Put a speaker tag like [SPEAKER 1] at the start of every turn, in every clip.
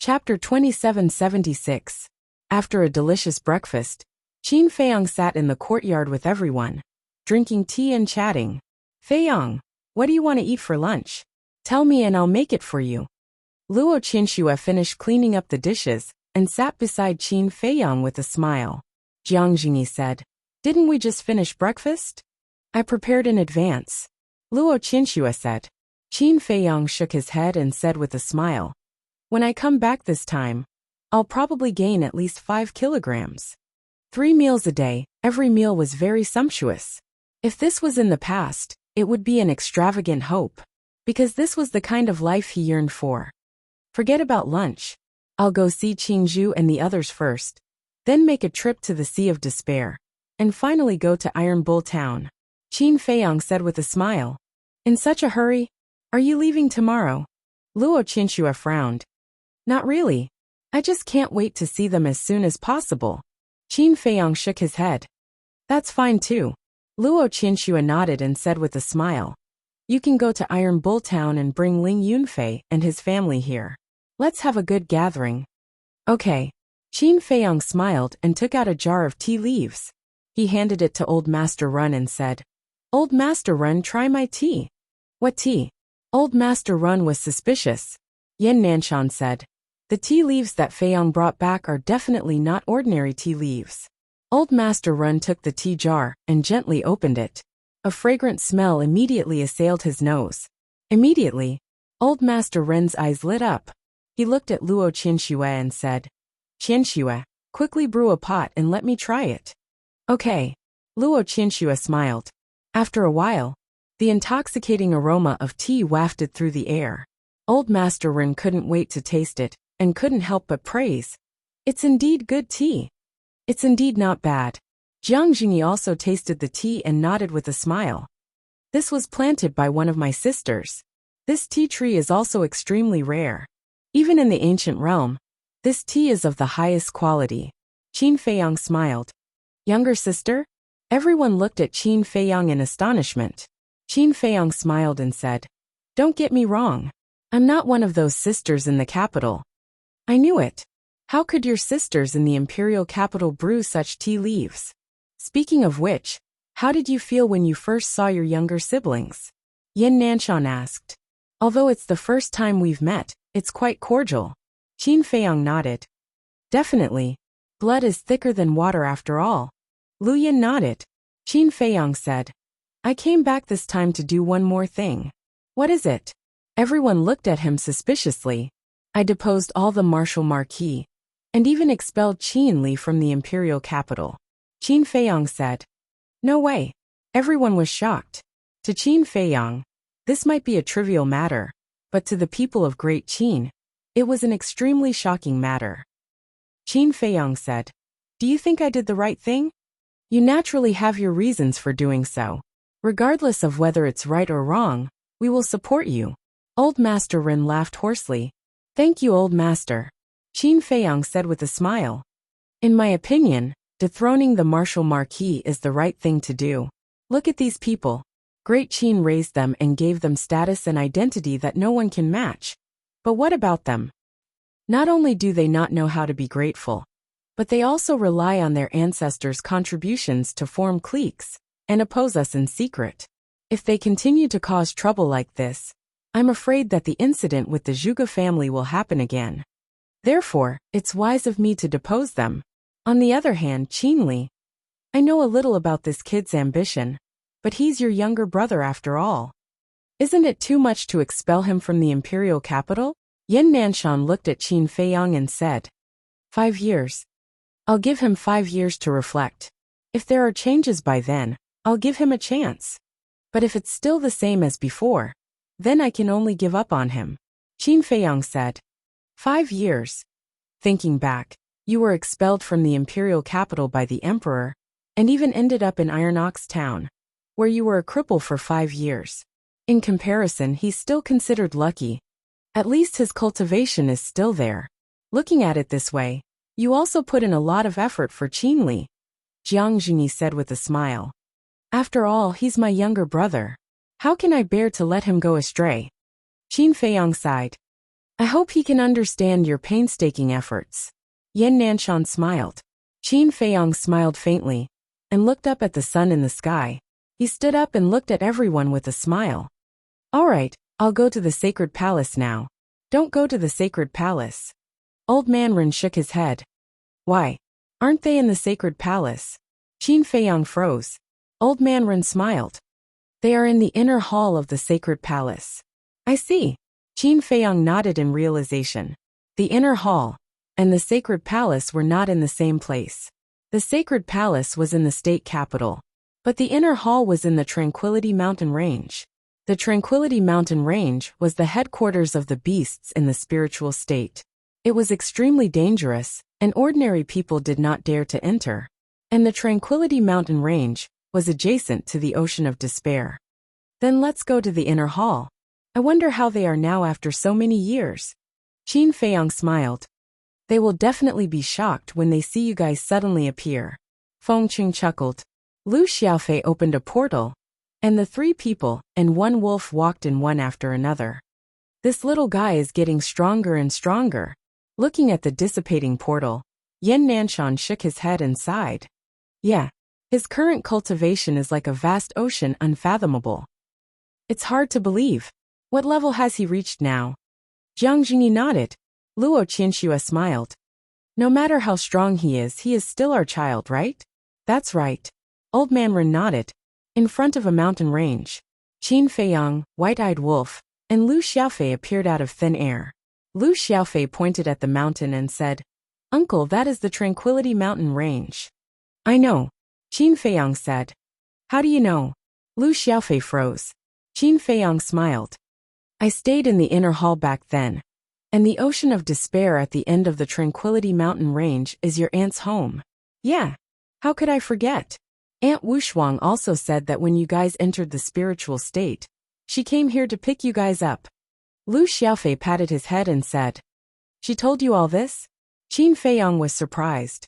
[SPEAKER 1] Chapter 2776. After a delicious breakfast, Qin Feiyang sat in the courtyard with everyone, drinking tea and chatting. Feiyang, what do you want to eat for lunch? Tell me and I'll make it for you. Luo Qinxue finished cleaning up the dishes and sat beside Qin Feiyang with a smile. Jiang Jingyi said, Didn't we just finish breakfast? I prepared in advance. Luo Qinxue said. Qin Feiyang shook his head and said with a smile, When I come back this time, I'll probably gain at least 5 kilograms. 3 meals a day, every meal was very sumptuous. If this was in the past, it would be an extravagant hope, because this was the kind of life he yearned for. Forget about lunch. I'll go see Qingzhu and the others first, then make a trip to the Sea of Despair, and finally go to Iron Bull Town. Qin Feiyang said with a smile. In such a hurry? Are you leaving tomorrow? Luo Qinxue frowned. Not really. I just can't wait to see them as soon as possible. Qin Feiyang shook his head. That's fine too. Luo Qinxue nodded and said with a smile. You can go to Iron Bull Town and bring Ling Yunfei and his family here. Let's have a good gathering. Okay. Qin Feiyang smiled and took out a jar of tea leaves. He handed it to Old Master Run and said, Old Master Run, try my tea. What tea? Old Master Run was suspicious. Yin Nanshan said. The tea leaves that Feiyang brought back are definitely not ordinary tea leaves. Old Master Run took the tea jar and gently opened it. A fragrant smell immediately assailed his nose. Immediately, Old Master Ren's eyes lit up. He looked at Luo Qinxue and said, Qinxue, quickly brew a pot and let me try it. Okay. Luo Qinxue smiled. After a while, the intoxicating aroma of tea wafted through the air. Old Master Ren couldn't wait to taste it, and couldn't help but praise. It's indeed good tea. It's indeed not bad. Jiang Jingyi also tasted the tea and nodded with a smile. This was planted by one of my sisters. This tea tree is also extremely rare. Even in the ancient realm, this tea is of the highest quality. Qin Feiyang smiled. Younger sister? Everyone looked at Qin Feiyang in astonishment. Qin Feiyang smiled and said, Don't get me wrong. I'm not one of those sisters in the capital. I knew it. How could your sisters in the imperial capital brew such tea leaves? Speaking of which, how did you feel when you first saw your younger siblings? Yin Nanshan asked. Although it's the first time we've met, it's quite cordial. Qin Feiyang nodded. Definitely. Blood is thicker than water after all. Lu Yin nodded. Qin Feiyang said, I came back this time to do one more thing. What is it? Everyone looked at him suspiciously. I deposed all the martial marquis, and even expelled Qin Li from the imperial capital. Qin Feiyang said. No way. Everyone was shocked. To Qin Feiyang, this might be a trivial matter, but to the people of Great Qin, it was an extremely shocking matter. Qin Feiyang said, Do you think I did the right thing? You naturally have your reasons for doing so. Regardless of whether it's right or wrong, we will support you. Old Master Ren laughed hoarsely. Thank you, Old Master. Qin Feiyang said with a smile. In my opinion, dethroning the martial marquis is the right thing to do. Look at these people. Great Qin raised them and gave them status and identity that no one can match. But what about them? Not only do they not know how to be grateful, but they also rely on their ancestors' contributions to form cliques and oppose us in secret. If they continue to cause trouble like this, I'm afraid that the incident with the Zhuge family will happen again. Therefore, it's wise of me to depose them. On the other hand, Qin Li, I know a little about this kid's ambition, but he's your younger brother after all. Isn't it too much to expel him from the imperial capital? Yin Nanshan looked at Qin Feiyang and said, 5 years. I'll give him 5 years to reflect. If there are changes by then, I'll give him a chance. But if it's still the same as before, then I can only give up on him. Qin Feiyang said. 5 years. Thinking back, you were expelled from the imperial capital by the emperor, and even ended up in Iron Ox Town, where you were a cripple for 5 years. In comparison, he's still considered lucky. At least his cultivation is still there. Looking at it this way, you also put in a lot of effort for Qin Li. Jiang Jingyi said with a smile. After all, he's my younger brother. How can I bear to let him go astray? Qin Feiyang sighed. I hope he can understand your painstaking efforts. Yan Nanshan smiled. Qin Feiyong smiled faintly and looked up at the sun in the sky. He stood up and looked at everyone with a smile. All right, I'll go to the sacred palace now. Don't go to the sacred palace. Old Man Ren shook his head. Why? Aren't they in the sacred palace? Qin Feiyong froze. Old Man Ren smiled. They are in the inner hall of the sacred palace. I see. Qin Feiyong nodded in realization. The inner hall and the sacred palace were not in the same place. The sacred palace was in the state capital, but the inner hall was in the Tranquility Mountain Range. The Tranquility Mountain Range was the headquarters of the beasts in the spiritual state. It was extremely dangerous, and ordinary people did not dare to enter. And the Tranquility Mountain Range was adjacent to the Ocean of Despair. Then let's go to the inner hall. I wonder how they are now after so many years. Qin Feiyong smiled. They will definitely be shocked when they see you guys suddenly appear. Feng Qing chuckled. Lu Xiaofei opened a portal, and the 3 people and 1 wolf walked in one after another. This little guy is getting stronger and stronger. Looking at the dissipating portal, Yan Nanshan shook his head and sighed. Yeah, his current cultivation is like a vast ocean unfathomable. It's hard to believe. What level has he reached now? Jiang Jingyi nodded. Luo Qianxue smiled. No matter how strong he is still our child, right? That's right. Old Man Ren nodded. In front of a mountain range, Qin Feiyong, White-Eyed Wolf, and Lu Xiaofei appeared out of thin air. Lu Xiaofei pointed at the mountain and said, Uncle, that is the Tranquility Mountain Range. I know, Qin Feiyong said. How do you know? Lu Xiaofei froze. Qin Feiyong smiled. I stayed in the inner hall back then. And the Ocean of Despair at the end of the Tranquility Mountain Range is your aunt's home. Yeah. How could I forget? Aunt Wushuang also said that when you guys entered the spiritual state, she came here to pick you guys up. Lu Xiaofei patted his head and said, She told you all this? Qin Feiyong was surprised.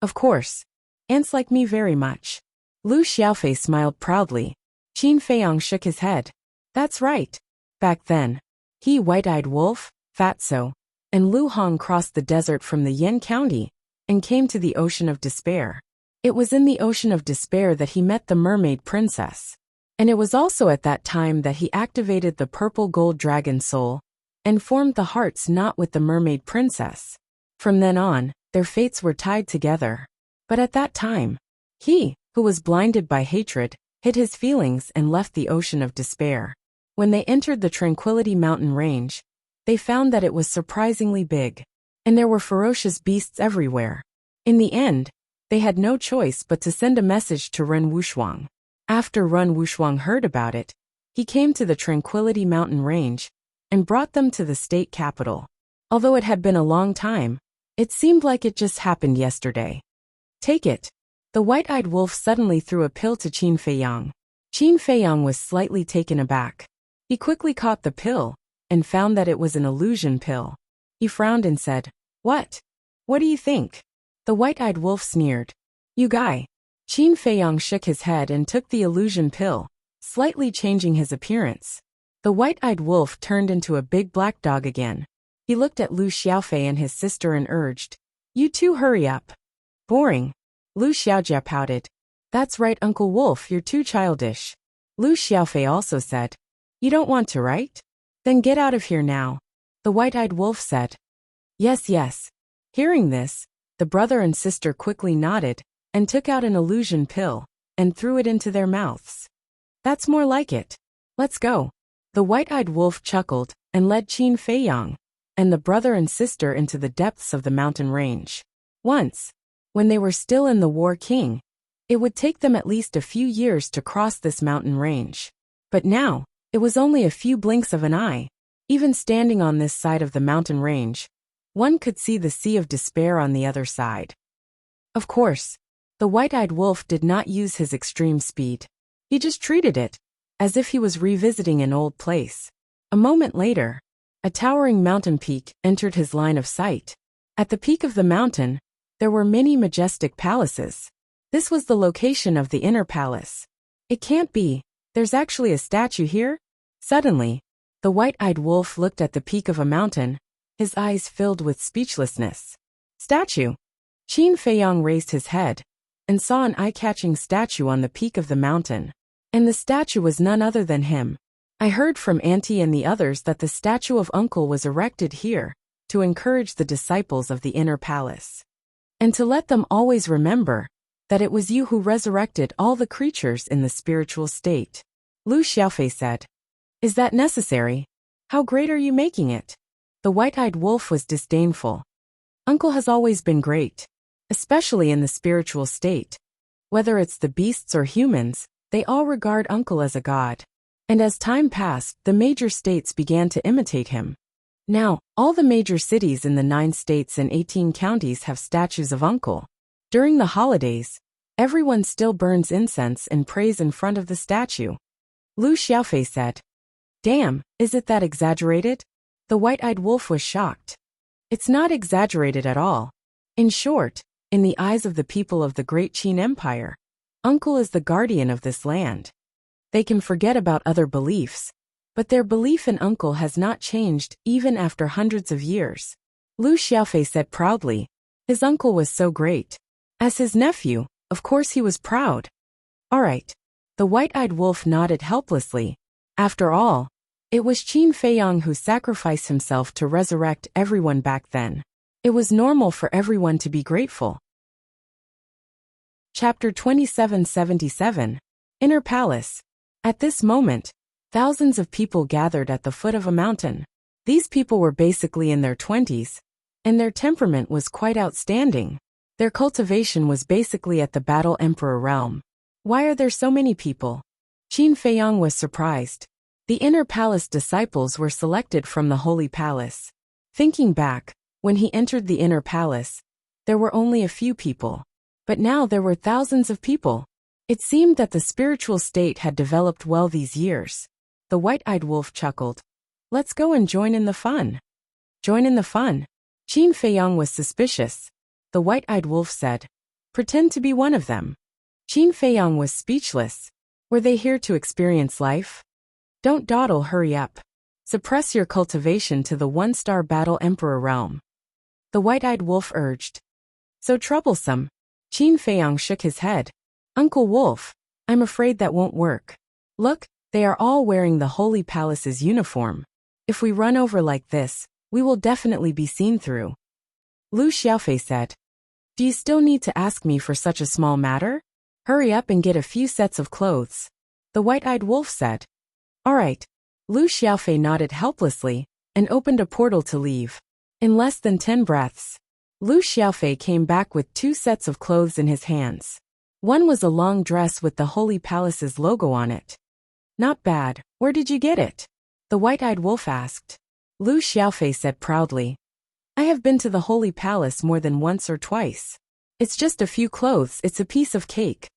[SPEAKER 1] Of course. Aunts like me very much. Lu Xiaofei smiled proudly. Qin Feiyong shook his head. That's right. Back then, he, White-Eyed Wolf, Fatso, and Lu Hong crossed the desert from the Yin County and came to the Ocean of Despair. It was in the Ocean of Despair that he met the Mermaid Princess. And it was also at that time that he activated the purple gold dragon soul and formed the heart's knot with the Mermaid Princess. From then on, their fates were tied together. But at that time, he, who was blinded by hatred, hid his feelings and left the Ocean of Despair. When they entered the Tranquility Mountain Range, they found that it was surprisingly big, and there were ferocious beasts everywhere. In the end, they had no choice but to send a message to Ren Wushuang. After Ren Wushuang heard about it, he came to the Tranquility Mountain Range and brought them to the state capital. Although it had been a long time, it seemed like it just happened yesterday. Take it. The White-Eyed Wolf suddenly threw a pill to Qin Feiyong. Qin Feiyong was slightly taken aback. He quickly caught the pill and found that it was an illusion pill. He frowned and said, What? What do you think? The White-Eyed Wolf sneered. You guy. Qin Feiyong shook his head and took the illusion pill, slightly changing his appearance. The White-Eyed Wolf turned into a big black dog again. He looked at Lu Xiaofei and his sister and urged, You two hurry up. Boring. Lu Xiaojia pouted. That's right, Uncle Wolf, you're too childish. Lu Xiaofei also said, You don't want to, right? Then get out of here now. The White-Eyed Wolf said. Yes, yes. Hearing this, the brother and sister quickly nodded and took out an illusion pill and threw it into their mouths. That's more like it. Let's go. The White-Eyed Wolf chuckled and led Qin Feiyong and the brother and sister into the depths of the mountain range. Once, when they were still in the War King, it would take them at least a few years to cross this mountain range. But now, it was only a few blinks of an eye. Even standing on this side of the mountain range, one could see the Sea of Despair on the other side. Of course, the White-Eyed Wolf did not use his extreme speed. He just treated it as if he was revisiting an old place. A moment later, a towering mountain peak entered his line of sight. At the peak of the mountain, there were many majestic palaces. This was the location of the inner palace. It can't be. There's actually a statue here? Suddenly, the White-Eyed Wolf looked at the peak of a mountain his eyes filled with speechlessness. Statue. Qin Feiyang raised his head and saw an eye-catching statue on the peak of the mountain. And the statue was none other than him. I heard from Auntie and the others that the statue of Uncle was erected here to encourage the disciples of the inner palace. And to let them always remember that it was you who resurrected all the creatures in the spiritual state. Lu Xiaofei said. Is that necessary? How great are you making it? The white-eyed wolf was disdainful. Uncle has always been great, especially in the spiritual state. Whether it's the beasts or humans, they all regard Uncle as a god. And as time passed, the major states began to imitate him. Now, all the major cities in the 9 states and 18 counties have statues of Uncle. During the holidays, everyone still burns incense and prays in front of the statue. Lu Xiaofei said. Damn, is it that exaggerated? The white-eyed wolf was shocked. It's not exaggerated at all. In short, in the eyes of the people of the Great Qin Empire, Uncle is the guardian of this land. They can forget about other beliefs, but their belief in Uncle has not changed even after hundreds of years. Lu Xiaofei said proudly. His uncle was so great. As his nephew, of course he was proud. All right. The white-eyed wolf nodded helplessly. After all, it was Qin Feiyang who sacrificed himself to resurrect everyone back then. It was normal for everyone to be grateful. Chapter 2777. Inner Palace. At this moment, thousands of people gathered at the foot of a mountain. These people were basically in their 20s, and their temperament was quite outstanding. Their cultivation was basically at the Battle Emperor realm. Why are there so many people? Qin Feiyang was surprised. The Inner Palace disciples were selected from the Holy Palace. Thinking back, when he entered the Inner Palace, there were only a few people. But now there were thousands of people. It seemed that the spiritual state had developed well these years. The white-eyed wolf chuckled. Let's go and join in the fun. Join in the fun? Qin Feiyang was suspicious. The white-eyed wolf said. Pretend to be one of them. Qin Feiyang was speechless. Were they here to experience life? Don't dawdle, hurry up. Suppress your cultivation to the 1-star Battle Emperor realm. The white-eyed wolf urged. So troublesome. Qin Feiyang shook his head. Uncle Wolf, I'm afraid that won't work. Look, they are all wearing the Holy Palace's uniform. If we run over like this, we will definitely be seen through. Lu Xiaofei said. Do you still need to ask me for such a small matter? Hurry up and get a few sets of clothes. The white-eyed wolf said. All right. Lu Xiaofei nodded helplessly and opened a portal to leave. In less than 10 breaths, Lu Xiaofei came back with 2 sets of clothes in his hands. One was a long dress with the Holy Palace's logo on it. Not bad. Where did you get it? The white-eyed wolf asked. Lu Xiaofei said proudly. I have been to the Holy Palace more than once or twice. It's just a few clothes, it's a piece of cake.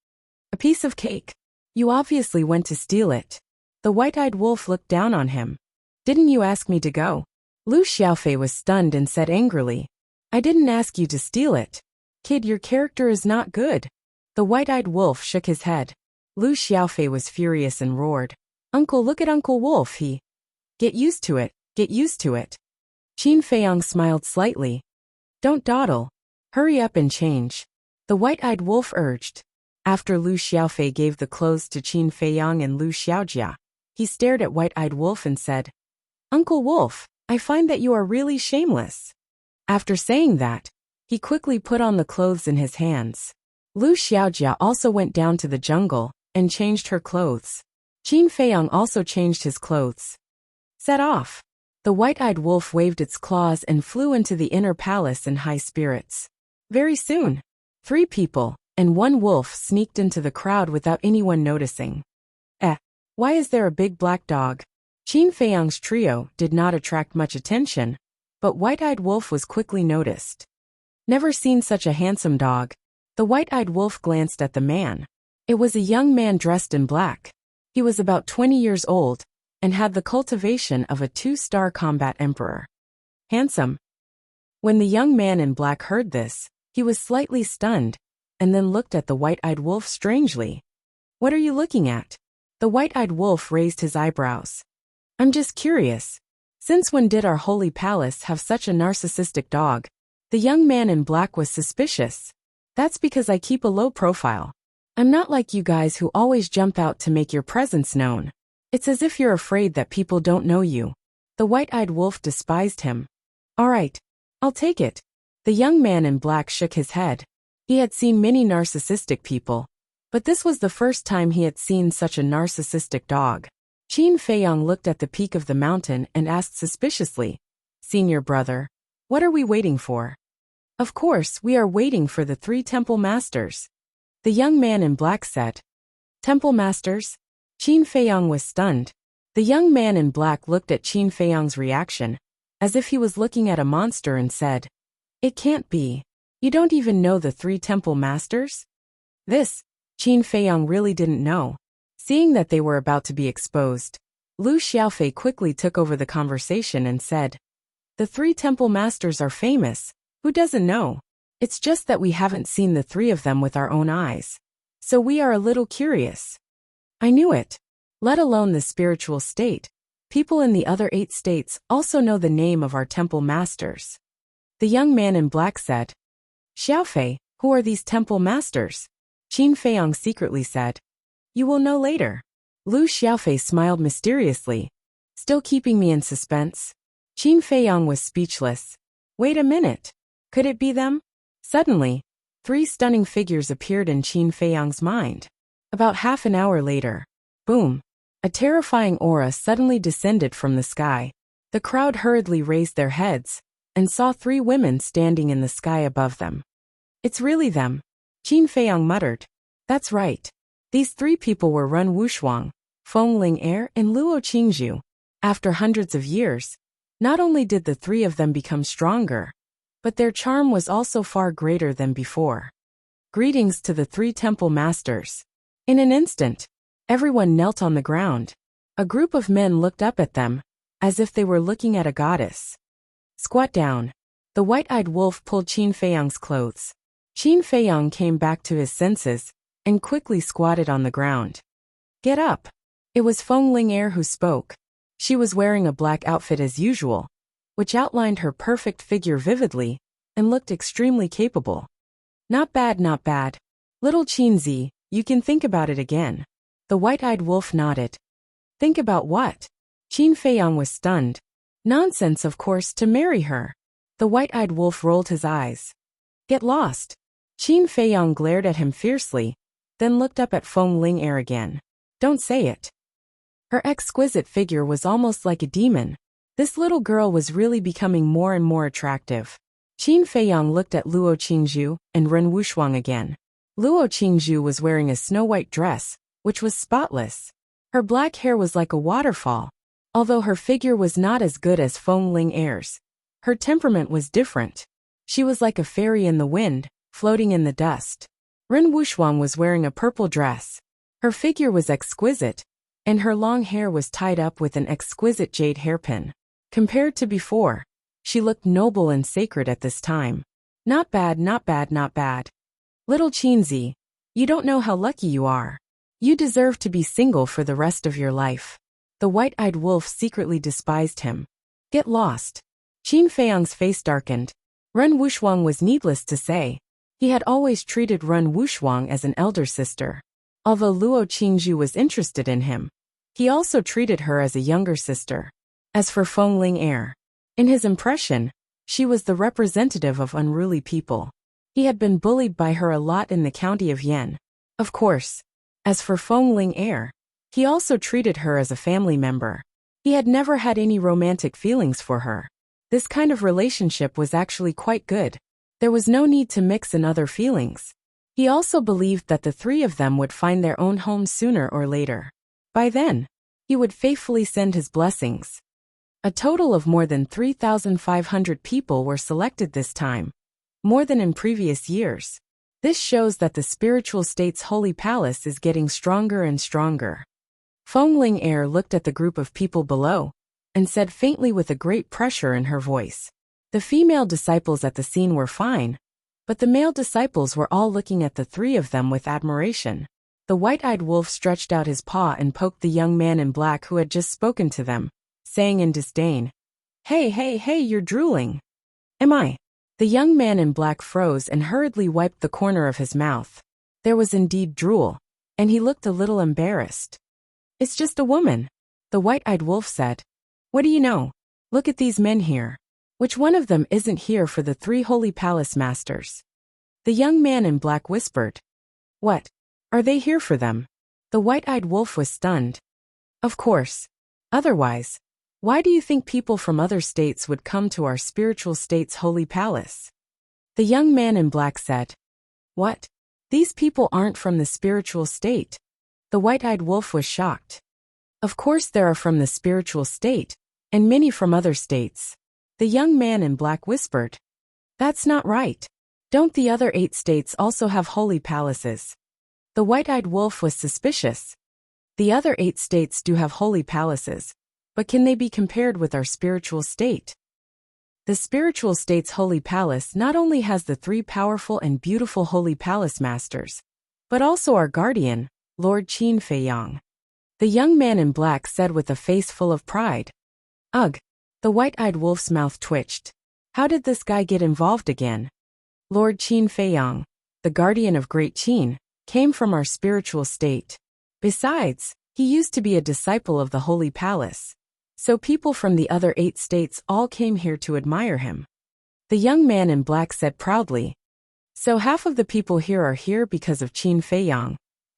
[SPEAKER 1] A piece of cake? You obviously went to steal it. The white-eyed wolf looked down on him. Didn't you ask me to go? Lu Xiaofei was stunned and said angrily. I didn't ask you to steal it. Kid, your character is not good. The white-eyed wolf shook his head. Lu Xiaofei was furious and roared. Uncle, look at Uncle Wolf, he. Get used to it, get used to it. Qin Feiyang smiled slightly. Don't dawdle. Hurry up and change. The white-eyed wolf urged. After Lu Xiaofei gave the clothes to Qin Feiyang and Lu Xiaojia, he stared at white-eyed wolf and said, Uncle Wolf, I find that you are really shameless. After saying that, he quickly put on the clothes in his hands. Lu Xiaojia also went down to the jungle and changed her clothes. Qin Feiyang also changed his clothes. Set off. The white-eyed wolf waved its claws and flew into the inner palace in high spirits. Very soon, 3 people and 1 wolf sneaked into the crowd without anyone noticing. Why is there a big black dog? Qin Feiyang's trio did not attract much attention, but white-eyed wolf was quickly noticed. Never seen such a handsome dog. The white-eyed wolf glanced at the man. It was a young man dressed in black. He was about 20 years old and had the cultivation of a 2-star combat emperor. Handsome. When the young man in black heard this, he was slightly stunned and then looked at the white-eyed wolf strangely. What are you looking at? The white-eyed wolf raised his eyebrows. I'm just curious. Since when did our holy palace have such a narcissistic dog? The young man in black was suspicious. That's because I keep a low profile. I'm not like you guys who always jump out to make your presence known. It's as if you're afraid that people don't know you. The white-eyed wolf despised him. All right, I'll take it. The young man in black shook his head. He had seen many narcissistic people, but this was the first time he had seen such a narcissistic dog. Qin Feiyang looked at the peak of the mountain and asked suspiciously, "Senior brother, what are we waiting for?" "Of course, we are waiting for the 3 temple masters." The young man in black said. "Temple masters?" Qin Feiyang was stunned. The young man in black looked at Qin Feiyang's reaction, as if he was looking at a monster, and said, "It can't be. You don't even know the 3 temple masters?" This, Qin Feiyang really didn't know. Seeing that they were about to be exposed, Lu Xiaofei quickly took over the conversation and said, "The 3 temple masters are famous. Who doesn't know? It's just that we haven't seen the 3 of them with our own eyes. So we are a little curious." "I knew it. Let alone the spiritual state. People in the other 8 states also know the name of our temple masters." The young man in black said. "Xiaofei, who are these temple masters?" Qin Feiyang secretly said. "You will know later." Lu Xiaofei smiled mysteriously. "Still keeping me in suspense?" Qin Feiyang was speechless. "Wait a minute. Could it be them?" Suddenly, 3 stunning figures appeared in Qin Feiyang's mind. About half an hour later, boom, a terrifying aura suddenly descended from the sky. The crowd hurriedly raised their heads and saw 3 women standing in the sky above them. "It's really them," Qin Feiyang muttered. "That's right. These 3 people were Ren Wuxia, Feng Ling-er, and Luo Qingzhu. After hundreds of years, not only did the 3 of them become stronger, but their charm was also far greater than before. Greetings to the 3 temple masters." In an instant, everyone knelt on the ground. A group of men looked up at them, as if they were looking at a goddess. "Squat down." The white-eyed wolf pulled Qin Feiyang's clothes. Qin Feiyang came back to his senses and quickly squatted on the ground. "Get up." It was Feng Ling-er who spoke. She was wearing a black outfit as usual, which outlined her perfect figure vividly and looked extremely capable. "Not bad, not bad. Little Qinzi, you can think about it again." The white-eyed wolf nodded. "Think about what?" Qin Feiyang was stunned. "Nonsense, of course, to marry her." The white-eyed wolf rolled his eyes. "Get lost." Qin Feiyang glared at him fiercely, then looked up at Feng Ling-er again. "Don't say it." Her exquisite figure was almost like a demon. This little girl was really becoming more and more attractive. Qin Feiyang looked at Luo Qingzhu and Ren Wuxia again. Luo Qingzhu was wearing a snow-white dress, which was spotless. Her black hair was like a waterfall. Although her figure was not as good as Feng Ling-er's, her temperament was different. She was like a fairy in the wind, floating in the dust. Ren Wuxia was wearing a purple dress. Her figure was exquisite, and her long hair was tied up with an exquisite jade hairpin. Compared to before, she looked noble and sacred at this time. "Not bad, not bad, not bad. Little Qinzi, you don't know how lucky you are. You deserve to be single for the rest of your life." The white-eyed wolf secretly despised him. "Get lost." Qin Feiyang's face darkened. Ren Wuxia was needless to say. He had always treated Ren Wuxia as an elder sister. Although Luo Qingzhu was interested in him, he also treated her as a younger sister. As for Feng Ling-er, in his impression, she was the representative of unruly people. He had been bullied by her a lot in the county of Yan. Of course, as for Feng Ling-er, he also treated her as a family member. He had never had any romantic feelings for her. This kind of relationship was actually quite good. There was no need to mix in other feelings. He also believed that the 3 of them would find their own home sooner or later. By then, he would faithfully send his blessings. A total of more than 3,500 people were selected this time, more than in previous years. This shows that the spiritual state's holy palace is getting stronger and stronger. Feng Ling-er looked at the group of people below and said faintly with a great pressure in her voice. The female disciples at the scene were fine, but the male disciples were all looking at the 3 of them with admiration. The white-eyed wolf stretched out his paw and poked the young man in black who had just spoken to them, saying in disdain, Hey, you're drooling. Am I? The young man in black froze and hurriedly wiped the corner of his mouth. There was indeed drool, and he looked a little embarrassed. It's just a woman, the white-eyed wolf said. What do you know? Look at these men here. Which one of them isn't here for the 3 holy palace masters? The young man in black whispered. What? Are they here for them? The white-eyed wolf was stunned. Of course. Otherwise, why do you think people from other states would come to our spiritual state's holy palace? The young man in black said. What? These people aren't from the spiritual state. The white-eyed wolf was shocked. Of course there are from the spiritual state, and many from other states. The young man in black whispered. That's not right. Don't the other 8 states also have holy palaces? The white-eyed wolf was suspicious. The other 8 states do have holy palaces, but can they be compared with our spiritual state? The spiritual state's holy palace not only has the 3 powerful and beautiful holy palace masters, but also our guardian, Lord Qin Feiyang. The young man in black said with a face full of pride. Ugh! The white-eyed wolf's mouth twitched. How did this guy get involved again? Lord Qin Feiyang, the guardian of Great Qin, came from our spiritual state. Besides, he used to be a disciple of the holy palace. So people from the other 8 states all came here to admire him. The young man in black said proudly. So half of the people here are here because of Qin Feiyang,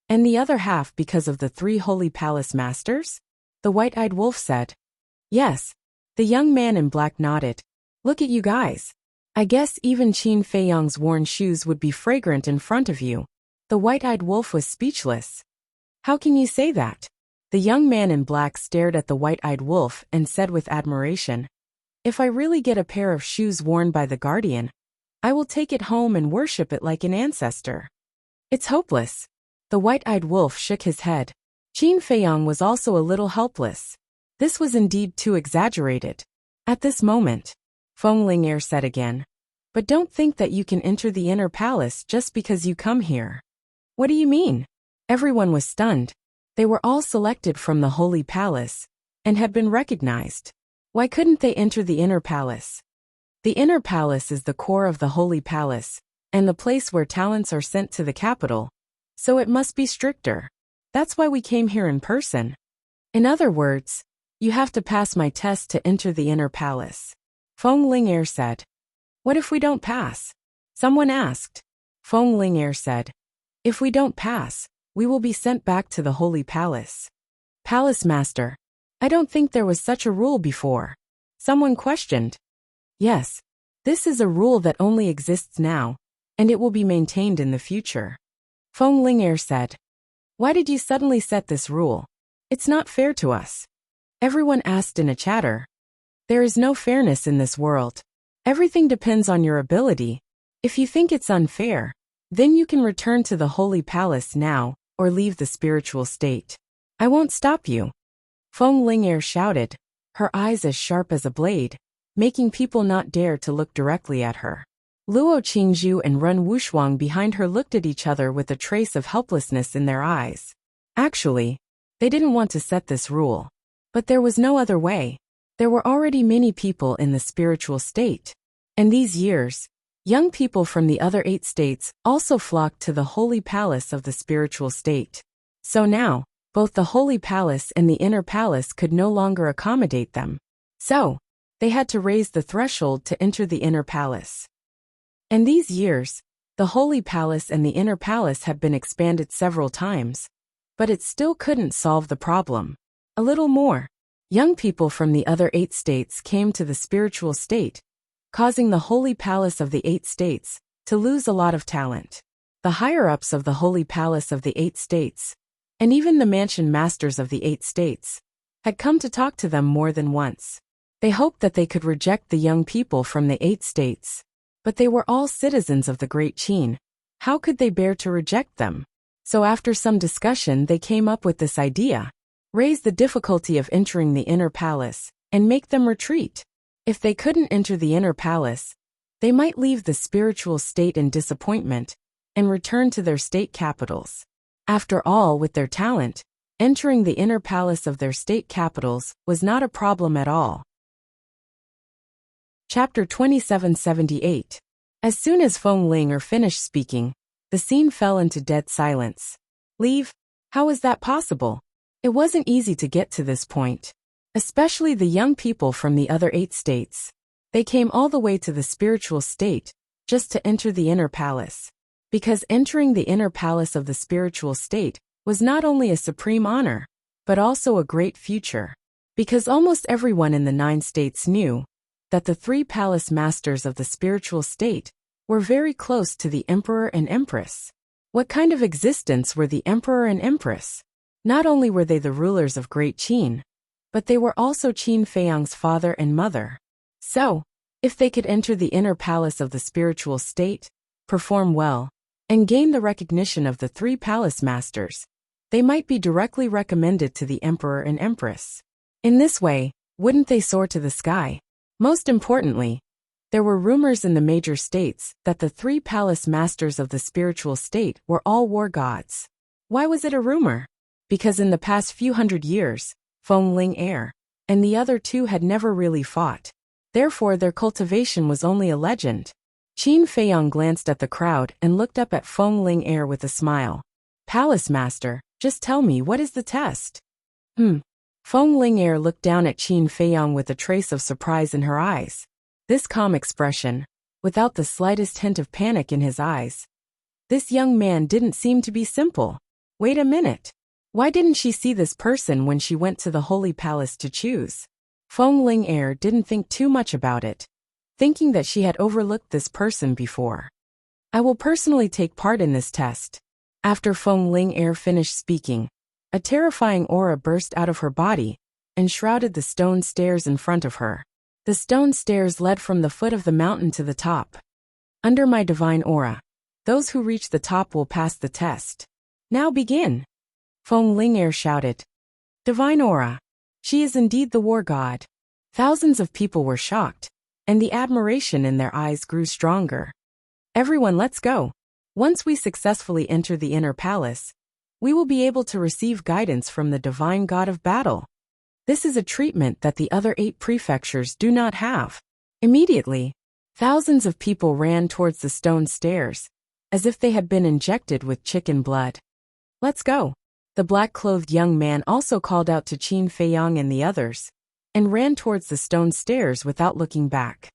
[SPEAKER 1] and the other half because of the 3 holy palace masters? The white-eyed wolf said. Yes. The young man in black nodded. Look at you guys. I guess even Qin Feiyang's worn shoes would be fragrant in front of you. The white-eyed wolf was speechless. How can you say that? The young man in black stared at the white-eyed wolf and said with admiration. If I really get a pair of shoes worn by the guardian, I will take it home and worship it like an ancestor. It's hopeless. The white-eyed wolf shook his head. Qin Feiyang was also a little helpless. This was indeed too exaggerated. At this moment, Feng Ling'er said again. But don't think that you can enter the inner palace just because you come here. What do you mean? Everyone was stunned. They were all selected from the holy palace, and had been recognized. Why couldn't they enter the inner palace? The inner palace is the core of the holy palace, and the place where talents are sent to the capital, so it must be stricter. That's why we came here in person. In other words, you have to pass my test to enter the inner palace. Feng Ling'er said. What if we don't pass? Someone asked. Feng Ling'er said. If we don't pass, we will be sent back to the holy palace. Palace master, I don't think there was such a rule before. Someone questioned. Yes, this is a rule that only exists now, and it will be maintained in the future. Feng Ling'er said. Why did you suddenly set this rule? It's not fair to us. Everyone asked in a chatter. There is no fairness in this world. Everything depends on your ability. If you think it's unfair, then you can return to the holy palace now, or leave the spiritual state. I won't stop you. Feng Ling'er shouted, her eyes as sharp as a blade, making people not dare to look directly at her. Luo Qingzhu and Run Wushuang behind her looked at each other with a trace of helplessness in their eyes. Actually, they didn't want to set this rule. But there was no other way. There were already many people in the spiritual state. And these years, young people from the other 8 states also flocked to the holy palace of the spiritual state. So now, both the holy palace and the inner palace could no longer accommodate them. So, they had to raise the threshold to enter the inner palace. And these years, the holy palace and the inner palace have been expanded several times. But it still couldn't solve the problem. A little more. Young people from the other 8 states came to the spiritual state, causing the holy palace of the 8 states to lose a lot of talent. The higher-ups of the holy palace of the 8 states, and even the mansion masters of the 8 states, had come to talk to them more than once. They hoped that they could reject the young people from the 8 states. But they were all citizens of the Great Qin. How could they bear to reject them? So after some discussion they came up with this idea. Raise the difficulty of entering the inner palace, and make them retreat. If they couldn't enter the inner palace, they might leave the spiritual state in disappointment, and return to their state capitals. After all, with their talent, entering the inner palace of their state capitals was not a problem at all. Chapter 2778. As soon as Feng Ling finished speaking, the scene fell into dead silence. Leave? How was that possible? It wasn't easy to get to this point. Especially the young people from the other 8 states. They came all the way to the spiritual state, just to enter the inner palace. Because entering the inner palace of the spiritual state was not only a supreme honor, but also a great future. Because almost everyone in the 9 states knew that the 3 palace masters of the spiritual state were very close to the emperor and empress. What kind of existence were the emperor and empress? Not only were they the rulers of Great Qin, but they were also Qin Feiyang's father and mother. So, if they could enter the inner palace of the spiritual state, perform well, and gain the recognition of the 3 palace masters, they might be directly recommended to the emperor and empress. In this way, wouldn't they soar to the sky? Most importantly, there were rumors in the major states that the 3 palace masters of the spiritual state were all war gods. Why was it a rumor? Because in the past few hundred years, Feng Ling and the other 2 had never really fought. Therefore their cultivation was only a legend. Qin Feiyang glanced at the crowd and looked up at Feng Ling with a smile. Palace master, just tell me, what is the test? Feng Ling looked down at Qin Feiyang with a trace of surprise in her eyes. This calm expression, without the slightest hint of panic in his eyes. This young man didn't seem to be simple. Wait a minute. Why didn't she see this person when she went to the Holy Palace to choose? Feng Ling didn't think too much about it, thinking that she had overlooked this person before. I will personally take part in this test. After Feng Ling finished speaking, a terrifying aura burst out of her body and shrouded the stone stairs in front of her. The stone stairs led from the foot of the mountain to the top. Under my divine aura, those who reach the top will pass the test. Now begin. Feng Ling shouted. Divine aura. She is indeed the war god. Thousands of people were shocked, and the admiration in their eyes grew stronger. Everyone, let's go. Once we successfully enter the inner palace, we will be able to receive guidance from the divine god of battle. This is a treatment that the other 8 prefectures do not have. Immediately, thousands of people ran towards the stone stairs, as if they had been injected with chicken blood. Let's go. The black-clothed young man also called out to Qin Feiyang and the others, and ran towards the stone stairs without looking back.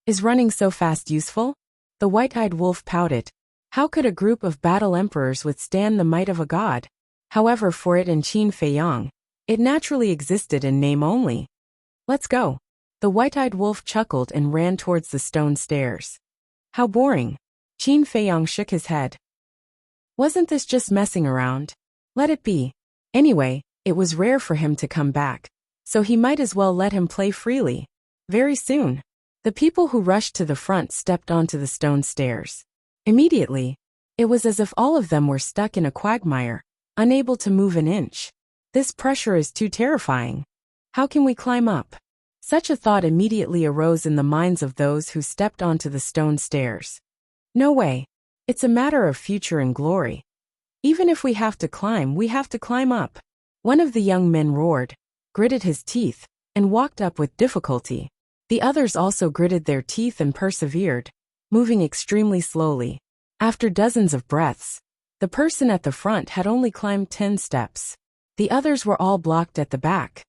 [SPEAKER 1] Is running so fast useful? The white-eyed wolf pouted. How could a group of battle emperors withstand the might of a god? However, for it and Qin Feiyang, it naturally existed in name only. Let's go. The white-eyed wolf chuckled and ran towards the stone stairs. How boring. Qin Feiyang shook his head. Wasn't this just messing around? Let it be. Anyway, it was rare for him to come back, so he might as well let him play freely. Very soon, the people who rushed to the front stepped onto the stone stairs. Immediately, it was as if all of them were stuck in a quagmire, unable to move an inch. This pressure is too terrifying. How can we climb up? Such a thought immediately arose in the minds of those who stepped onto the stone stairs. No way. It's a matter of future and glory. Even if we have to climb, we have to climb up. One of the young men roared, gritted his teeth, and walked up with difficulty. The others also gritted their teeth and persevered, moving extremely slowly. After dozens of breaths, the person at the front had only climbed 10 steps. The others were all blocked at the back.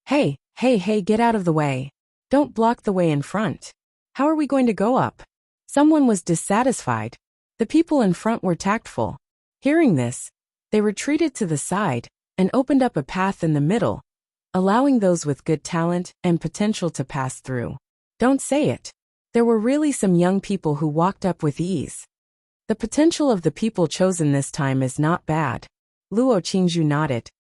[SPEAKER 1] Hey, get out of the way. Don't block the way in front. How are we going to go up? Someone was dissatisfied. The people in front were tactful. Hearing this, they retreated to the side and opened up a path in the middle, allowing those with good talent and potential to pass through. Don't say it. There were really some young people who walked up with ease. The potential of the people chosen this time is not bad. Luo Qingzhu nodded.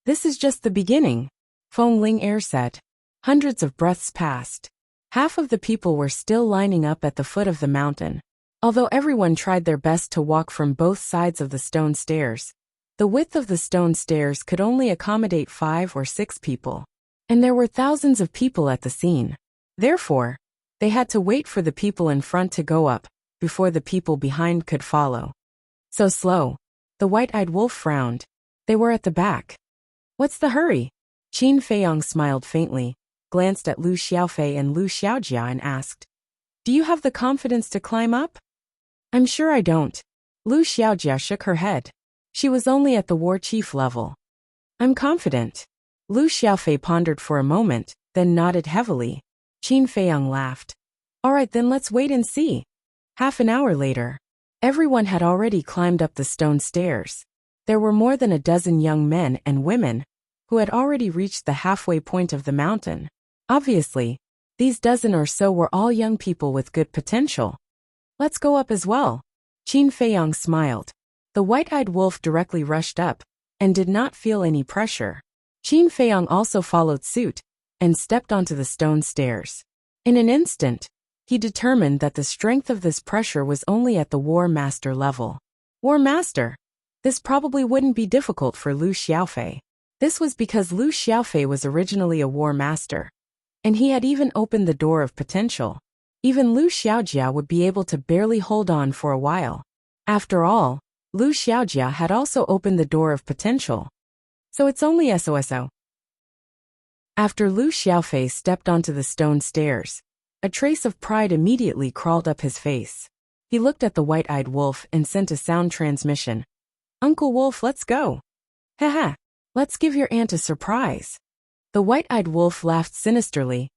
[SPEAKER 1] This is just the beginning, Feng Ling said. Hundreds of breaths passed. Half of the people were still lining up at the foot of the mountain. Although everyone tried their best to walk from both sides of the stone stairs, the width of the stone stairs could only accommodate 5 or 6 people. And there were thousands of people at the scene. Therefore, they had to wait for the people in front to go up, before the people behind could follow. So slow. The white-eyed wolf frowned. They were at the back. What's the hurry? Qin Feiyang smiled faintly. glanced at Lu Xiaofei and Lu Xiaojia and asked, "Do you have the confidence to climb up?" "I'm sure I don't." Lu Xiaojia shook her head. She was only at the war chief level. "I'm confident." Lu Xiaofei pondered for a moment, then nodded heavily. Qin Feiyang laughed. "All right, then let's wait and see." Half an hour later, everyone had already climbed up the stone stairs. There were more than a dozen young men and women who had already reached the halfway point of the mountain. Obviously, these dozen or so were all young people with good potential. "Let's go up as well." Qin Feiyang smiled. The white-eyed wolf directly rushed up and did not feel any pressure. Qin Feiyang also followed suit and stepped onto the stone stairs. In an instant, he determined that the strength of this pressure was only at the War Master level. War Master? This probably wouldn't be difficult for Lu Xiaofei. This was because Lu Xiaofei was originally a War Master, and he had even opened the door of potential. Even Lu Xiaojia would be able to barely hold on for a while. After all, Lu Xiaojia had also opened the door of potential. So it's only SOSO. After Lu Xiaofei stepped onto the stone stairs, a trace of pride immediately crawled up his face. He looked at the white-eyed wolf and sent a sound transmission. "Uncle Wolf, let's go." "Haha, let's give your aunt a surprise." The white-eyed wolf laughed sinisterly,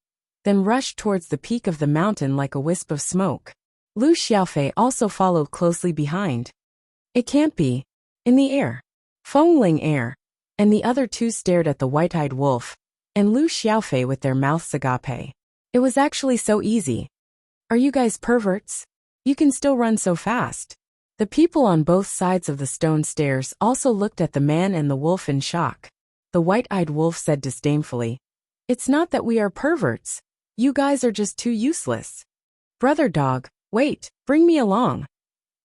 [SPEAKER 1] then rushed towards the peak of the mountain like a wisp of smoke. Lu Xiaofei also followed closely behind. "It can't be." In the air, Feng Ling and the other two stared at the white-eyed wolf and Lu Xiaofei with their mouths agape. It was actually so easy. "Are you guys perverts? You can still run so fast." The people on both sides of the stone stairs also looked at the man and the wolf in shock. The white-eyed wolf said disdainfully, "It's not that we are perverts. You guys are just too useless." "Brother dog, wait, bring me along."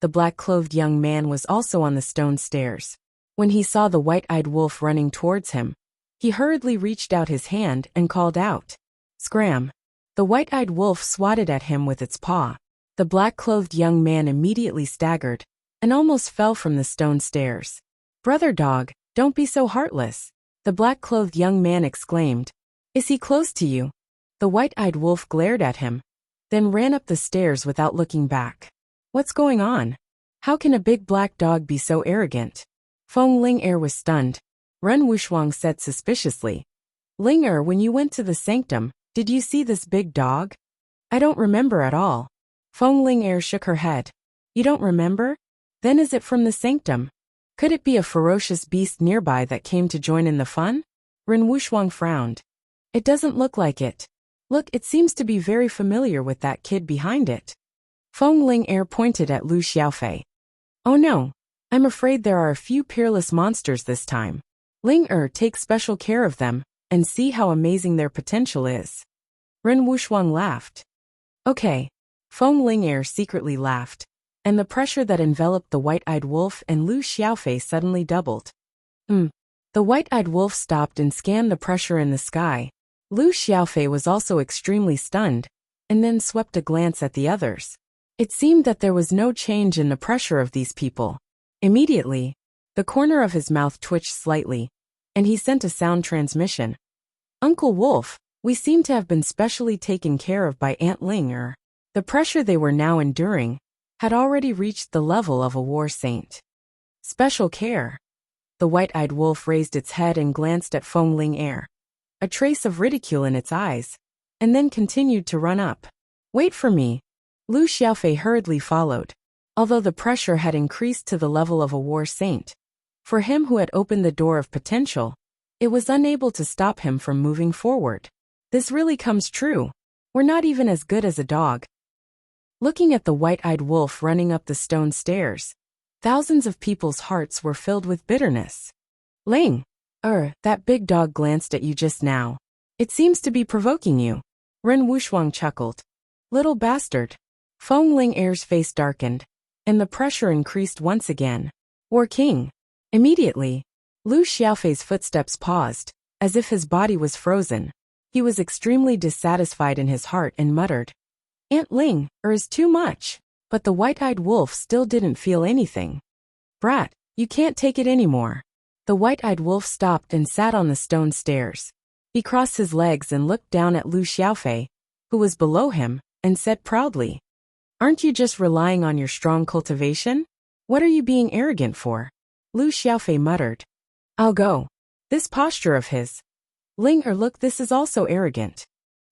[SPEAKER 1] The black-clothed young man was also on the stone stairs. When he saw the white-eyed wolf running towards him, he hurriedly reached out his hand and called out, "Scram!" The white-eyed wolf swatted at him with its paw. The black-clothed young man immediately staggered and almost fell from the stone stairs. "Brother dog, don't be so heartless," the black-clothed young man exclaimed. "Is he close to you?" The white-eyed wolf glared at him, then ran up the stairs without looking back. "What's going on? How can a big black dog be so arrogant?" Feng Ling was stunned. Ren Wushuang said suspiciously, "Ling when you went to the sanctum, did you see this big dog?" "I don't remember at all." Feng Ling shook her head. "You don't remember? Then is it from the sanctum? Could it be a ferocious beast nearby that came to join in the fun?" Ren Wushuang frowned. "It doesn't look like it. Look, it seems to be very familiar with that kid behind it." Feng Ling pointed at Lu Xiaofei. "Oh no, I'm afraid there are a few peerless monsters this time. Ling take special care of them and see how amazing their potential is." Ren Wushuang laughed. "Okay." Feng Ling secretly laughed, and the pressure that enveloped the white-eyed wolf and Lu Xiaofei suddenly doubled. The white-eyed wolf stopped and scanned the pressure in the sky. Lu Xiaofei was also extremely stunned, and then swept a glance at the others. It seemed that there was no change in the pressure of these people. Immediately, the corner of his mouth twitched slightly, and he sent a sound transmission. "Uncle Wolf, we seem to have been specially taken care of by Aunt Ling The pressure they were now enduring had already reached the level of a war saint. "Special care." The white-eyed wolf raised its head and glanced at Feng Ling a trace of ridicule in its eyes, and then continued to run up. "Wait for me." Lu Xiaofei hurriedly followed, although the pressure had increased to the level of a war saint. For him who had opened the door of potential, it was unable to stop him from moving forward. This really comes true. We're not even as good as a dog. Looking at the white-eyed wolf running up the stone stairs, thousands of people's hearts were filled with bitterness. "Ling, that big dog glanced at you just now. It seems to be provoking you." Ren Wushuang chuckled. "Little bastard." Feng Ling's face darkened, and the pressure increased once again. "War King." Immediately, Lu Xiaofei's footsteps paused, as if his body was frozen. He was extremely dissatisfied in his heart and muttered, "Aunt Ling is too much." But the white-eyed wolf still didn't feel anything. "Brat, you can't take it anymore." The white-eyed wolf stopped and sat on the stone stairs. He crossed his legs and looked down at Lu Xiaofei, who was below him, and said proudly, "Aren't you just relying on your strong cultivation? What are you being arrogant for?" Lu Xiaofei muttered, "I'll go." This posture of his. Ling look, this is also arrogant.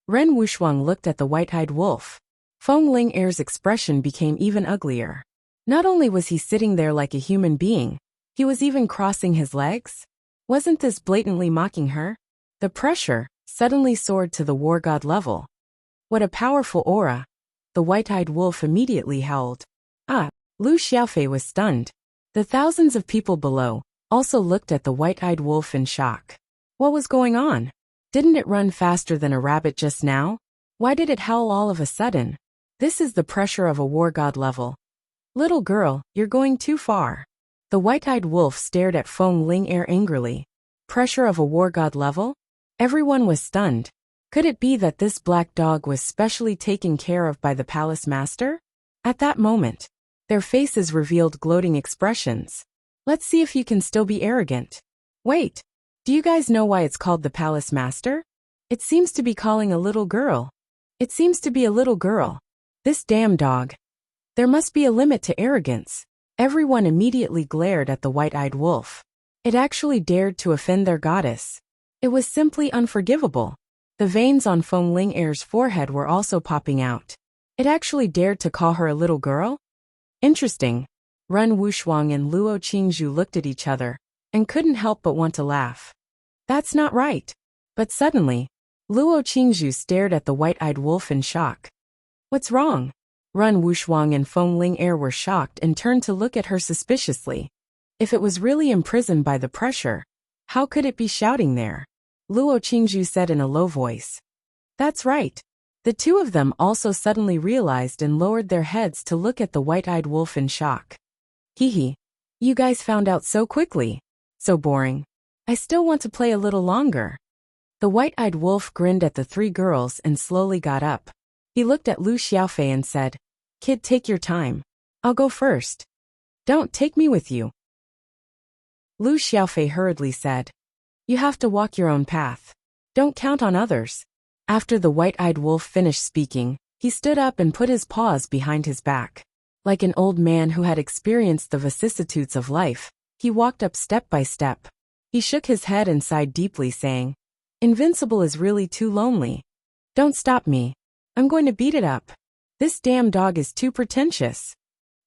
[SPEAKER 1] Ren Wushuang looked at the white-eyed wolf. Feng Ling Er's expression became even uglier. Not only was he sitting there like a human being, he was even crossing his legs? Wasn't this blatantly mocking her? The pressure suddenly soared to the war god level. What a powerful aura! The white-eyed wolf immediately howled. Lu Xiaofei was stunned. The thousands of people below also looked at the white-eyed wolf in shock. What was going on? Didn't it run faster than a rabbit just now? Why did it howl all of a sudden? This is the pressure of a war god level. Little girl, you're going too far. The white-eyed wolf stared at Feng Ling Er angrily. Pressure of a war god level? Everyone was stunned. Could it be that this black dog was specially taken care of by the palace master? At that moment, their faces revealed gloating expressions. Let's see if you can still be arrogant. Wait, do you guys know why it's called the palace master? It seems to be calling a little girl. It seems to be a little girl. This damn dog. There must be a limit to arrogance. Everyone immediately glared at the white-eyed wolf. It actually dared to offend their goddess. It was simply unforgivable. The veins on Feng Ling Er's forehead were also popping out. It actually dared to call her a little girl? Interesting. Ren Wushuang and Luo Qingzhu looked at each other and couldn't help but want to laugh. That's not right. But suddenly, Luo Qingzhu stared at the white-eyed wolf in shock. What's wrong? Ren Wushuang and Feng Ling Er were shocked and turned to look at her suspiciously. If it was really imprisoned by the pressure, how could it be shouting there? Luo Qingzhu said in a low voice. That's right. The two of them also suddenly realized and lowered their heads to look at the white-eyed wolf in shock. Hee. You guys found out so quickly. So boring. I still want to play a little longer. The white-eyed wolf grinned at the three girls and slowly got up. He looked at Lu Xiaofei and said, "Kid, take your time. I'll go first." "Don't take me with you." Lu Xiaofei hurriedly said, "You have to walk your own path. Don't count on others." After the white-eyed wolf finished speaking, he stood up and put his paws behind his back. Like an old man who had experienced the vicissitudes of life, he walked up step by step. He shook his head and sighed deeply, saying, "Invincible is really too lonely. Don't stop me. I'm going to beat it up. This damn dog is too pretentious.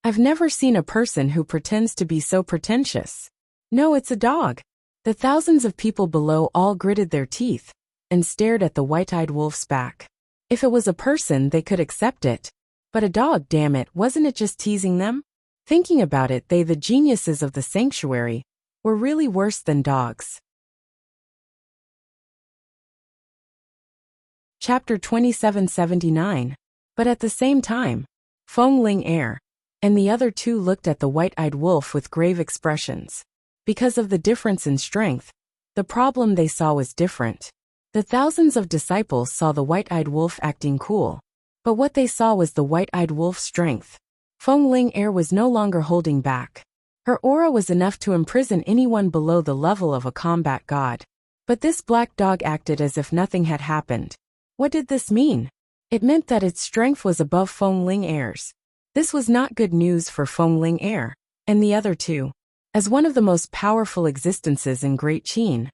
[SPEAKER 1] I've never seen a person who pretends to be so pretentious. No, it's a dog." The thousands of people below all gritted their teeth and stared at the white-eyed wolf's back. If it was a person, they could accept it. But a dog, damn it, wasn't it just teasing them? Thinking about it, they, the geniuses of the sanctuary, were really worse than dogs. Chapter 2779. But at the same time, Feng Ling Er and the other two looked at the white-eyed wolf with grave expressions. Because of the difference in strength, the problem they saw was different. The thousands of disciples saw the white-eyed wolf acting cool. But what they saw was the white-eyed wolf's strength. Feng Ling Er was no longer holding back. Her aura was enough to imprison anyone below the level of a combat god. But this black dog acted as if nothing had happened. What did this mean? It meant that its strength was above Feng Ling Er's. This was not good news for Feng Ling Er and the other two. As one of the most powerful existences in Great Qin,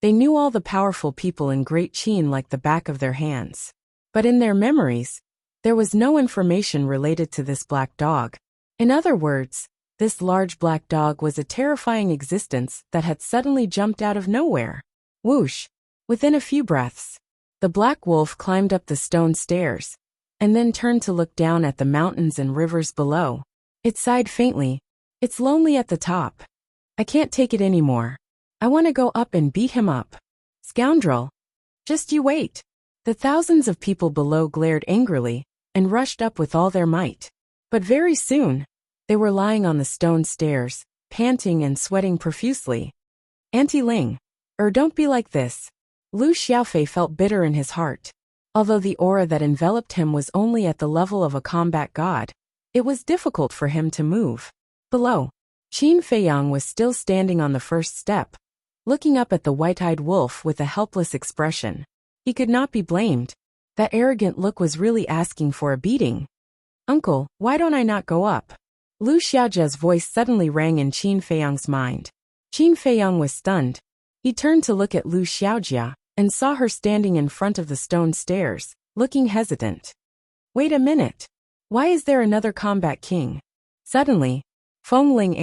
[SPEAKER 1] they knew all the powerful people in Great Qin like the back of their hands. But in their memories, there was no information related to this black dog. In other words, this large black dog was a terrifying existence that had suddenly jumped out of nowhere. Whoosh! Within a few breaths, the black wolf climbed up the stone stairs, and then turned to look down at the mountains and rivers below. It sighed faintly. It's lonely at the top. I can't take it anymore. I want to go up and beat him up. Scoundrel! Just you wait. The thousands of people below glared angrily and rushed up with all their might. But very soon, they were lying on the stone stairs, panting and sweating profusely. Auntie Ling, don't be like this. Lu Xiaofei felt bitter in his heart. Although the aura that enveloped him was only at the level of a combat god, it was difficult for him to move. Below, Qin Feiyang was still standing on the first step, looking up at the white-eyed wolf with a helpless expression. He could not be blamed. That arrogant look was really asking for a beating. "Uncle, why don't I not go up?" Lu Xiaojia's voice suddenly rang in Qin Feiyang's mind. Qin Feiyang was stunned. He turned to look at Lu Xiaojia and saw her standing in front of the stone stairs, looking hesitant. "Wait a minute. Why is there another combat king?" Suddenly, Feng Ling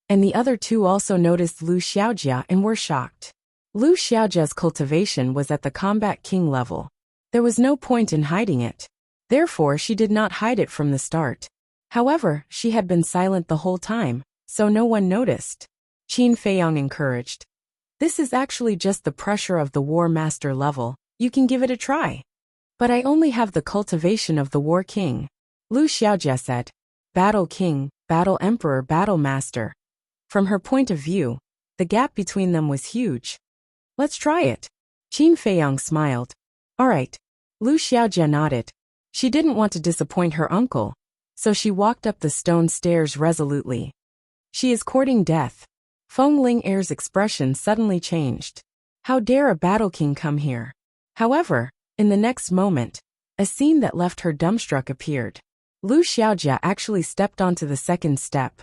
[SPEAKER 1] and the other two also noticed Lu Xiaojia and were shocked. Lu Xiaojia's cultivation was at the combat king level. There was no point in hiding it. Therefore, she did not hide it from the start. However, she had been silent the whole time, so no one noticed. Qin Feiyang encouraged. "This is actually just the pressure of the War Master level. You can give it a try." "But I only have the cultivation of the War King," Lu Xiaojia said. Battle King, Battle Emperor, Battle Master. From her point of view, the gap between them was huge. "Let's try it." Qin Feiyang smiled. "All right." Lu Xiaojia nodded. She didn't want to disappoint her uncle, so she walked up the stone stairs resolutely. "She is courting death." Feng Ling's expression suddenly changed. How dare a battle king come here? However, in the next moment, a scene that left her dumbstruck appeared. Lu Xiaojia actually stepped onto the second step.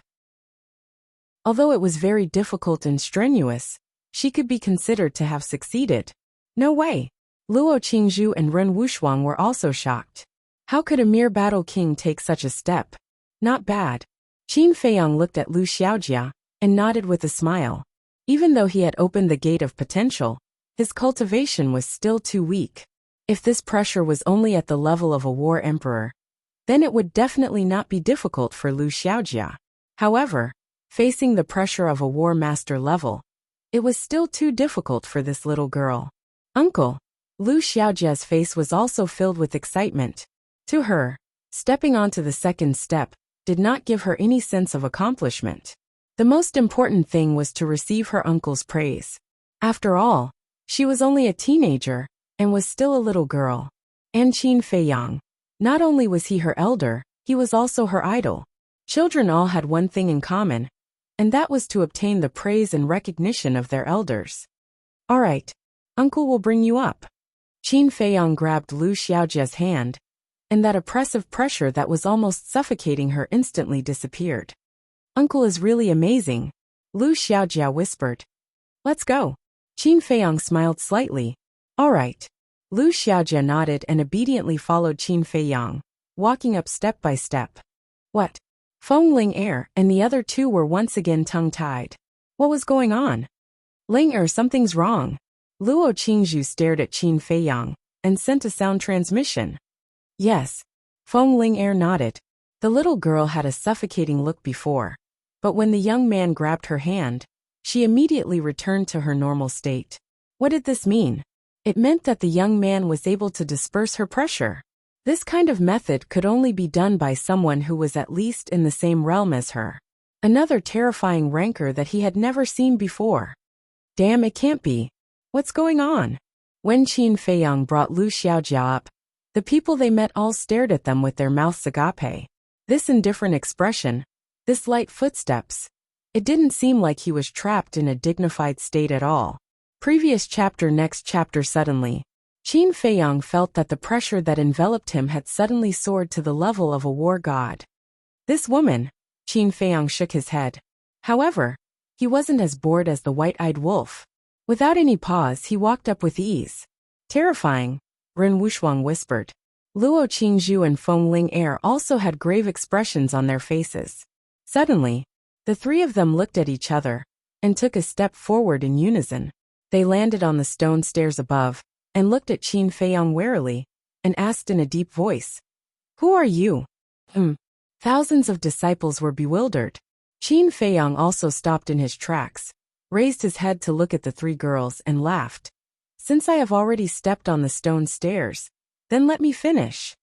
[SPEAKER 1] Although it was very difficult and strenuous, she could be considered to have succeeded. No way! Luo Qingzhu and Ren Wushuang were also shocked. How could a mere battle king take such a step? Not bad. Qin Feiyang looked at Lu Xiaojia and nodded with a smile. Even though he had opened the gate of potential, his cultivation was still too weak. If this pressure was only at the level of a war emperor, then it would definitely not be difficult for Lu Xiaojia. However, facing the pressure of a war master level, it was still too difficult for this little girl. "Uncle!" Lu Xiaojia's face was also filled with excitement. To her, stepping onto the second step did not give her any sense of accomplishment. The most important thing was to receive her uncle's praise. After all, she was only a teenager and was still a little girl. And Qin Feiyang, not only was he her elder, he was also her idol. Children all had one thing in common, and that was to obtain the praise and recognition of their elders. "All right, Uncle will bring you up." Qin Feiyang grabbed Lu Xiaojia's hand, and that oppressive pressure that was almost suffocating her instantly disappeared. "Uncle is really amazing," Lu Xiaojia whispered. "Let's go." Qin Feiyang smiled slightly. "All right." Lu Xiaojia nodded and obediently followed Qin Feiyang, walking up step by step. "What?" Feng Ling and the other two were once again tongue-tied. What was going on? "Ling something's wrong." Luo Qingzhu stared at Qin Feiyang and sent a sound transmission. "Yes." Feng Ling nodded. The little girl had a suffocating look before, but when the young man grabbed her hand, she immediately returned to her normal state. What did this mean? It meant that the young man was able to disperse her pressure. This kind of method could only be done by someone who was at least in the same realm as her. Another terrifying rancor that he had never seen before. Damn, it can't be. What's going on? When Qin Feiyang brought Lu Xiaojia up, the people they met all stared at them with their mouths agape. This indifferent expression, this light footsteps. It didn't seem like he was trapped in a dignified state at all. Previous chapter. Next chapter. Suddenly, Qin Feiyang felt that the pressure that enveloped him had suddenly soared to the level of a war god. This woman, Qin Feiyang shook his head. However, he wasn't as bored as the white-eyed wolf. Without any pause, he walked up with ease. "Terrifying," Ren Wushuang whispered. Luo Qingzhu and Feng Ling also had grave expressions on their faces. Suddenly, the three of them looked at each other and took a step forward in unison. They landed on the stone stairs above and looked at Qin Feiyang warily and asked in a deep voice, "Who are you?" Thousands of disciples were bewildered. Qin Feiyang also stopped in his tracks, raised his head to look at the three girls and laughed. "Since I have already stepped on the stone stairs, then let me finish."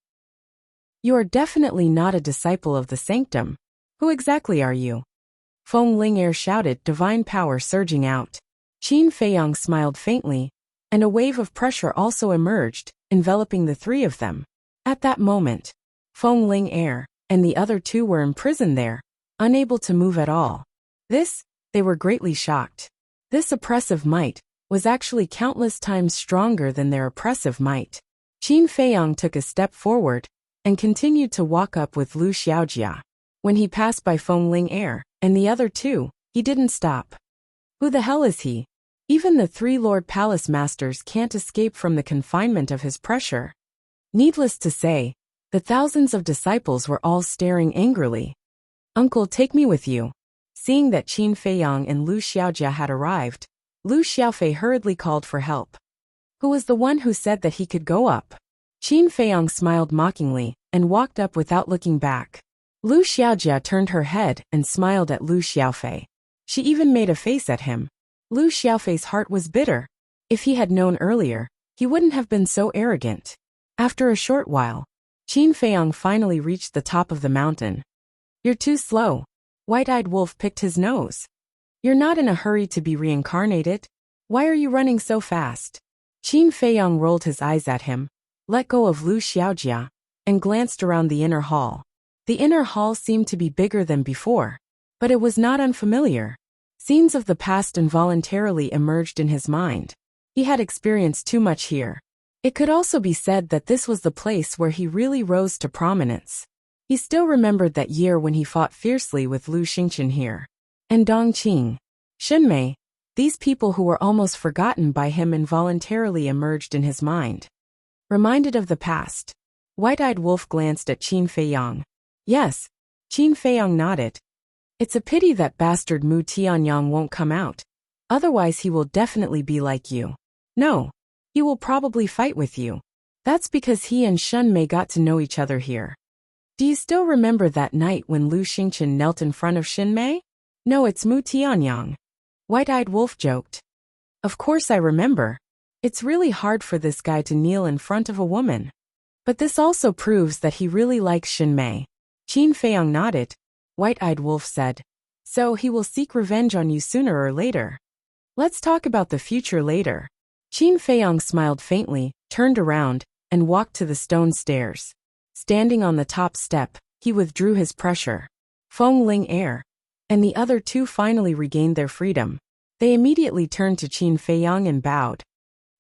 [SPEAKER 1] "You are definitely not a disciple of the sanctum. Who exactly are you?" Feng Ling shouted, divine power surging out. Qin Feiyang smiled faintly, and a wave of pressure also emerged, enveloping the three of them. At that moment, Feng Ling and the other two were imprisoned there, unable to move at all. They were greatly shocked. This oppressive might was actually countless times stronger than their oppressive might. Qin Feiyang took a step forward and continued to walk up with Lu Xiaojia. When he passed by Feng Ling Air and the other two, he didn't stop. Who the hell is he? Even the three Lord Palace Masters can't escape from the confinement of his pressure. Needless to say, the thousands of disciples were all staring angrily. Uncle, take me with you. Seeing that Qin Feiyang and Lu Xiaojia had arrived, Lu Xiaofei hurriedly called for help. Who was the one who said that he could go up? Qin Feiyang smiled mockingly and walked up without looking back. Lu Xiaojia turned her head and smiled at Lu Xiaofei. She even made a face at him. Lu Xiaofei's heart was bitter. If he had known earlier, he wouldn't have been so arrogant. After a short while, Qin Feiyang finally reached the top of the mountain. You're too slow. White-eyed Wolf picked his nose. You're not in a hurry to be reincarnated. Why are you running so fast? Qin Feiyang rolled his eyes at him, let go of Lu Xiaojia, and glanced around the inner hall. The inner hall seemed to be bigger than before, but it was not unfamiliar. Scenes of the past involuntarily emerged in his mind. He had experienced too much here. It could also be said that this was the place where he really rose to prominence. He still remembered that year when he fought fiercely with Lu Xingqian here. And Dong Qing, Xinmei, these people who were almost forgotten by him involuntarily emerged in his mind. Reminded of the past, White-eyed Wolf glanced at Qin Feiyang. Yes, Qin Feiyang nodded. It's a pity that bastard Mu Tianyang won't come out. Otherwise he will definitely be like you. No, he will probably fight with you. That's because he and Xinmei got to know each other here. Do you still remember that night when Lu Xingqian knelt in front of Xinmei? No, it's Mu Tianyang. White-eyed Wolf joked. Of course I remember. It's really hard for this guy to kneel in front of a woman. But this also proves that he really likes Xinmei. Qin Feiyang nodded. White-eyed Wolf said, so he will seek revenge on you sooner or later. Let's talk about the future later. Qin Feiyang smiled faintly, turned around, and walked to the stone stairs. Standing on the top step, he withdrew his pressure. Feng Ling Air and the other two finally regained their freedom. They immediately turned to Qin Feiyang and bowed.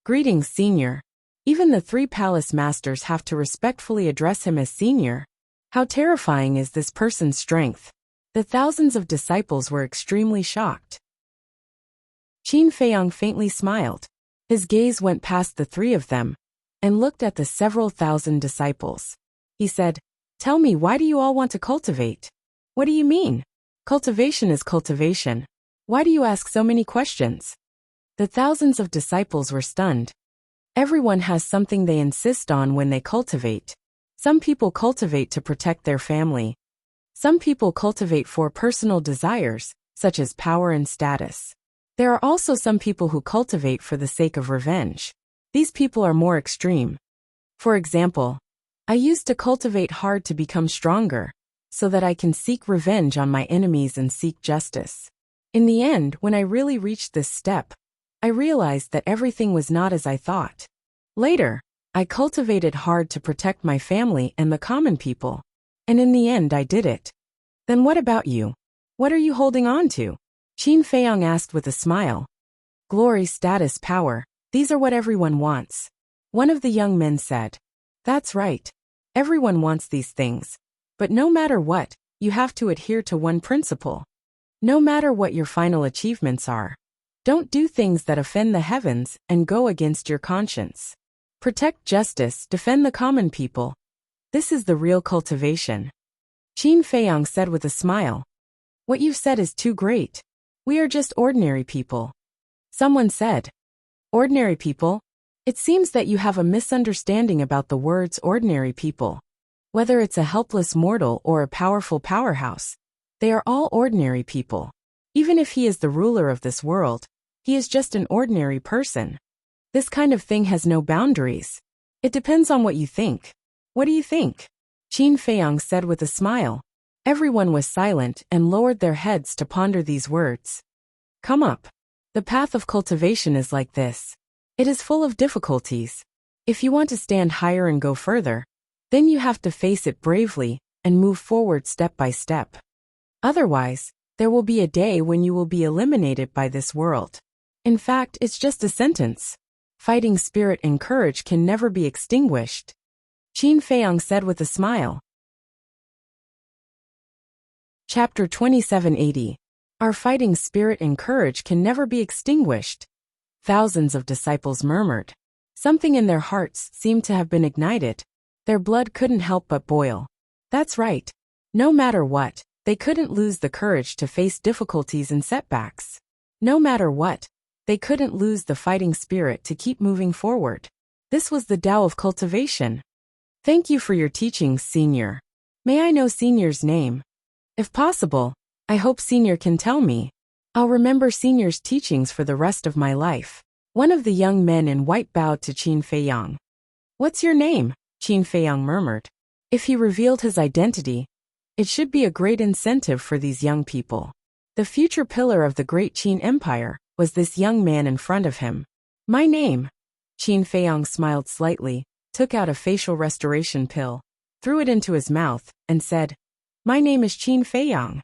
[SPEAKER 1] Greetings, Senior. Even the three palace masters have to respectfully address him as Senior. How terrifying is this person's strength? The thousands of disciples were extremely shocked. Qin Feiyang faintly smiled. His gaze went past the three of them and looked at the several thousand disciples. He said, tell me, why do you all want to cultivate? What do you mean? Cultivation is cultivation. Why do you ask so many questions? The thousands of disciples were stunned. Everyone has something they insist on when they cultivate. Some people cultivate to protect their family. Some people cultivate for personal desires, such as power and status. There are also some people who cultivate for the sake of revenge. These people are more extreme. For example, I used to cultivate hard to become stronger, so that I can seek revenge on my enemies and seek justice. In the end, when I really reached this step, I realized that everything was not as I thought. Later, I cultivated hard to protect my family and the common people. And in the end I did it. Then what about you? What are you holding on to? Qin Feiyang asked with a smile. Glory, status, power, these are what everyone wants. One of the young men said. That's right. Everyone wants these things. But no matter what, you have to adhere to one principle. No matter what your final achievements are, don't do things that offend the heavens and go against your conscience. Protect justice, defend the common people. This is the real cultivation. Qin Feiyang said with a smile. What you've said is too great. We are just ordinary people. Someone said. Ordinary people? It seems that you have a misunderstanding about the words ordinary people. Whether it's a helpless mortal or a powerful powerhouse, they are all ordinary people. Even if he is the ruler of this world, he is just an ordinary person. This kind of thing has no boundaries. It depends on what you think. What do you think? Qin Feiyang said with a smile. Everyone was silent and lowered their heads to ponder these words. Come up. The path of cultivation is like this. It is full of difficulties. If you want to stand higher and go further, then you have to face it bravely and move forward step by step. Otherwise, there will be a day when you will be eliminated by this world. In fact, it's just a sentence. Fighting spirit and courage can never be extinguished, Qin Feiyang said with a smile. Chapter 2780. Our fighting spirit and courage can never be extinguished. Thousands of disciples murmured. Something in their hearts seemed to have been ignited. Their blood couldn't help but boil. That's right. No matter what, they couldn't lose the courage to face difficulties and setbacks. No matter what, they couldn't lose the fighting spirit to keep moving forward. This was the Tao of cultivation. Thank you for your teachings, Senior. May I know Senior's name? If possible, I hope Senior can tell me. I'll remember Senior's teachings for the rest of my life. One of the young men in white bowed to Qin Feiyang. What's your name? Qin Feiyang murmured. If he revealed his identity, it should be a great incentive for these young people. The future pillar of the great Qin Empire was this young man in front of him. My name? Qin Feiyang smiled slightly, took out a facial restoration pill, threw it into his mouth, and said, My name is Qin Feiyang.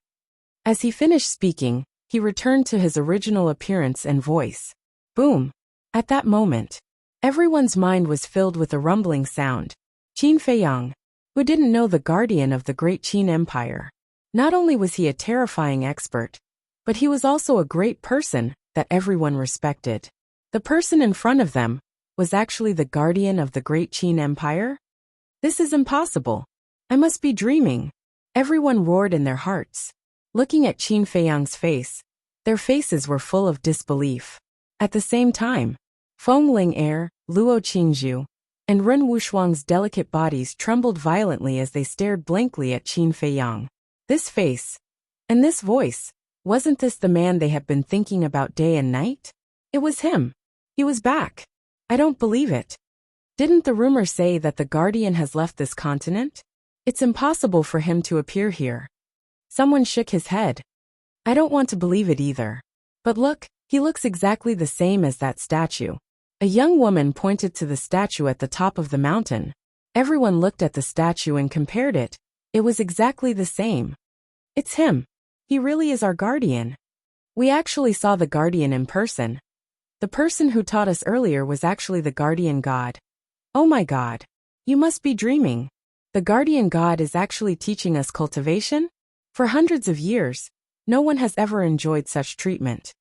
[SPEAKER 1] As he finished speaking, he returned to his original appearance and voice. Boom! At that moment, everyone's mind was filled with a rumbling sound. Qin Feiyang, who didn't know the guardian of the great Qin Empire. Not only was he a terrifying expert, but he was also a great person that everyone respected. The person in front of them was actually the guardian of the great Qin Empire? This is impossible. I must be dreaming. Everyone roared in their hearts. Looking at Qin Feiyang's face, their faces were full of disbelief. At the same time, Feng Ling-er, Luo Qingzhu, and Ren Wushuang's delicate bodies trembled violently as they stared blankly at Qin Feiyang. This face, and this voice, wasn't this the man they had been thinking about day and night? It was him. He was back. I don't believe it. Didn't the rumor say that the guardian has left this continent? It's impossible for him to appear here. Someone shook his head. I don't want to believe it either. But look, he looks exactly the same as that statue. A young woman pointed to the statue at the top of the mountain. Everyone looked at the statue and compared it. It was exactly the same. It's him. He really is our guardian. We actually saw the guardian in person. The person who taught us earlier was actually the guardian god. Oh my god. You must be dreaming. The guardian god is actually teaching us cultivation? For hundreds of years, no one has ever enjoyed such treatment.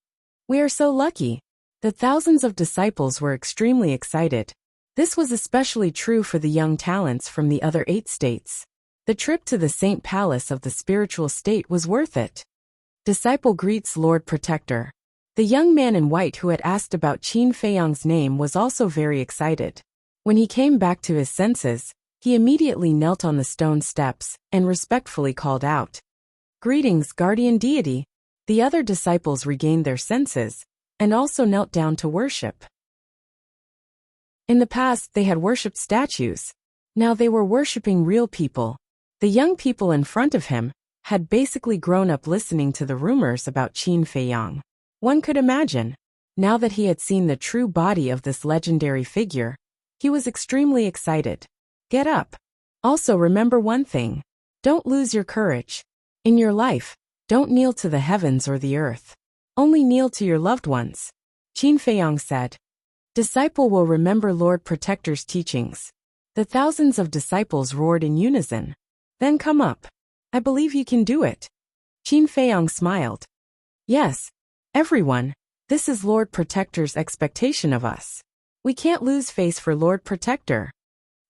[SPEAKER 1] We are so lucky. The thousands of disciples were extremely excited. This was especially true for the young talents from the other 8 states. The trip to the Saint Palace of the spiritual state was worth it. Disciple greets Lord Protector. The young man in white who had asked about Qin Feiyang's name was also very excited. When he came back to his senses, he immediately knelt on the stone steps and respectfully called out, Greetings, guardian deity. The other disciples regained their senses and also knelt down to worship. In the past, they had worshipped statues. Now they were worshipping real people. The young people in front of him had basically grown up listening to the rumors about Qin Feiyang. One could imagine, now that he had seen the true body of this legendary figure, he was extremely excited. Get up. Also remember one thing. Don't lose your courage. In your life, don't kneel to the heavens or the earth. Only kneel to your loved ones. Qin Feiyang said. Disciple will remember Lord Protector's teachings. The thousands of disciples roared in unison. Then come up. I believe you can do it. Qin Feiyang smiled. Yes. Everyone, this is Lord Protector's expectation of us. We can't lose face for Lord Protector.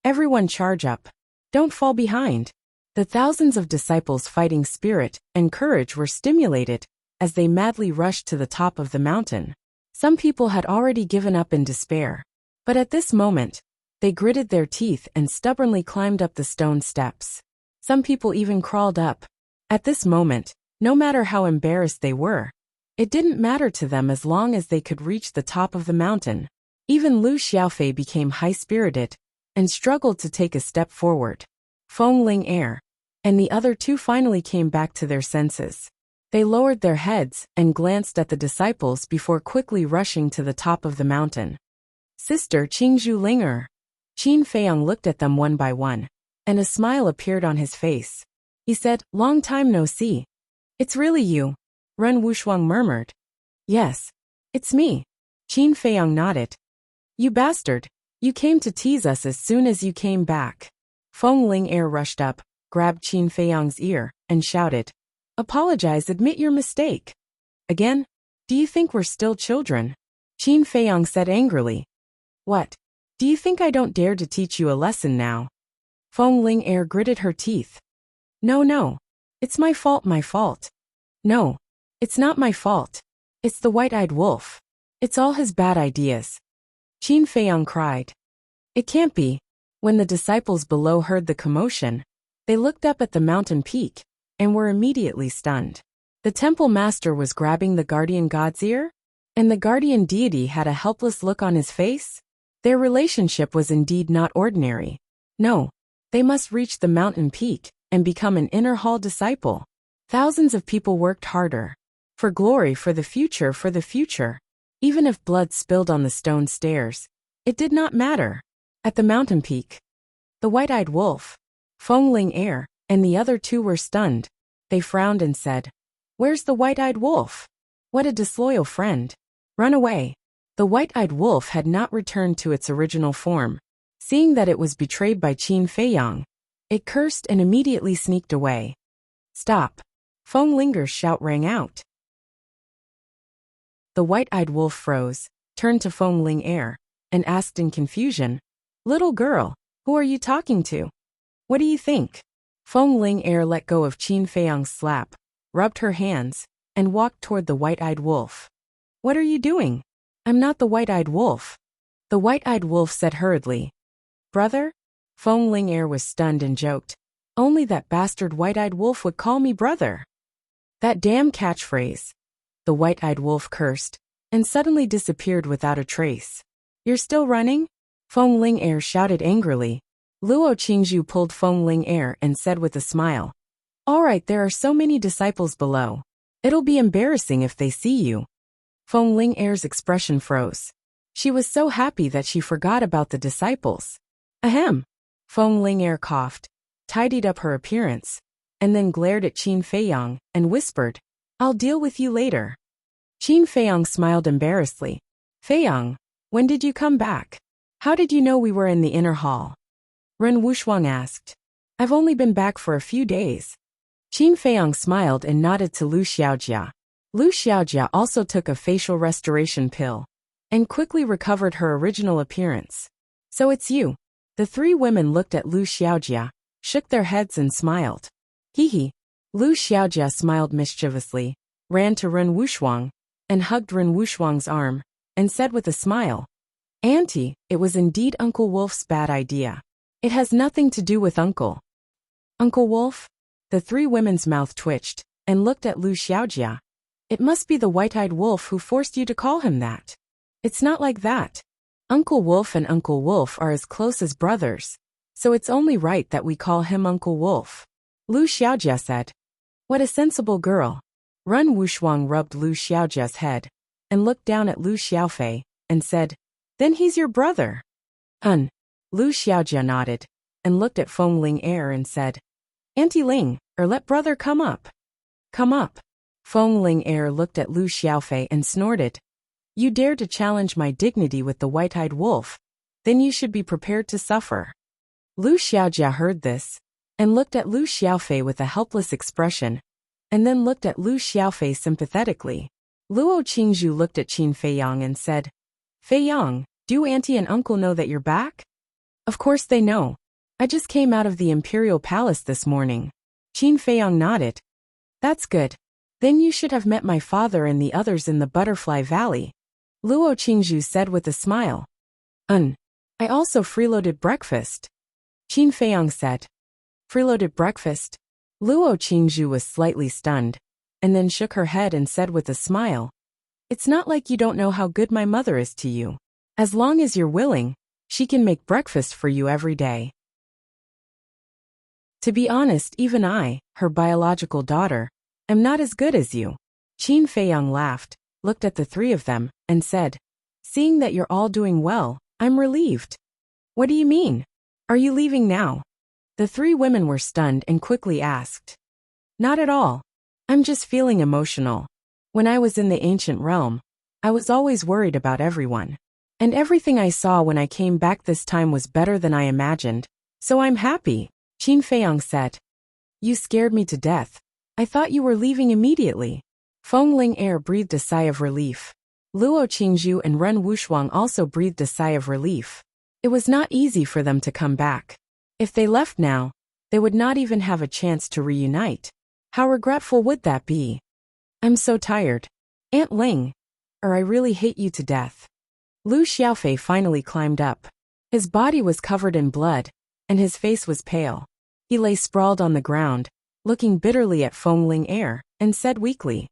[SPEAKER 1] Everyone charge up. Don't fall behind. The thousands of disciples' fighting spirit and courage were stimulated as they madly rushed to the top of the mountain. Some people had already given up in despair. But at this moment, they gritted their teeth and stubbornly climbed up the stone steps. Some people even crawled up. At this moment, no matter how embarrassed they were, it didn't matter to them as long as they could reach the top of the mountain. Even Lu Xiaofei became high-spirited and struggled to take a step forward. Feng Ling-er and the other 2 finally came back to their senses. They lowered their heads and glanced at the disciples before quickly rushing to the top of the mountain. Sister Qingzhu Ling-er. Qin Feiyang looked at them one by one, and a smile appeared on his face. He said, Long time no see. It's really you. Ren Wushuang murmured. Yes. It's me. Qin Feiyang nodded. You bastard. You came to tease us as soon as you came back. Feng Ling rushed up, grabbed Qin Feiyang's ear, and shouted. Apologize, admit your mistake. Again? Do you think we're still children? Qin Feiyang said angrily. What? Do you think I don't dare to teach you a lesson now? Feng Ling gritted her teeth. No. It's my fault. No. It's not my fault. It's the white-eyed wolf. It's all his bad ideas. Qin Feiyang cried. It can't be. When the disciples below heard the commotion, they looked up at the mountain peak, and were immediately stunned. The temple master was grabbing the guardian god's ear, and the guardian deity had a helpless look on his face. Their relationship was indeed not ordinary. No, they must reach the mountain peak, and become an inner hall disciple. Thousands of people worked harder. For glory, for the future. Even if blood spilled on the stone stairs, it did not matter. At the mountain peak, the white-eyed wolf, Feng Ling and the other two were stunned. They frowned and said, Where's the white-eyed wolf? What a disloyal friend. Run away. The white-eyed wolf had not returned to its original form. Seeing that it was betrayed by Qin Feiyang, it cursed and immediately sneaked away. Stop. Feng Linger's shout rang out. The white-eyed wolf froze, turned to Feng Ling and asked in confusion, Little girl, who are you talking to? What do you think? Feng Ling let go of Qin Feiyang's slap, rubbed her hands, and walked toward the white-eyed wolf. What are you doing? I'm not the white-eyed wolf. The white-eyed wolf said hurriedly. Brother? Feng Ling was stunned and joked. Only that bastard white-eyed wolf would call me brother. That damn catchphrase. The white-eyed wolf cursed, and suddenly disappeared without a trace. You're still running? Feng Ling shouted angrily. Luo Qingzhu pulled Feng Ling and said with a smile. All right, there are so many disciples below. It'll be embarrassing if they see you. Feng Ling's expression froze. She was so happy that she forgot about the disciples. Ahem. Feng Ling coughed, tidied up her appearance, and then glared at Qin Feiyang and whispered, I'll deal with you later. Qin Feiyang smiled embarrassedly. Feiyang, when did you come back? How did you know we were in the inner hall? Ren Wuxuang asked. I've only been back for a few days. Qin Feiyang smiled and nodded to Lu Xiaojia. Lu Xiaojia also took a facial restoration pill, and quickly recovered her original appearance. So it's you. The three women looked at Lu Xiaojia, shook their heads and smiled. Hee. Lu Xiaojia smiled mischievously, ran to Ren Wuxuang, and hugged Ren Wuxuang's arm, and said with a smile, Auntie, it was indeed Uncle Wolf's bad idea. It has nothing to do with Uncle. Uncle Wolf? The three women's mouth twitched, and looked at Lu Xiaojia. It must be the white-eyed wolf who forced you to call him that. It's not like that. Uncle Wolf and Uncle Wolf are as close as brothers, so it's only right that we call him Uncle Wolf. Lu Xiaojia said. What a sensible girl. Ren Wuxuang rubbed Lu Xiaojia's head, and looked down at Lu Xiaofei, and said, Then he's your brother. Lu Xiaojia nodded, and looked at Feng Ling and said, Auntie Ling, let brother come up. Come up. Feng Ling looked at Lu Xiaofei and snorted. You dare to challenge my dignity with the white-eyed wolf, then you should be prepared to suffer. Lu Xiaojia heard this, and looked at Lu Xiaofei with a helpless expression, and then looked at Lu Xiaofei sympathetically. Luo Qingzhu looked at Qin Feiyang and said, Feiyang, do auntie and uncle know that you're back? Of course they know. I just came out of the imperial palace this morning. Qin Feiyang nodded. That's good. Then you should have met my father and the others in the Butterfly Valley. Luo Qingzhu said with a smile. I also freeloaded breakfast. Qin Feiyang said. Freeloaded breakfast? Luo Qingzhu was slightly stunned, and then shook her head and said with a smile. It's not like you don't know how good my mother is to you. As long as you're willing, she can make breakfast for you every day. To be honest, even I, her biological daughter, am not as good as you. Qin Feiyang laughed, looked at the three of them, and said, Seeing that you're all doing well, I'm relieved. What do you mean? Are you leaving now? The three women were stunned and quickly asked. Not at all. I'm just feeling emotional. When I was in the ancient realm, I was always worried about everyone. And everything I saw when I came back this time was better than I imagined, so I'm happy, Qin Feiyang said. You scared me to death. I thought you were leaving immediately. Feng Ling'er breathed a sigh of relief. Luo Qingzhu and Ren Wushuang also breathed a sigh of relief. It was not easy for them to come back. If they left now, they would not even have a chance to reunite. How regretful would that be? I'm so tired. Aunt Ling. I really hate you to death. Lu Xiaofei finally climbed up. His body was covered in blood, and his face was pale. He lay sprawled on the ground, looking bitterly at Feng Ling'er, and said weakly,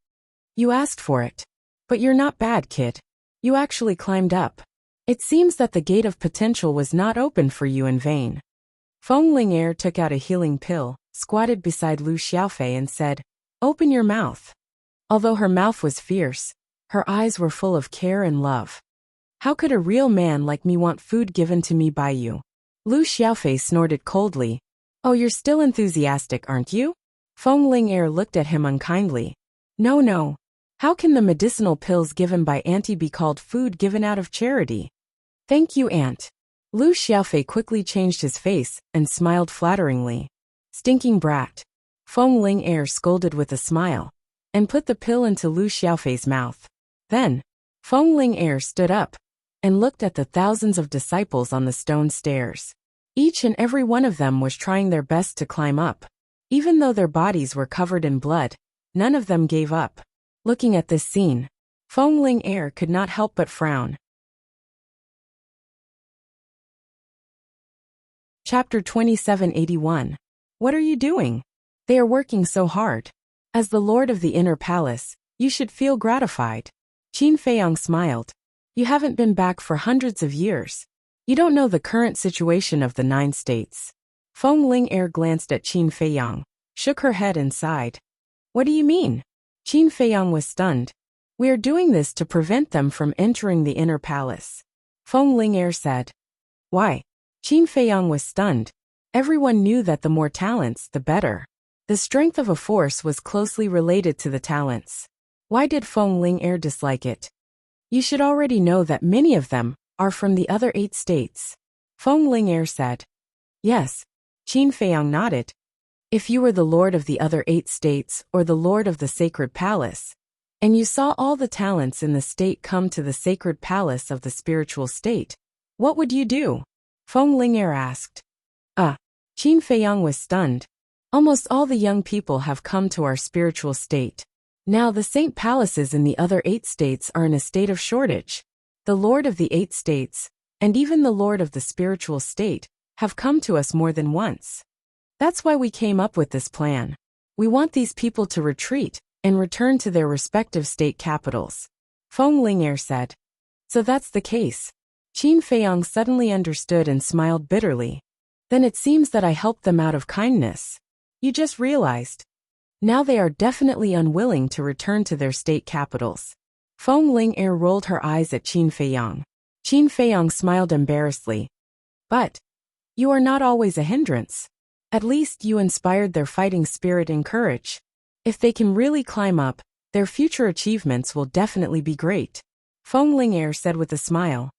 [SPEAKER 1] You asked for it. But you're not bad, kid. You actually climbed up. It seems that the gate of potential was not open for you in vain. Feng Ling'er took out a healing pill, squatted beside Lu Xiaofei and said, Open your mouth. Although her mouth was fierce, her eyes were full of care and love. How could a real man like me want food given to me by you? Lu Xiaofei snorted coldly. Oh, you're still enthusiastic, aren't you? Feng Ling'er looked at him unkindly. No. How can the medicinal pills given by Auntie be called food given out of charity? Thank you, Aunt. Lu Xiaofei quickly changed his face and smiled flatteringly. Stinking brat. Feng Ling'er scolded with a smile and put the pill into Lu Xiaofei's mouth. Then, Feng Ling'er stood up and looked at the thousands of disciples on the stone stairs. Each and every one of them was trying their best to climb up. Even though their bodies were covered in blood, none of them gave up. Looking at this scene, Feng Ling'er could not help but frown. Chapter 2781. What are you doing? They are working so hard. As the Lord of the Inner Palace, you should feel gratified. Qin Feiyang smiled. You haven't been back for hundreds of years. You don't know the current situation of the 9 states. Feng Ling'er glanced at Qin Feiyang, shook her head and sighed. What do you mean? Qin Feiyang was stunned. We are doing this to prevent them from entering the Inner Palace. Feng Ling'er said. Why? Qin Feiyang was stunned. Everyone knew that the more talents, the better. The strength of a force was closely related to the talents. Why did Feng Ling'er dislike it? You should already know that many of them are from the other 8 states. Feng Ling'er said. Yes. Qin Feiyang nodded. If you were the lord of the other 8 states or the lord of the sacred palace, and you saw all the talents in the state come to the sacred palace of the spiritual state, what would you do? Feng Ling'er asked. Qin Feiyang was stunned. Almost all the young people have come to our spiritual state. Now the saint palaces in the other 8 states are in a state of shortage. The lord of the 8 states, and even the lord of the spiritual state, have come to us more than once. That's why we came up with this plan. We want these people to retreat and return to their respective state capitals. Feng Ling'er said. So that's the case. Qin Feiyang suddenly understood and smiled bitterly. Then it seems that I helped them out of kindness. You just realized. Now they are definitely unwilling to return to their state capitals. Feng Ling'er rolled her eyes at Qin Feiyang. Qin Feiyang smiled embarrassedly. But you are not always a hindrance. At least you inspired their fighting spirit and courage. If they can really climb up, their future achievements will definitely be great. Feng Ling'er said with a smile.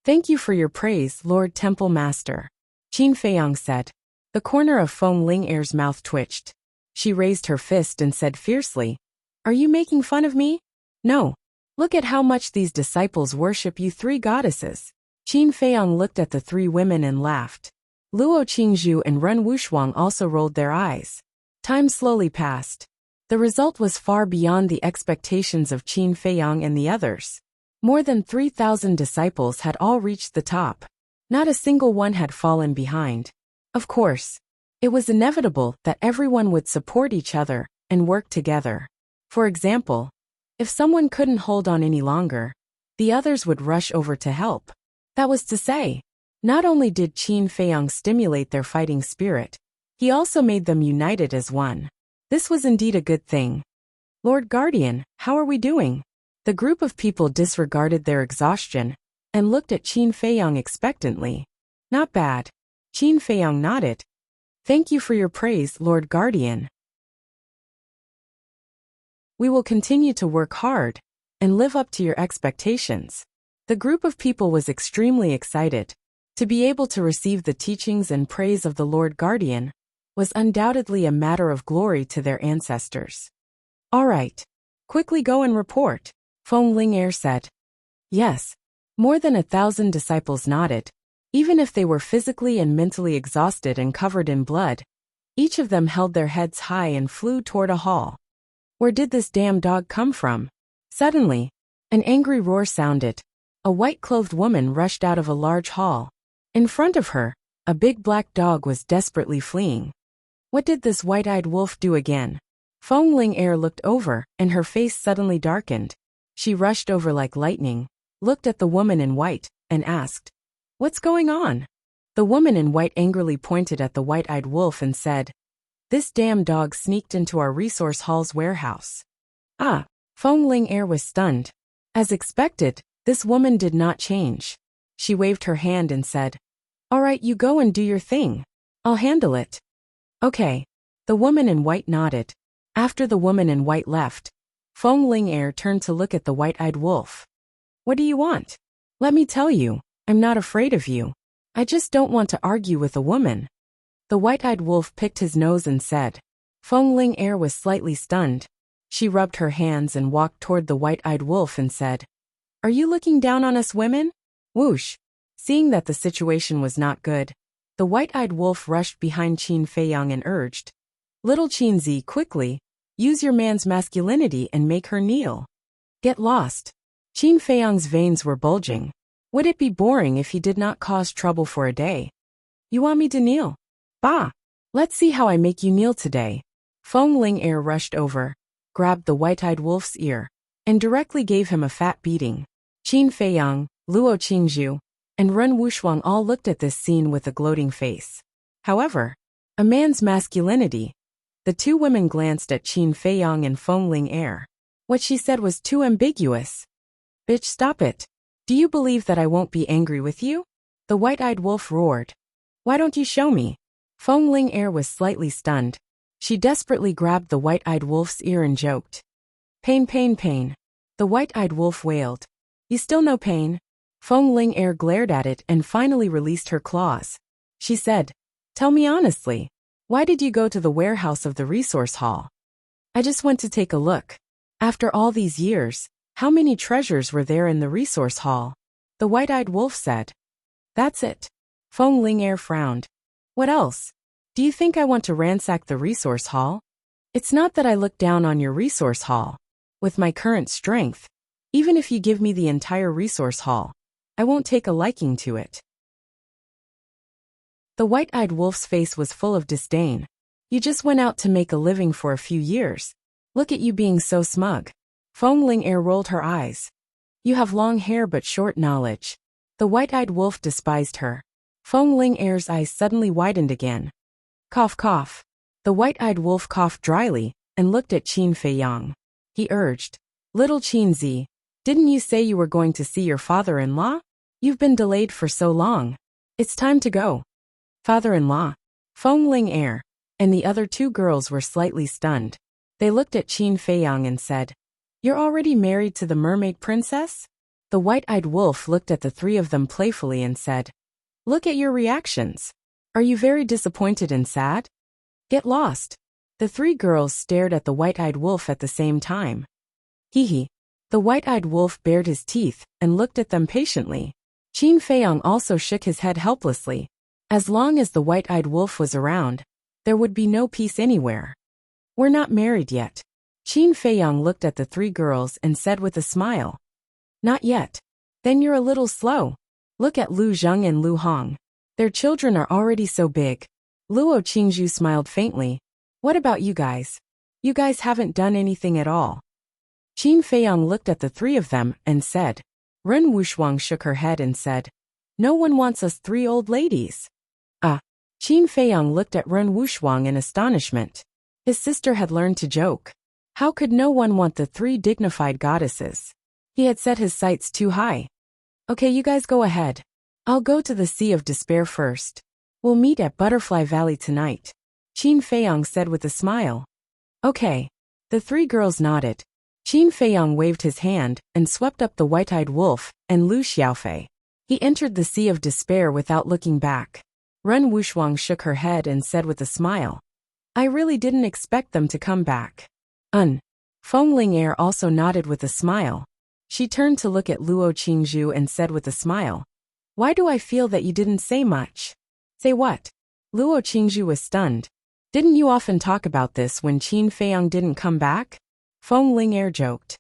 [SPEAKER 1] Thank you for your praise, Lord Temple Master. Qin Feiyang said. The corner of Feng Ling'er's mouth twitched. She raised her fist and said fiercely, Are you making fun of me? No. Look at how much these disciples worship you 3 goddesses. Qin Feiyang looked at the 3 women and laughed. Luo Qingzhu and Ren Wushuang also rolled their eyes. Time slowly passed. The result was far beyond the expectations of Qin Feiyang and the others. More than 3,000 disciples had all reached the top. Not a single one had fallen behind. Of course, it was inevitable that everyone would support each other and work together. For example, if someone couldn't hold on any longer, the others would rush over to help. That was to say, not only did Qin Feiyang stimulate their fighting spirit, he also made them united as one. This was indeed a good thing. Lord Guardian, how are we doing? The group of people disregarded their exhaustion and looked at Qin Feiyang expectantly. Not bad. Qin Feiyang nodded. Thank you for your praise, Lord Guardian. We will continue to work hard and live up to your expectations. The group of people was extremely excited. To be able to receive the teachings and praise of the Lord Guardian was undoubtedly a matter of glory to their ancestors. All right. Quickly go and report, Feng Ling'er said. Yes. More than 1,000 disciples nodded. Even if they were physically and mentally exhausted and covered in blood, each of them held their heads high and flew toward a hall. Where did this damn dog come from? Suddenly, an angry roar sounded. A white-clothed woman rushed out of a large hall. In front of her, a big black dog was desperately fleeing. What did this white-eyed wolf do again? Feng Ling'er looked over, and her face suddenly darkened. She rushed over like lightning, looked at the woman in white, and asked, "What's going on?" The woman in white angrily pointed at the white-eyed wolf and said, "This damn dog sneaked into our resource hall's warehouse." Ah! Feng Ling'er was stunned. As expected, this woman did not change. She waved her hand and said, "All right, you go and do your thing. I'll handle it." Okay. The woman in white nodded. After the woman in white left, Feng Ling'er turned to look at the white-eyed wolf. "What do you want? Let me tell you, I'm not afraid of you. I just don't want to argue with a woman." The white-eyed wolf picked his nose and said. Feng Ling'er was slightly stunned. She rubbed her hands and walked toward the white-eyed wolf and said, "Are you looking down on us women?" Whoosh! Seeing that the situation was not good, the white-eyed wolf rushed behind Qin Feiyang and urged, "Little Qinzi, quickly, use your man's masculinity and make her kneel." Get lost. Qin Feiyang's veins were bulging. Would it be boring if he did not cause trouble for a day? "You want me to kneel? Bah! Let's see how I make you kneel today." Feng Ling'er rushed over, grabbed the white-eyed wolf's ear, and directly gave him a fat beating. Qin Feiyang, Luo Qingzhu, and Ren Wushuang all looked at this scene with a gloating face. However, a man's masculinity. The two women glanced at Qin Feiyang and Feng Ling'er. What she said was too ambiguous. "Bitch, stop it. Do you believe that I won't be angry with you?" The white-eyed wolf roared. "Why don't you show me?" Feng Ling'er was slightly stunned. She desperately grabbed the white-eyed wolf's ear and joked. "Pain, pain, pain." The white-eyed wolf wailed. "You still no pain?" Feng Ling'er glared at it and finally released her claws. She said, "Tell me honestly, why did you go to the warehouse of the resource hall?" "I just went to take a look. After all these years, how many treasures were there in the resource hall?" The white-eyed wolf said. "That's it." Feng Ling'er frowned. "What else? Do you think I want to ransack the resource hall? It's not that I look down on your resource hall. With my current strength, even if you give me the entire resource hall, I won't take a liking to it." The white-eyed wolf's face was full of disdain. "You just went out to make a living for a few years. Look at you being so smug." Feng Ling'er rolled her eyes. "You have long hair but short knowledge." The white-eyed wolf despised her. Feng Ling'er's eyes suddenly widened again. Cough, cough. The white-eyed wolf coughed dryly and looked at Qin Feiyang. He urged, "Little Qinzi, didn't you say you were going to see your father-in-law? You've been delayed for so long. It's time to go." Father-in-law. Feng Ling'er and the other two girls were slightly stunned. They looked at Qin Feiyang and said, "You're already married to the mermaid princess?" The white-eyed wolf looked at the three of them playfully and said, "Look at your reactions. Are you very disappointed and sad? Get lost." The three girls stared at the white-eyed wolf at the same time. Hee hee. The white-eyed wolf bared his teeth and looked at them patiently. Qin Feiyang also shook his head helplessly. As long as the white-eyed wolf was around, there would be no peace anywhere. "We're not married yet." Qin Feiyang looked at the three girls and said with a smile. "Not yet. Then you're a little slow. Look at Lu Zheng and Lu Hong. Their children are already so big." Luo Qingzhu smiled faintly. "What about you guys? You guys haven't done anything at all." Qin Feiyang looked at the three of them and said. Ren Wushuang shook her head and said, "No one wants us three old ladies." Ah. Qin Feiyang looked at Ren Wushuang in astonishment. His sister had learned to joke. How could no one want the three dignified goddesses? He had set his sights too high. "Okay, you guys go ahead. I'll go to the Sea of Despair first. We'll meet at Butterfly Valley tonight," Qin Feiyang said with a smile. "Okay." The three girls nodded. Qin Feiyang waved his hand and swept up the white-eyed wolf and Lu Xiaofei. He entered the sea of despair without looking back. Ren Wuxuang shook her head and said with a smile, I really didn't expect them to come back. Feng Ling'er also nodded with a smile. She turned to look at Luo Qingzhu and said with a smile, Why do I feel that you didn't say much? Say what? Luo Qingzhu was stunned. Didn't you often talk about this when Qin Feiyang didn't come back? Feng Ling'er joked.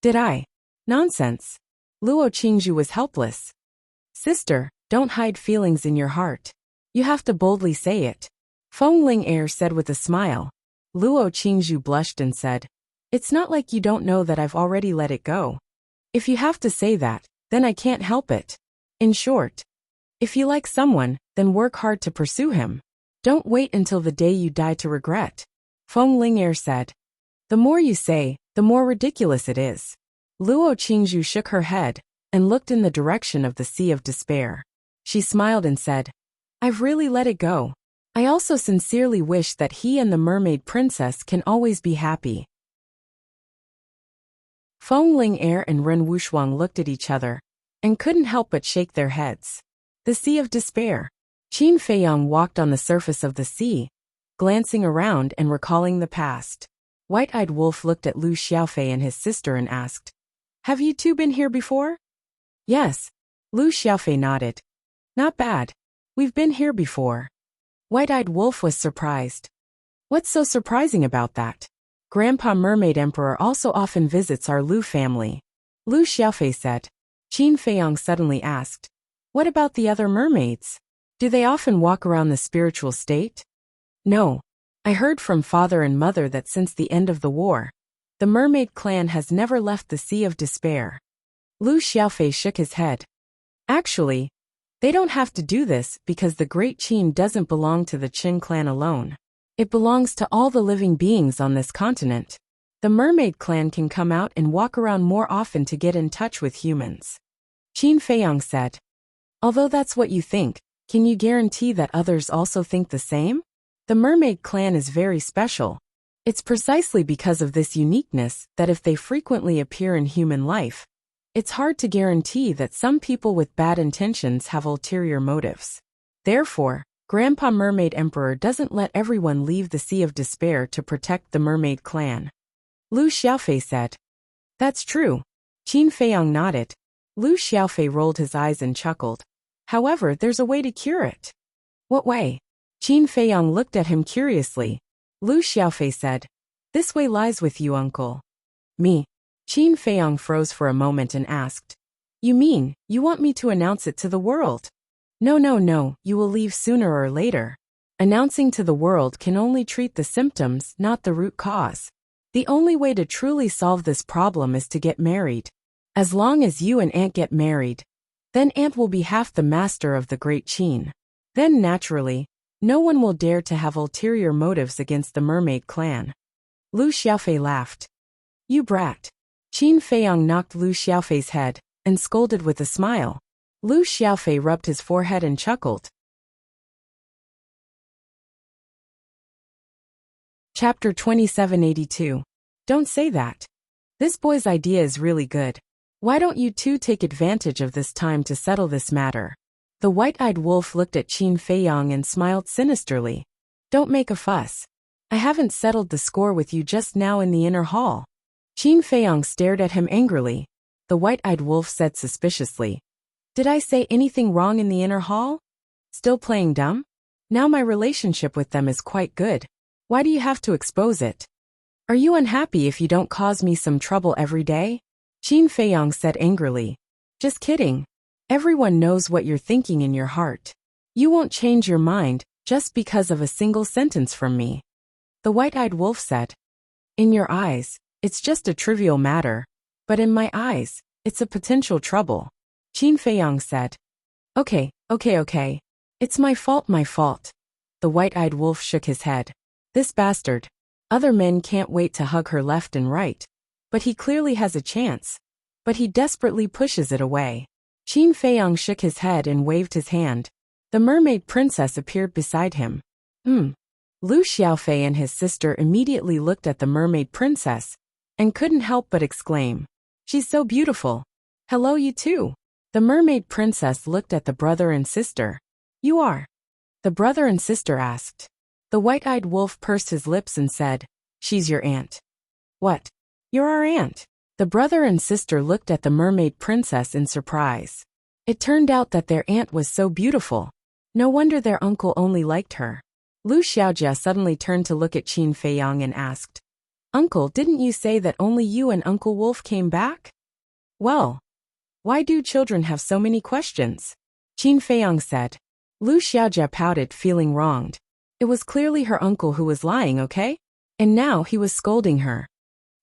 [SPEAKER 1] Did I? Nonsense. Luo Qingzhu was helpless. Sister, don't hide feelings in your heart. You have to boldly say it. Feng Ling'er said with a smile. Luo Qingzhu blushed and said, It's not like you don't know that I've already let it go. If you have to say that, then I can't help it. In short, if you like someone, then work hard to pursue him. Don't wait until the day you die to regret. Feng Ling'er said. The more you say, the more ridiculous it is. Luo Qingzhu shook her head and looked in the direction of the sea of despair. She smiled and said, I've really let it go. I also sincerely wish that he and the mermaid princess can always be happy. Feng Ling'er and Ren Wuxuang looked at each other and couldn't help but shake their heads. The Sea of Despair. Qin Feiyang walked on the surface of the sea, glancing around and recalling the past. White-eyed Wolf looked at Lu Xiaofei and his sister and asked, Have you two been here before? Yes. Lu Xiaofei nodded. Not bad. We've been here before. White-eyed Wolf was surprised. What's so surprising about that? Grandpa Mermaid Emperor also often visits our Lu family. Lu Xiaofei said. Qin Feiyang suddenly asked, What about the other mermaids? Do they often walk around the spiritual state? No. I heard from father and mother that since the end of the war, the mermaid clan has never left the Sea of Despair. Lu Xiaofei shook his head. Actually, they don't have to do this because the Great Qin doesn't belong to the Qin clan alone. It belongs to all the living beings on this continent. The mermaid clan can come out and walk around more often to get in touch with humans. Qin Feiyang said. Although that's what you think, can you guarantee that others also think the same? The mermaid clan is very special. It's precisely because of this uniqueness that if they frequently appear in human life, it's hard to guarantee that some people with bad intentions have ulterior motives. Therefore, Grandpa Mermaid Emperor doesn't let everyone leave the Sea of Despair to protect the mermaid clan. Lu Xiaofei said. That's true. Qin Feiyang nodded. Lu Xiaofei rolled his eyes and chuckled. However, there's a way to cure it. What way? Qin Feiyang looked at him curiously. Lu Xiaofei said, This way lies with you, uncle. Me? Qin Feiyang froze for a moment and asked, You mean, you want me to announce it to the world? No, you will leave sooner or later. Announcing to the world can only treat the symptoms, not the root cause. The only way to truly solve this problem is to get married. As long as you and Aunt get married, then Aunt will be half the master of the Great Qin. Then naturally, no one will dare to have ulterior motives against the mermaid clan. Lu Xiaofei laughed. You brat. Qin Feiyang knocked Lu Xiaofei's head and scolded with a smile. Lu Xiaofei rubbed his forehead and chuckled. Chapter 2782. Don't say that. This boy's idea is really good. Why don't you two take advantage of this time to settle this matter? The white-eyed wolf looked at Qin Feiyang and smiled sinisterly. Don't make a fuss. I haven't settled the score with you just now in the inner hall. Qin Feiyang stared at him angrily. The white-eyed wolf said suspiciously. Did I say anything wrong in the inner hall? Still playing dumb? Now my relationship with them is quite good. Why do you have to expose it? Are you unhappy if you don't cause me some trouble every day? Qin Feiyang said angrily. Just kidding. Everyone knows what you're thinking in your heart. You won't change your mind just because of a single sentence from me. The white-eyed wolf said. In your eyes, it's just a trivial matter, but in my eyes, it's a potential trouble. Qin Feiyang said. Okay. It's my fault. The white-eyed wolf shook his head. This bastard. Other men can't wait to hug her left and right. But he clearly has a chance. But he desperately pushes it away. Qin Feiyang shook his head and waved his hand. The mermaid princess appeared beside him. Lu Xiaofei and his sister immediately looked at the mermaid princess and couldn't help but exclaim, "She's so beautiful." "Hello, you too." The mermaid princess looked at the brother and sister. "You are?" the brother and sister asked. The white-eyed wolf pursed his lips and said, "She's your aunt." "What? You're our aunt?" The brother and sister looked at the mermaid princess in surprise. It turned out that their aunt was so beautiful. No wonder their uncle only liked her. Lu Xiaojia suddenly turned to look at Qin Feiyang and asked, "Uncle, didn't you say that only you and Uncle Wolf came back?" "Well, why do children have so many questions?" Qin Feiyang said. Lu Xiaojia pouted, feeling wronged. It was clearly her uncle who was lying, okay? And now he was scolding her.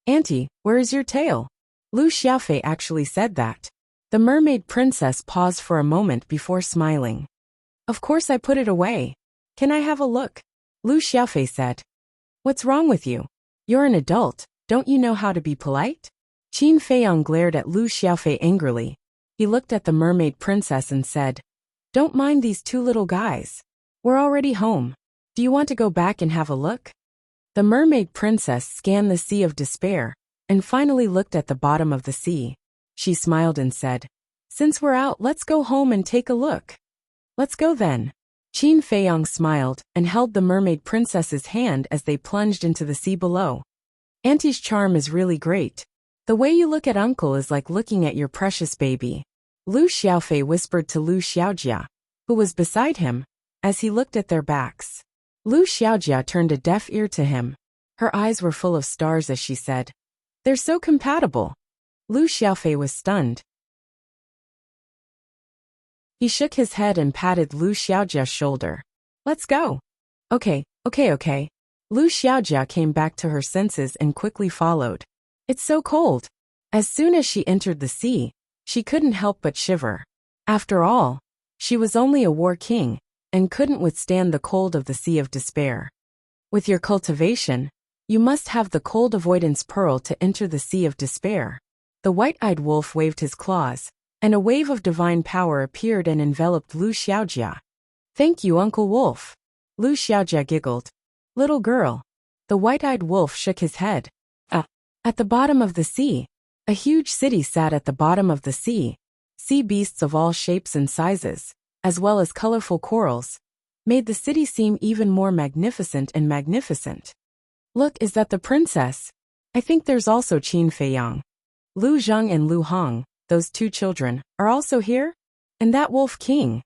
[SPEAKER 1] "Auntie, where is your tail?" Lu Xiaofei actually said that. The mermaid princess paused for a moment before smiling. "Of course I put it away. Can I have a look?" Lu Xiaofei said. "What's wrong with you? You're an adult, don't you know how to be polite?" Qin Feiyang glared at Lu Xiaofei angrily. He looked at the mermaid princess and said, "Don't mind these two little guys. We're already home. Do you want to go back and have a look?" The mermaid princess scanned the sea of despair and finally looked at the bottom of the sea. She smiled and said, "Since we're out, let's go home and take a look." "Let's go then." Qin Feiyang smiled and held the mermaid princess's hand as they plunged into the sea below. "Auntie's charm is really great. The way you look at Uncle is like looking at your precious baby." Lu Xiaofei whispered to Lu Xiaojia, who was beside him, as he looked at their backs. Lu Xiaojia turned a deaf ear to him. Her eyes were full of stars as she said, "They're so compatible." Lu Xiaofei was stunned. He shook his head and patted Lu Xiaojia's shoulder. "Let's go." Okay. Lu Xiaojia came back to her senses and quickly followed. "It's so cold." As soon as she entered the sea, she couldn't help but shiver. After all, she was only a war king and couldn't withstand the cold of the Sea of Despair. With your cultivation, you must have the cold avoidance pearl to enter the Sea of Despair. The white-eyed wolf waved his claws, and a wave of divine power appeared and enveloped Lu Xiaojia. "Thank you, Uncle Wolf." Lu Xiaojia giggled. "Little girl." The white-eyed wolf shook his head. At the bottom of the sea, a huge city sat at the bottom of the sea. Sea beasts of all shapes and sizes, as well as colorful corals, made the city seem even more magnificent and magnificent. "Look, is that the princess? I think there's also Qin Feiyang. Lu Zheng and Lu Hong, those two children, are also here? And that wolf king.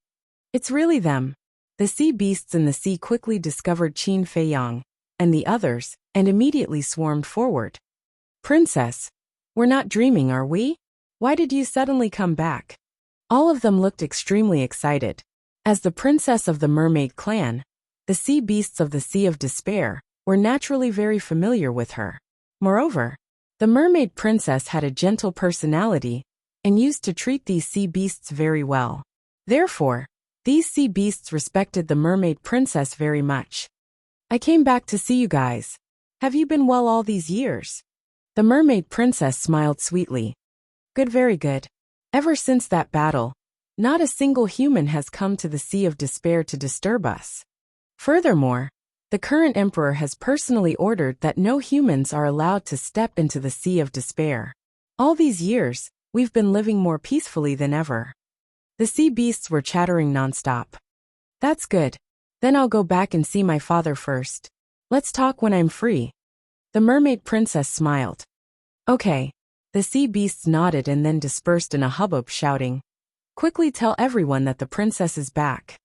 [SPEAKER 1] It's really them." The sea beasts in the sea quickly discovered Qin Feiyang and the others, and immediately swarmed forward. "Princess, we're not dreaming, are we? Why did you suddenly come back?" All of them looked extremely excited. As the princess of the mermaid clan, the sea beasts of the Sea of Despair were naturally very familiar with her. Moreover, the mermaid princess had a gentle personality and used to treat these sea beasts very well. Therefore, these sea beasts respected the mermaid princess very much. "I came back to see you guys. Have you been well all these years?" The mermaid princess smiled sweetly. "Good, very good. Ever since that battle, not a single human has come to the Sea of Despair to disturb us. Furthermore, the current emperor has personally ordered that no humans are allowed to step into the Sea of Despair. All these years, we've been living more peacefully than ever." The sea beasts were chattering nonstop. "That's good. Then I'll go back and see my father first. Let's talk when I'm free." The mermaid princess smiled. "Okay." The sea beasts nodded and then dispersed in a hubbub, shouting, "Quickly tell everyone that the princess is back."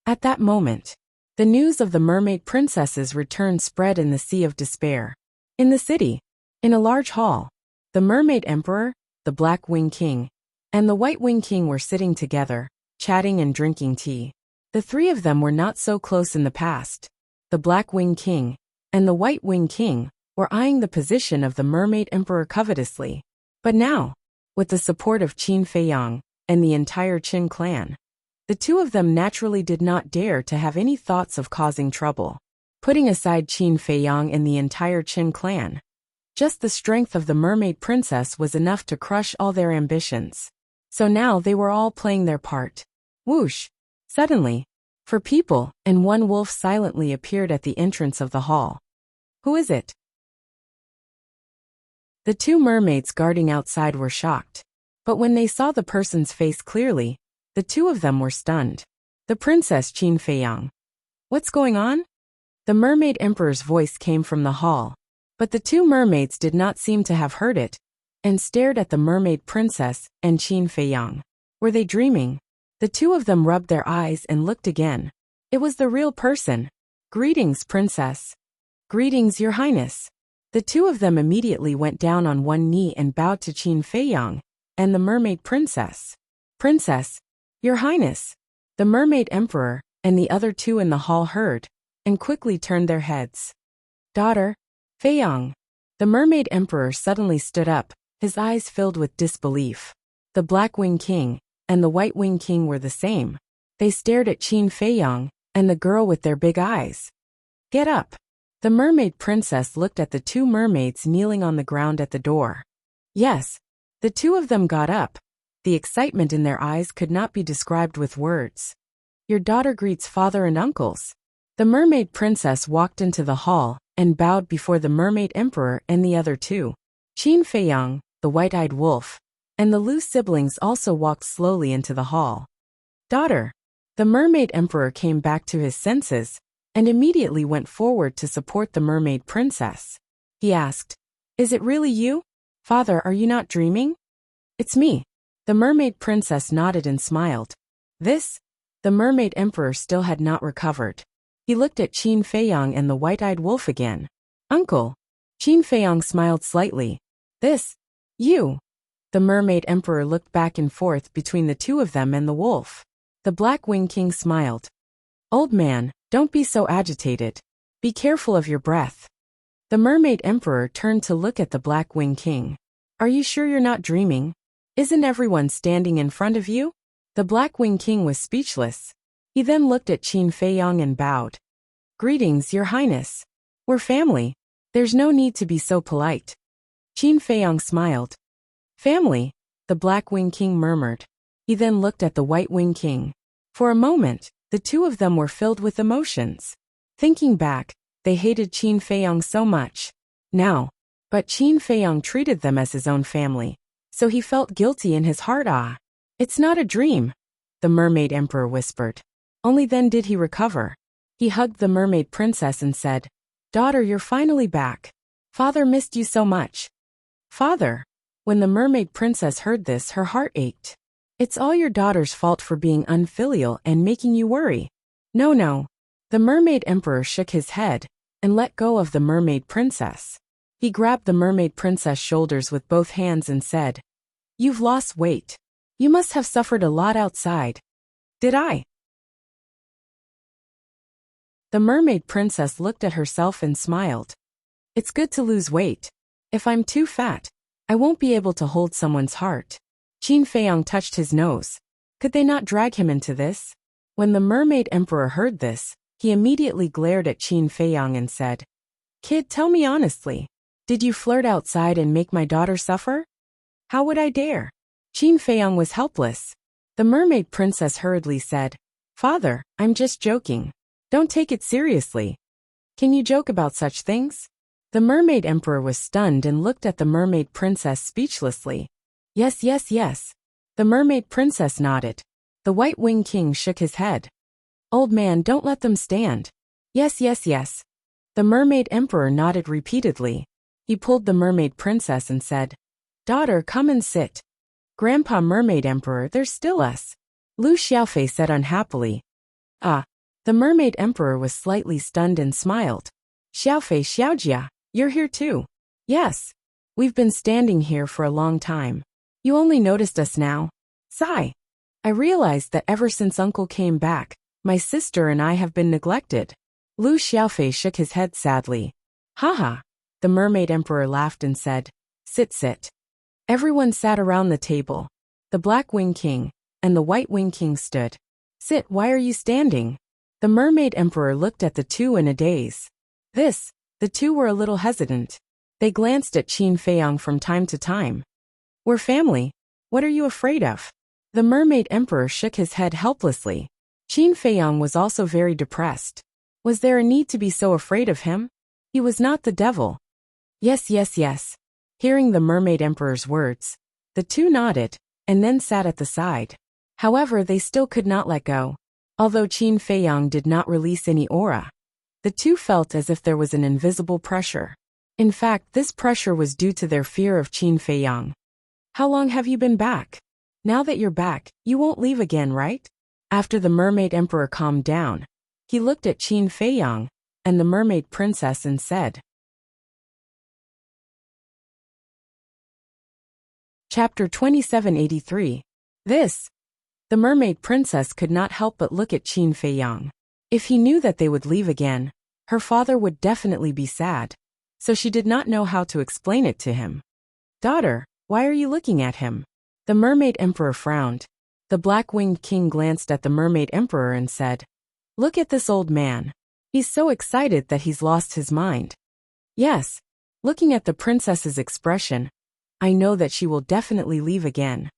[SPEAKER 1] At that moment, the news of the mermaid princess's return spread in the Sea of Despair. In the city, in a large hall, the mermaid emperor, the Black Wing King, and the White Wing King were sitting together, chatting and drinking tea. The three of them were not so close in the past. The Black Wing King and the White Wing King were eyeing the position of the mermaid emperor covetously. But now, with the support of Qin Feiyang and the entire Qin clan, the two of them naturally did not dare to have any thoughts of causing trouble. Putting aside Qin Feiyang and the entire Qin clan, just the strength of the mermaid princess was enough to crush all their ambitions. So now they were all playing their part. Whoosh! Suddenly, 4 people and 1 wolf silently appeared at the entrance of the hall. "Who is it?" The two mermaids guarding outside were shocked. But when they saw the person's face clearly, the two of them were stunned. The Princess Qin Feiyang. What's going on? The mermaid emperor's voice came from the hall. But the two mermaids did not seem to have heard it, and stared at the mermaid princess and Qin Feiyang. Were they dreaming? The two of them rubbed their eyes and looked again. It was the real person. Greetings, princess. Greetings, your highness. The two of them immediately went down on one knee and bowed to Qin Feiyang and the mermaid princess. Princess, your highness. The mermaid emperor and the other two in the hall heard, and quickly turned their heads. Daughter, Feiyang. The mermaid emperor suddenly stood up, his eyes filled with disbelief. The Black Wing King and the White Wing King were the same. They stared at Qin Feiyang and the girl with their big eyes. Get up. The mermaid princess looked at the two mermaids kneeling on the ground at the door. Yes, the two of them got up. The excitement in their eyes could not be described with words. Your daughter greets father and uncles. The mermaid princess walked into the hall and bowed before the mermaid emperor and the other two. Qin Feiyang, the white-eyed wolf, and the Lu siblings also walked slowly into the hall. Daughter. The mermaid emperor came back to his senses and immediately went forward to support the mermaid princess. He asked, Is it really you? Father, are you not dreaming? It's me. The mermaid princess nodded and smiled. This? The mermaid emperor still had not recovered. He looked at Qin Feiyang and the white-eyed wolf again. Uncle. Qin Feiyang smiled slightly. This? You. The mermaid emperor looked back and forth between the two of them and the wolf. The Black Wing King smiled. Old man, don't be so agitated. Be careful of your breath. The mermaid emperor turned to look at the Black Wing King. Are you sure you're not dreaming? Isn't everyone standing in front of you? The Black Wing King was speechless. He then looked at Qin Feiyang and bowed. Greetings, your highness. We're family. There's no need to be so polite. Qin Feiyang smiled. Family, the Black Wing King murmured. He then looked at the White Wing King. For a moment, the two of them were filled with emotions. Thinking back, they hated Qin Feiyang so much. Now, but Qin Feiyang treated them as his own family, so he felt guilty in his heart. It's not a dream, the mermaid emperor whispered. Only then did he recover. He hugged the mermaid princess and said, Daughter, you're finally back. Father missed you so much. Father. When the mermaid princess heard this, her heart ached. It's all your daughter's fault for being unfilial and making you worry. No. The mermaid emperor shook his head and let go of the mermaid princess. He grabbed the mermaid princess' shoulders with both hands and said, You've lost weight. You must have suffered a lot outside. Did I? The mermaid princess looked at herself and smiled. It's good to lose weight. If I'm too fat, I won't be able to hold someone's heart. Qin Feiyang touched his nose. Could they not drag him into this? When the mermaid emperor heard this, he immediately glared at Qin Feiyang and said, Kid, tell me honestly. Did you flirt outside and make my daughter suffer? How would I dare? Qin Feiyang was helpless. The mermaid princess hurriedly said, Father, I'm just joking. Don't take it seriously. Can you joke about such things? The mermaid emperor was stunned and looked at the mermaid princess speechlessly. Yes. The mermaid princess nodded. The White Wing King shook his head. Old man, don't let them stand. Yes. The mermaid emperor nodded repeatedly. He pulled the mermaid princess and said, Daughter, come and sit. Grandpa mermaid emperor, there's still us. Lu Xiaofei said unhappily. The mermaid emperor was slightly stunned and smiled. Xiaofei, Xiaojia, you're here too. Yes. We've been standing here for a long time. You only noticed us now. Sigh. I realized that ever since Uncle came back, my sister and I have been neglected. Lu Xiaofei shook his head sadly. Haha. The mermaid emperor laughed and said, Sit. Everyone sat around the table. The Black Wing King and the White Wing King stood. Sit, why are you standing? The mermaid emperor looked at the two in a daze. The two were a little hesitant. They glanced at Qin Feiyang from time to time. We're family. What are you afraid of? The mermaid emperor shook his head helplessly. Qin Feiyang was also very depressed. Was there a need to be so afraid of him? He was not the devil. Yes. Hearing the Mermaid Emperor's words, the two nodded, and then sat at the side. However, they still could not let go. Although Qin Feiyang did not release any aura, the two felt as if there was an invisible pressure. In fact, this pressure was due to their fear of Qin Feiyang. How long have you been back? Now that you're back, you won't leave again, right? After the Mermaid Emperor calmed down, he looked at Qin Feiyang and the Mermaid Princess and said. Chapter 2783. This. The Mermaid Princess could not help but look at Qin Feiyang. If he knew that they would leave again, her father would definitely be sad. So she did not know how to explain it to him. Daughter, why are you looking at him? The Mermaid Emperor frowned. The Black-Winged King glanced at the Mermaid Emperor and said, Look at this old man. He's so excited that he's lost his mind. Yes. Looking at the princess's expression, I know that she will definitely leave again.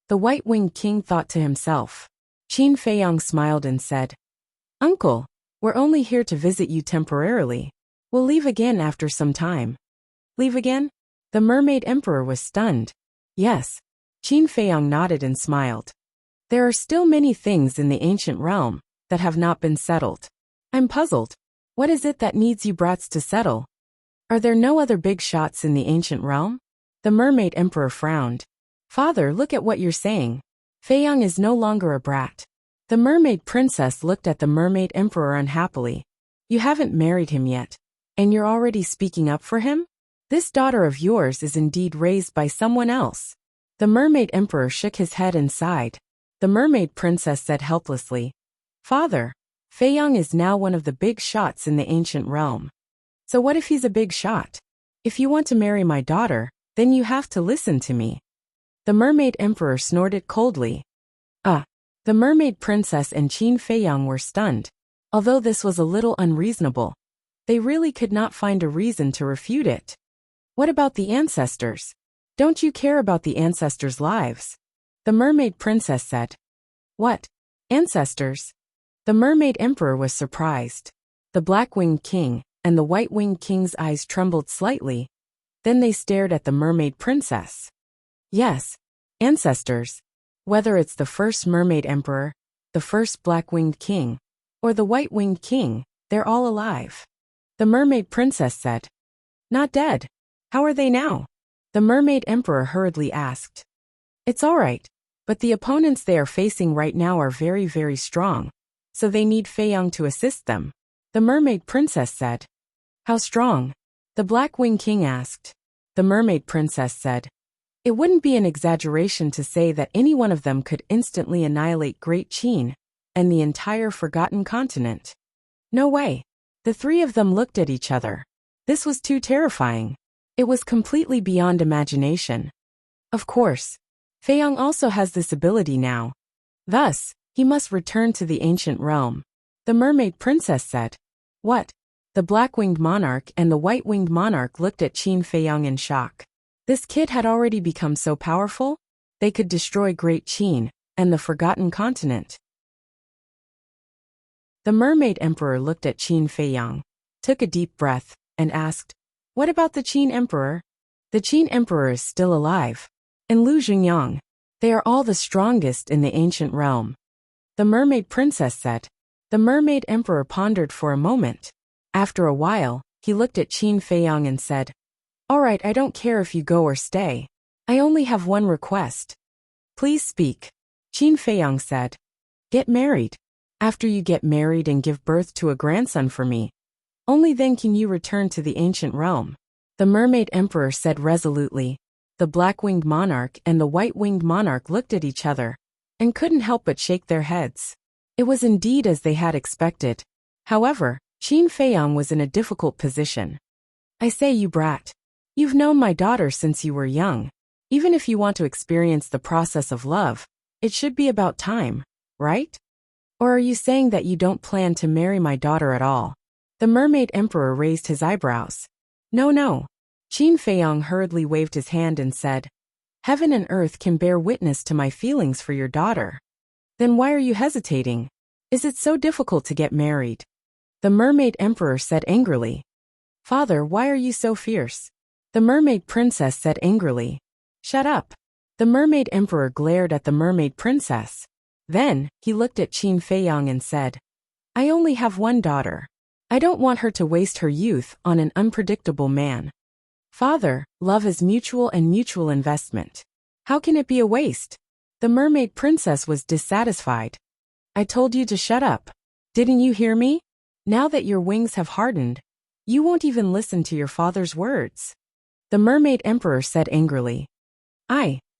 [SPEAKER 1] The White-Winged King thought to himself. Qin Feiyang smiled and said, Uncle, we're only here to visit you temporarily. We'll leave again after some time. Leave again? The Mermaid Emperor was stunned. Yes. Qin Feiyang nodded and smiled. There are still many things in the ancient realm that have not been settled. I'm puzzled. What is it that needs you brats to settle? Are there no other big shots in the ancient realm? The Mermaid Emperor frowned. Father, look at what you're saying. Feiyang is no longer a brat. The Mermaid Princess looked at the Mermaid Emperor unhappily. You haven't married him yet, and you're already speaking up for him? This daughter of yours is indeed raised by someone else. The Mermaid Emperor shook his head and sighed. The Mermaid Princess said helplessly, Father, Feiyang is now one of the big shots in the ancient realm. So what if he's a big shot? If you want to marry my daughter, then you have to listen to me. The Mermaid Emperor snorted coldly. The Mermaid Princess and Qin Feiyang were stunned. Although this was a little unreasonable, they really could not find a reason to refute it. What about the ancestors? Don't you care about the ancestors' lives? The Mermaid Princess said. What? Ancestors? The Mermaid Emperor was surprised. The Black-Winged King and the White-Winged King's eyes trembled slightly. Then they stared at the Mermaid Princess. Yes, ancestors. Whether it's the first Mermaid Emperor, the first Black-Winged King, or the White-Winged King, they're all alive. The Mermaid Princess said. Not dead. How are they now? The Mermaid Emperor hurriedly asked. It's all right, but the opponents they are facing right now are very, very strong, so they need Feiyang to assist them. The Mermaid Princess said. How strong? The Black-Winged King asked. The Mermaid Princess said. It wouldn't be an exaggeration to say that any one of them could instantly annihilate Great Qin and the entire Forgotten Continent. No way. The three of them looked at each other. This was too terrifying. It was completely beyond imagination. Of course, Feiyang also has this ability now. Thus, he must return to the ancient realm. The Mermaid Princess said. What? The Black-Winged Monarch and the White-Winged Monarch looked at Qin Feiyang in shock. This kid had already become so powerful, they could destroy Great Qin and the Forgotten Continent. The Mermaid Emperor looked at Qin Feiyang, took a deep breath, and asked, What about the Qin Emperor? The Qin Emperor is still alive. And Lu Xingyang. They are all the strongest in the ancient realm. The Mermaid Princess said. The Mermaid Emperor pondered for a moment. After a while, he looked at Qin Feiyang and said, All right, I don't care if you go or stay. I only have one request. Please speak. Qin Feiyang said. Get married. After you get married and give birth to a grandson for me, only then can you return to the ancient realm. The Mermaid Emperor said resolutely. The Black-Winged Monarch and the White-Winged Monarch looked at each other and couldn't help but shake their heads. It was indeed as they had expected. However, Qin Feiyang was in a difficult position. I say, you brat. You've known my daughter since you were young. Even if you want to experience the process of love, it should be about time, right? Or are you saying that you don't plan to marry my daughter at all? The Mermaid Emperor raised his eyebrows. No. Qin Feiyang hurriedly waved his hand and said, Heaven and earth can bear witness to my feelings for your daughter. Then why are you hesitating? Is it so difficult to get married? The Mermaid Emperor said angrily. Father, why are you so fierce? The mermaid princess said angrily. Shut up. The mermaid emperor glared at the mermaid princess. Then, he looked at Qin Feiyang and said, I only have one daughter. I don't want her to waste her youth on an unpredictable man. Father, love is mutual and mutual investment. How can it be a waste? The mermaid princess was dissatisfied. I told you to shut up. Didn't you hear me? Now that your wings have hardened, you won't even listen to your father's words. The mermaid emperor said angrily.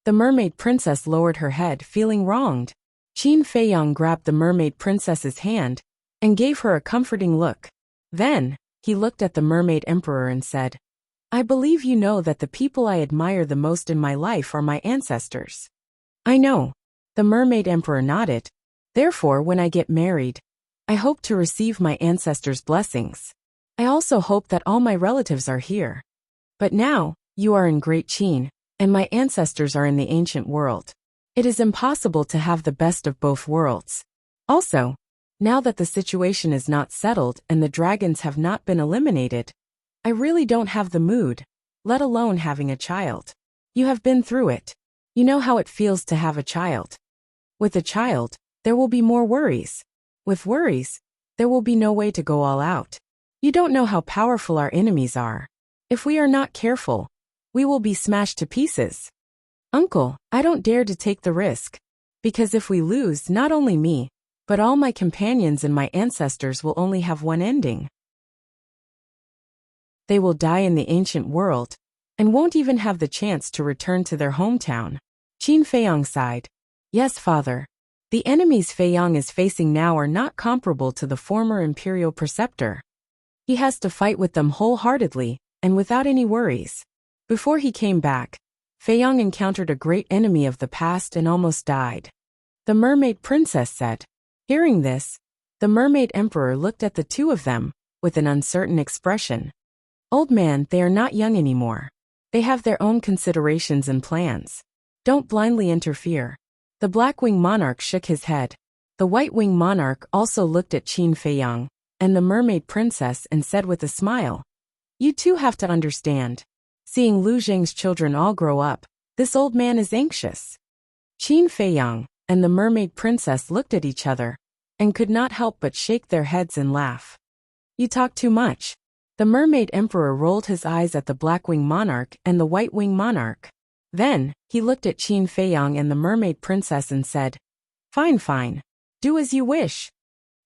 [SPEAKER 1] The mermaid princess lowered her head, feeling wronged. Qin Feiyang grabbed the mermaid princess's hand and gave her a comforting look. Then, he looked at the mermaid emperor and said, I believe you know that the people I admire the most in my life are my ancestors. I know. The mermaid emperor nodded. Therefore, when I get married, I hope to receive my ancestors' blessings. I also hope that all my relatives are here. But now, you are in Great Qin, and my ancestors are in the ancient world. It is impossible to have the best of both worlds. Also, now that the situation is not settled and the dragons have not been eliminated, I really don't have the mood, let alone having a child. You have been through it. You know how it feels to have a child. With a child, there will be more worries. With worries, there will be no way to go all out. You don't know how powerful our enemies are. If we are not careful, we will be smashed to pieces. Uncle, I don't dare to take the risk. Because if we lose, not only me, but all my companions and my ancestors will only have one ending. They will die in the ancient world, and won't even have the chance to return to their hometown. Qin Feiyang sighed. Yes, father. The enemies Feiyang is facing now are not comparable to the former imperial preceptor. He has to fight with them wholeheartedly, and without any worries. Before he came back, Feiyang encountered a great enemy of the past and almost died. The mermaid princess said. Hearing this, the mermaid emperor looked at the two of them, with an uncertain expression. Old man, they are not young anymore. They have their own considerations and plans. Don't blindly interfere. The black-winged monarch shook his head. The white-winged monarch also looked at Qin Feiyang and the mermaid princess and said with a smile, You two have to understand. Seeing Lu Zheng's children all grow up, this old man is anxious. Qin Feiyang and the mermaid princess looked at each other and could not help but shake their heads and laugh. You talk too much. The mermaid emperor rolled his eyes at the black-winged monarch and the white-winged monarch. Then, he looked at Qin Feiyang and the mermaid princess and said, Fine. Do as you wish.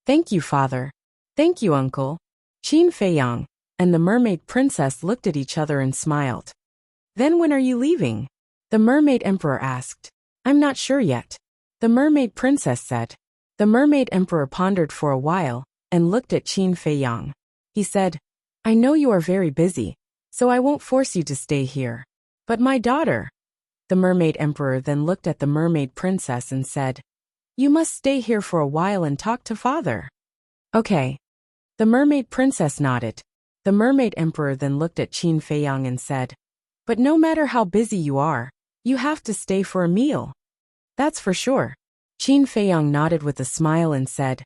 [SPEAKER 1] Thank you, father. Thank you, uncle. Qin Feiyang and the mermaid princess looked at each other and smiled. Then when are you leaving? The mermaid emperor asked. I'm not sure yet. The mermaid princess said. The mermaid emperor pondered for a while and looked at Qin Feiyang. He said, I know you are very busy, so I won't force you to stay here. But my daughter. The mermaid emperor then looked at the mermaid princess and said, You must stay here for a while and talk to father. Okay. The mermaid princess nodded. The mermaid emperor then looked at Qin Feiyang and said, But no matter how busy you are, you have to stay for a meal. That's for sure. Qin Feiyang nodded with a smile and said,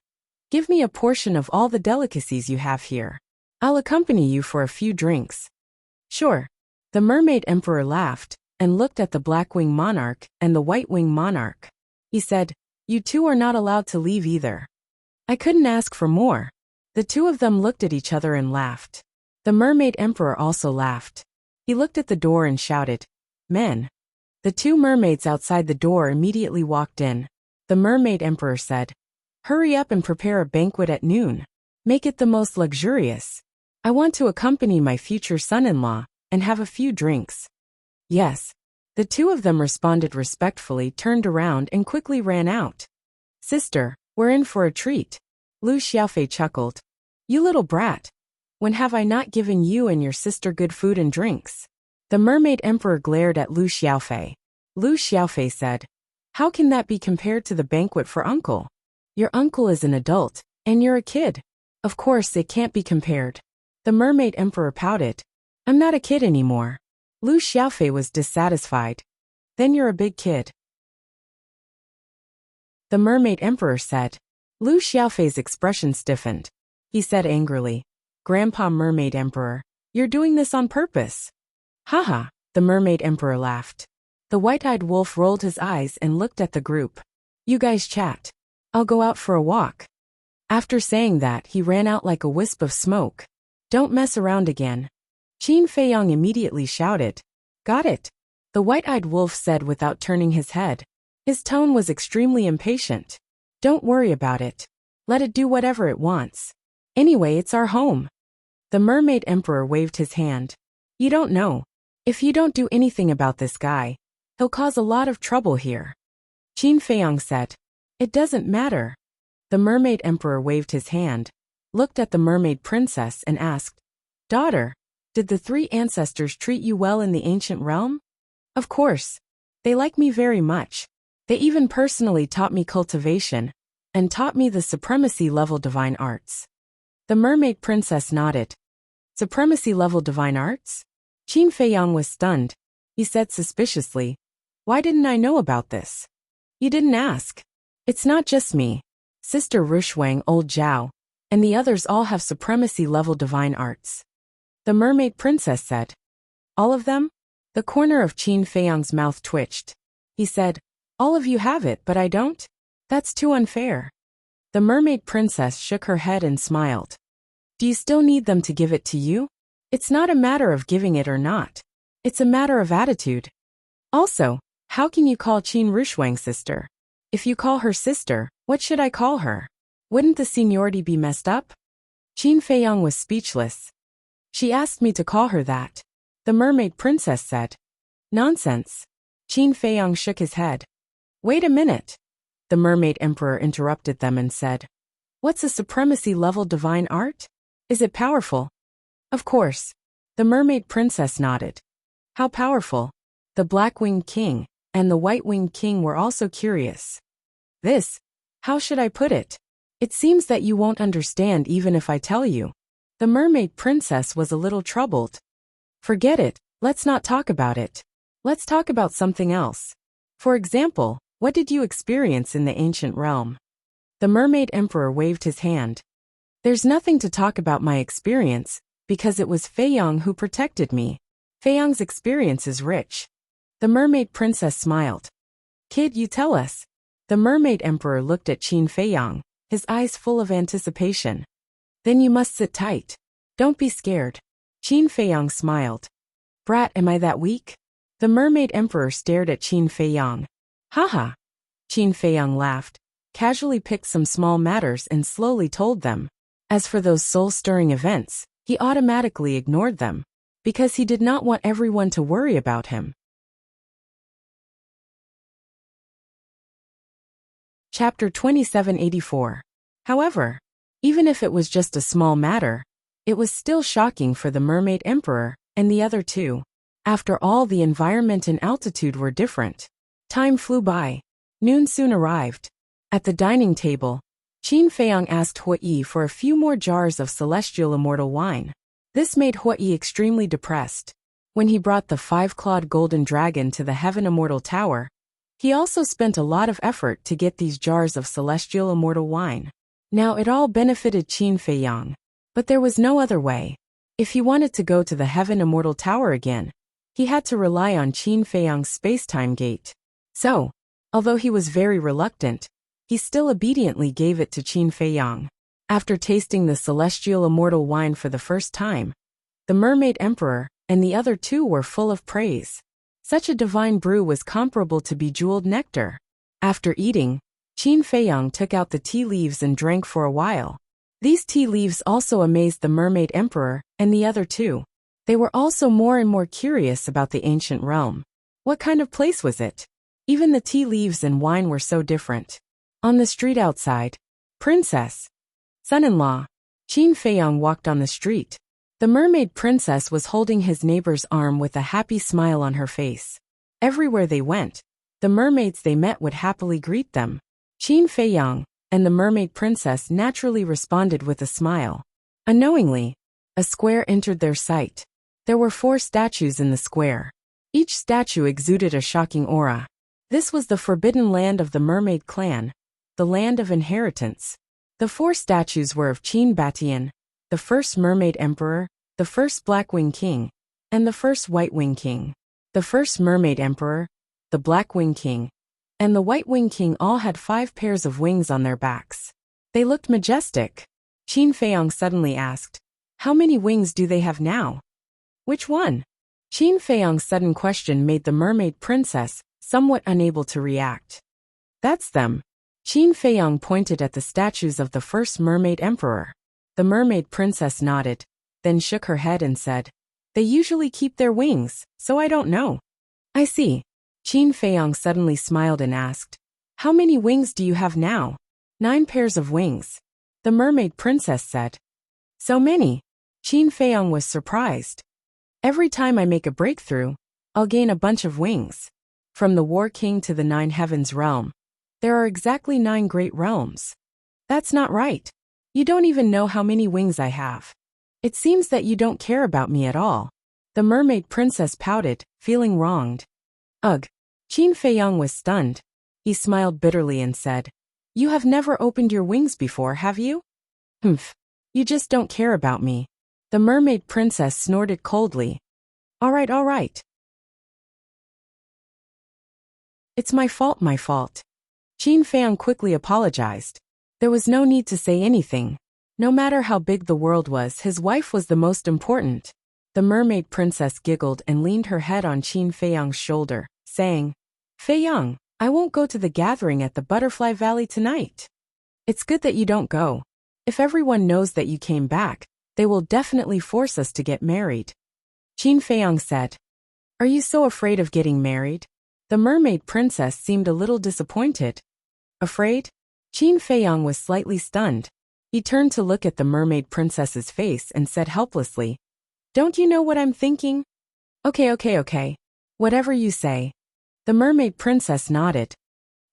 [SPEAKER 1] Give me a portion of all the delicacies you have here. I'll accompany you for a few drinks. Sure. The mermaid emperor laughed and looked at the black-winged monarch and the white-winged monarch. He said, You two are not allowed to leave either. I couldn't ask for more. The two of them looked at each other and laughed. The mermaid emperor also laughed. He looked at the door and shouted, Men. The two mermaids outside the door immediately walked in. The mermaid emperor said, Hurry up and prepare a banquet at noon. Make it the most luxurious. I want to accompany my future son-in-law and have a few drinks. Yes. The two of them responded respectfully, turned around and quickly ran out. Sister, we're in for a treat. Lu Xiaofei chuckled. You little brat. When have I not given you and your sister good food and drinks? The mermaid emperor glared at Lu Xiaofei. Lu Xiaofei said, How can that be compared to the banquet for uncle? Your uncle is an adult, and you're a kid. Of course it can't be compared. The mermaid emperor pouted. I'm not a kid anymore. Lu Xiaofei was dissatisfied. Then you're a big kid. The mermaid emperor said. Lu Xiaofei's expression stiffened. He said angrily, Grandpa mermaid emperor, you're doing this on purpose. Haha, the mermaid emperor laughed. The white-eyed wolf rolled his eyes and looked at the group. You guys chat. I'll go out for a walk. After saying that, he ran out like a wisp of smoke. Don't mess around again. Qin Feiyang immediately shouted. Got it. The white-eyed wolf said without turning his head. His tone was extremely impatient. Don't worry about it. Let it do whatever it wants. Anyway, it's our home. The mermaid emperor waved his hand. You don't know. If you don't do anything about this guy, he'll cause a lot of trouble here. Qin Feiyang said. It doesn't matter. The mermaid emperor waved his hand, looked at the mermaid princess and asked, Daughter, did the three ancestors treat you well in the ancient realm? Of course. They like me very much. They even personally taught me cultivation, and taught me the supremacy-level divine arts. The mermaid princess nodded. Supremacy-level divine arts? Qin Feiyang was stunned. He said suspiciously, Why didn't I know about this? You didn't ask. It's not just me. Sister Rushuang, old Zhao, and the others all have supremacy-level divine arts. The mermaid princess said. All of them? The corner of Qin Feiyang's mouth twitched. He said, All of you have it, but I don't? That's too unfair. The mermaid princess shook her head and smiled. Do you still need them to give it to you? It's not a matter of giving it or not. It's a matter of attitude. Also, how can you call Qin Rushuang sister? If you call her sister, what should I call her? Wouldn't the seniority be messed up? Qin Feiyang was speechless. She asked me to call her that. The mermaid princess said. Nonsense. Qin Feiyang shook his head. Wait a minute. The mermaid emperor interrupted them and said. What's a supremacy-level divine art? Is it powerful? Of course. The mermaid princess nodded. How powerful? The black-winged king and the white-winged king were also curious. How should I put it? It seems that you won't understand even if I tell you. The mermaid princess was a little troubled. Forget it, let's not talk about it. Let's talk about something else. For example, what did you experience in the ancient realm? The mermaid emperor waved his hand. There's nothing to talk about my experience, because it was Feiyang who protected me. Feiyang's experience is rich. The mermaid princess smiled. Kid, you tell us. The mermaid emperor looked at Qin Feiyang, his eyes full of anticipation. Then you must sit tight. Don't be scared. Qin Feiyang smiled. Brat, am I that weak? The mermaid emperor stared at Qin Feiyang. Haha. Qin Feiyang laughed, casually picked some small matters and slowly told them. As for those soul-stirring events, he automatically ignored them, because he did not want everyone to worry about him. Chapter 2784. However, even if it was just a small matter, it was still shocking for the mermaid emperor and the other two. After all, the environment and altitude were different. Time flew by. Noon soon arrived. At the dining table, Qin Feiyang asked Hui for a few more jars of celestial immortal wine. This made Hui extremely depressed. When he brought the 5-clawed golden dragon to the Heaven Immortal Tower, he also spent a lot of effort to get these jars of celestial immortal wine. Now it all benefited Qin Feiyang, but there was no other way. If he wanted to go to the Heaven Immortal Tower again, he had to rely on Qin Feiyang's space-time gate. So, although he was very reluctant, he still obediently gave it to Qin Feiyang. After tasting the celestial immortal wine for the first time, the mermaid emperor and the other two were full of praise. Such a divine brew was comparable to bejeweled nectar. After eating, Qin Feiyang took out the tea leaves and drank for a while. These tea leaves also amazed the mermaid emperor and the other two. They were also more and more curious about the ancient realm. What kind of place was it? Even the tea leaves and wine were so different. On the street outside, Princess, son-in-law, Qin Feiyang walked on the street. The mermaid princess was holding his neighbor's arm with a happy smile on her face. Everywhere they went, the mermaids they met would happily greet them. Qin Feiyang and the mermaid princess naturally responded with a smile. Unknowingly, a square entered their sight. There were 4 statues in the square. Each statue exuded a shocking aura. This was the forbidden land of the mermaid clan, the land of inheritance. The 4 statues were of Qin Batian, the first mermaid emperor, the first Blackwing king, and the first White Wing King. The first Mermaid Emperor, the Black Wing King, and the White Wing King all had 5 pairs of wings on their backs. They looked majestic. Qin Feiyong suddenly asked, "How many wings do they have now?" "Which one?" Qin Feiyong's sudden question made the mermaid princess somewhat unable to react. "That's them." Qin Feiyong pointed at the statues of the first mermaid emperor. The mermaid princess nodded, then shook her head and said, "They usually keep their wings, so I don't know." "I see." Qin Feiyong suddenly smiled and asked, "How many wings do you have now?" 9 pairs of wings. The mermaid princess said. "So many?" Qin Feiyong was surprised. "Every time I make a breakthrough, I'll gain a bunch of wings. From the War King to the 9 Heavens realm, there are exactly 9 great realms." "That's not right. You don't even know how many wings I have. It seems that you don't care about me at all." The mermaid princess pouted, feeling wronged. "Ugh." Qin Feiyong was stunned. He smiled bitterly and said, "You have never opened your wings before, have you?" "Humph. You just don't care about me." The mermaid princess snorted coldly. All right. "It's my fault. Qin Feiyong quickly apologized. There was no need to say anything. No matter how big the world was, his wife was the most important. The mermaid princess giggled and leaned her head on Qin Feiyong's shoulder, saying, "Feiyong, I won't go to the gathering at the Butterfly Valley tonight." "It's good that you don't go. If everyone knows that you came back, they will definitely force us to get married." Qin Feiyong said. "Are you so afraid of getting married?" The mermaid princess seemed a little disappointed. "Afraid?" Qin Feiyong was slightly stunned. He turned to look at the mermaid princess's face and said helplessly, "Don't you know what I'm thinking?" Okay. Whatever you say." The mermaid princess nodded.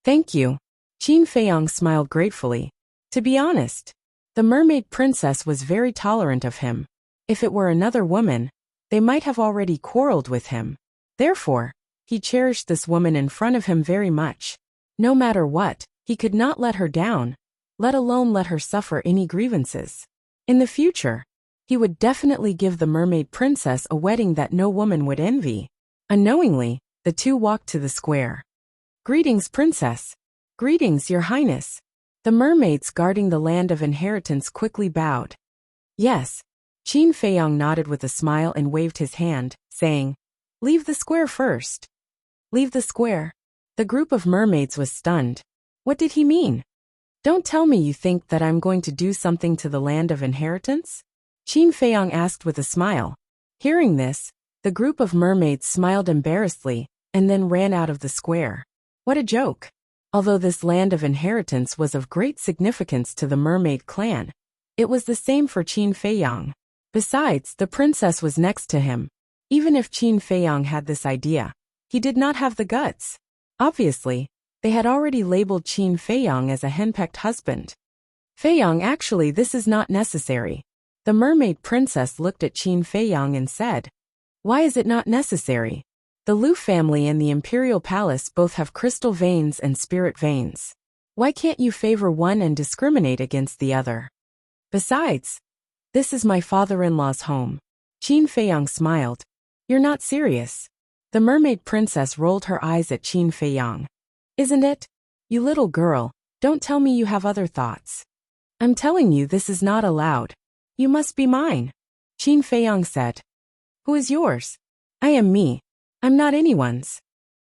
[SPEAKER 1] "Thank you." Qin Feiyong smiled gratefully. To be honest, the mermaid princess was very tolerant of him. If it were another woman, they might have already quarreled with him. Therefore, he cherished this woman in front of him very much. No matter what, he could not let her down, let alone let her suffer any grievances. In the future, he would definitely give the mermaid princess a wedding that no woman would envy. Unknowingly, the two walked to the square. "Greetings, princess." "Greetings, your highness." The mermaids guarding the land of inheritance quickly bowed. "Yes." Qin Feiyong nodded with a smile and waved his hand, saying, "Leave the square first." "Leave the square?" The group of mermaids was stunned. What did he mean? "Don't tell me you think that I'm going to do something to the land of inheritance?" Qin Feiyong asked with a smile. Hearing this, the group of mermaids smiled embarrassedly, and then ran out of the square. What a joke! Although this land of inheritance was of great significance to the mermaid clan, it was the same for Qin Feiyong. Besides, the princess was next to him. Even if Qin Feiyong had this idea, he did not have the guts. Obviously, they had already labeled Qin Feiyong as a henpecked husband. "Feiyong, actually this is not necessary." The mermaid princess looked at Qin Feiyong and said, "Why is it not necessary? The Lu family and the imperial palace both have crystal veins and spirit veins. Why can't you favor one and discriminate against the other? Besides, this is my father-in-law's home." Qin Feiyong smiled. "You're not serious." The mermaid princess rolled her eyes at Qin Feiyong. "Isn't it? You little girl, don't tell me you have other thoughts. I'm telling you this is not allowed. You must be mine." Qin Feiyong said. "Who is yours?" "I am me. I'm not anyone's."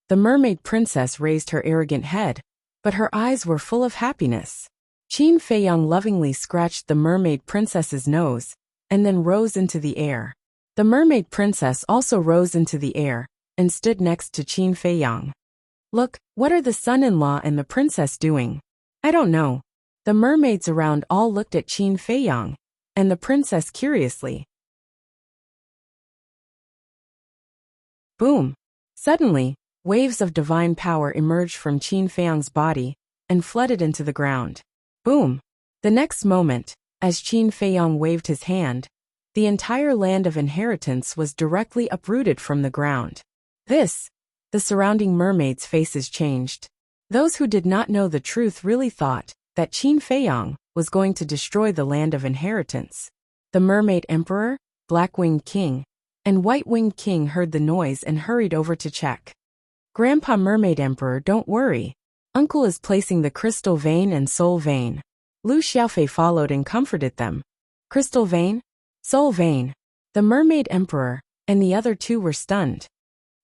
[SPEAKER 1] The mermaid princess raised her arrogant head, but her eyes were full of happiness. Qin Feiyong lovingly scratched the mermaid princess's nose, and then rose into the air. The mermaid princess also rose into the air, and stood next to Qin Feiyong. "Look, what are the son-in-law and the princess doing?" "I don't know." The mermaids around all looked at Qin Feiyong, and the princess curiously. Boom! Suddenly, waves of divine power emerged from Qin Feiyong's body, and flooded into the ground. Boom! The next moment, as Qin Feiyong waved his hand, the entire land of inheritance was directly uprooted from the ground. The surrounding mermaids' faces changed. Those who did not know the truth really thought that Qin Feiyong was going to destroy the land of inheritance. The mermaid emperor, Black Winged King, and White-Winged King heard the noise and hurried over to check. Grandpa Mermaid Emperor, don't worry. Uncle is placing the crystal vein and soul vein. Lu Xiaofei followed and comforted them. Crystal vein? Soul vein. The Mermaid Emperor and the other two were stunned.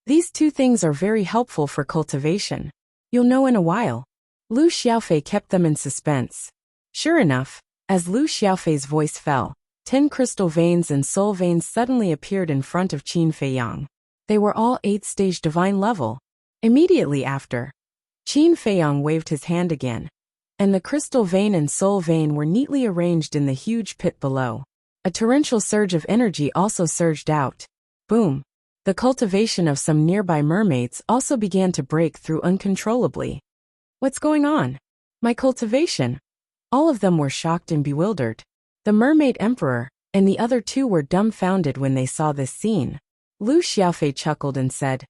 [SPEAKER 1] These two things are very helpful for cultivation. You'll know in a while. Lu Xiaofei kept them in suspense. Sure enough, as Lu Xiaofei's voice fell, 10 crystal veins and soul veins suddenly appeared in front of Qin Feiyang. They were all 8th-stage divine level. Immediately after, Qin Feiyang waved his hand again, and the crystal vein and soul vein were neatly arranged in the huge pit below. A torrential surge of energy also surged out. Boom! The cultivation of some nearby mermaids also began to break through uncontrollably. What's going on? My cultivation? All of them were shocked and bewildered. The Mermaid Emperor and the other two were dumbfounded when they saw this scene. Lu Xiaofei chuckled and said,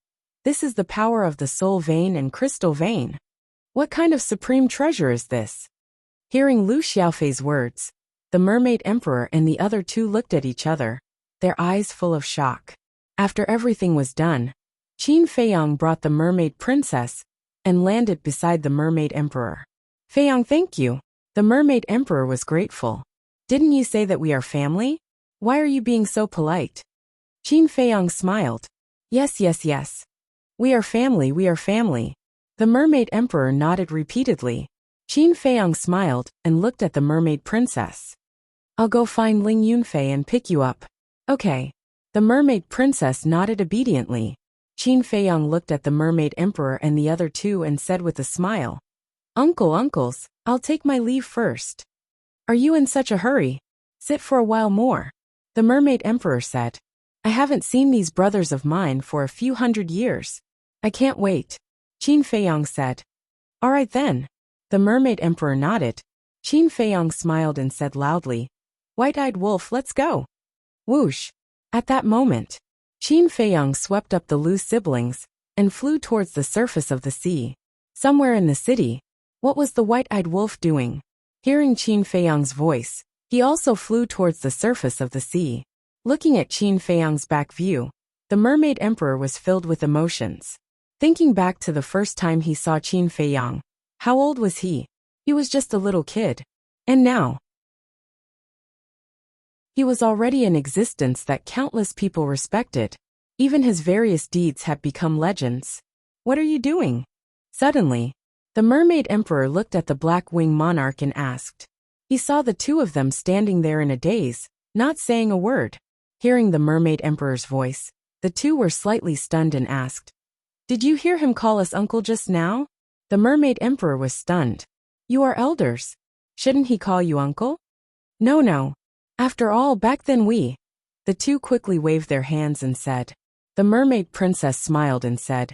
[SPEAKER 1] "This is the power of the soul vein and crystal vein. What kind of supreme treasure is this?" Hearing Lu Xiaofei's words, the Mermaid Emperor and the other two looked at each other, their eyes full of shock. After everything was done, Qin Feiyang brought the Mermaid Princess and landed beside the Mermaid Emperor. "Feiyang, thank you." The Mermaid Emperor was grateful. "Didn't you say that we are family? Why are you being so polite?" Qin Feiyang smiled. Yes. We are family, we are family." The Mermaid Emperor nodded repeatedly. Qin Feiyang smiled and looked at the Mermaid Princess. "I'll go find Ling Yunfei and pick you up." "Okay." The Mermaid Princess nodded obediently. Qin Feiyang looked at the Mermaid Emperor and the other two and said with a smile, Uncles, I'll take my leave first." "Are you in such a hurry? Sit for a while more." The Mermaid Emperor said. "I haven't seen these brothers of mine for a few hundred years. I can't wait." Qin Feiyang said. "All right then." The Mermaid Emperor nodded. Qin Feiyang smiled and said loudly, "White-eyed wolf, let's go." Whoosh! At that moment, Qin Feiyang swept up the Lu siblings and flew towards the surface of the sea. Somewhere in the city, what was the white-eyed wolf doing? Hearing Qin Feiyang's voice, he also flew towards the surface of the sea. Looking at Qin Feiyang's back view, the Mermaid Emperor was filled with emotions. Thinking back to the first time he saw Qin Feiyang, how old was he? He was just a little kid. And now, he was already an existence that countless people respected. Even his various deeds had become legends. "What are you doing?" Suddenly, the Mermaid Emperor looked at the Black-Winged Monarch and asked. He saw the two of them standing there in a daze, not saying a word. Hearing the Mermaid Emperor's voice, the two were slightly stunned and asked, "Did you hear him call us uncle just now?" The Mermaid Emperor was stunned. "You are elders. Shouldn't he call you uncle?" No. After all, back then we..." The two quickly waved their hands and said. The Mermaid Princess smiled and said,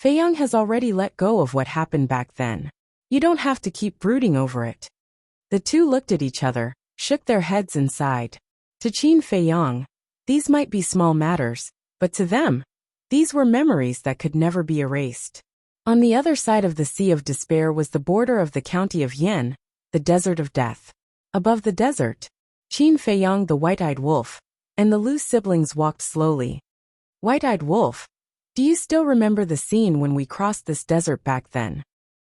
[SPEAKER 1] "Feiyang has already let go of what happened back then. You don't have to keep brooding over it." The two looked at each other, shook their heads and sighed. To Qin Feiyang, these might be small matters, but to them, these were memories that could never be erased. On the other side of the Sea of Despair was the border of the county of Yan, the Desert of Death. Above the desert, Qin Feiyang the White-Eyed Wolf and the Lu siblings walked slowly. "White-Eyed Wolf, do you still remember the scene when we crossed this desert back then?"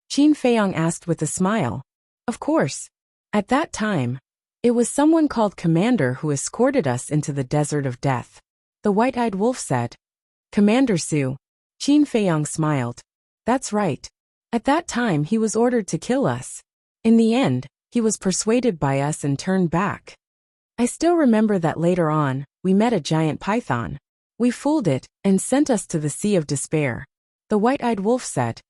[SPEAKER 1] Qin Feiyang asked with a smile. "Of course. At that time, it was someone called Commander who escorted us into the Desert of Death," the White-Eyed Wolf said. "Commander Su." Qin Feiyang smiled. "That's right. At that time he was ordered to kill us. In the end, he was persuaded by us and turned back. I still remember that later on, we met a giant python. We fooled it and sent us to the Sea of Despair," the White-Eyed Wolf said.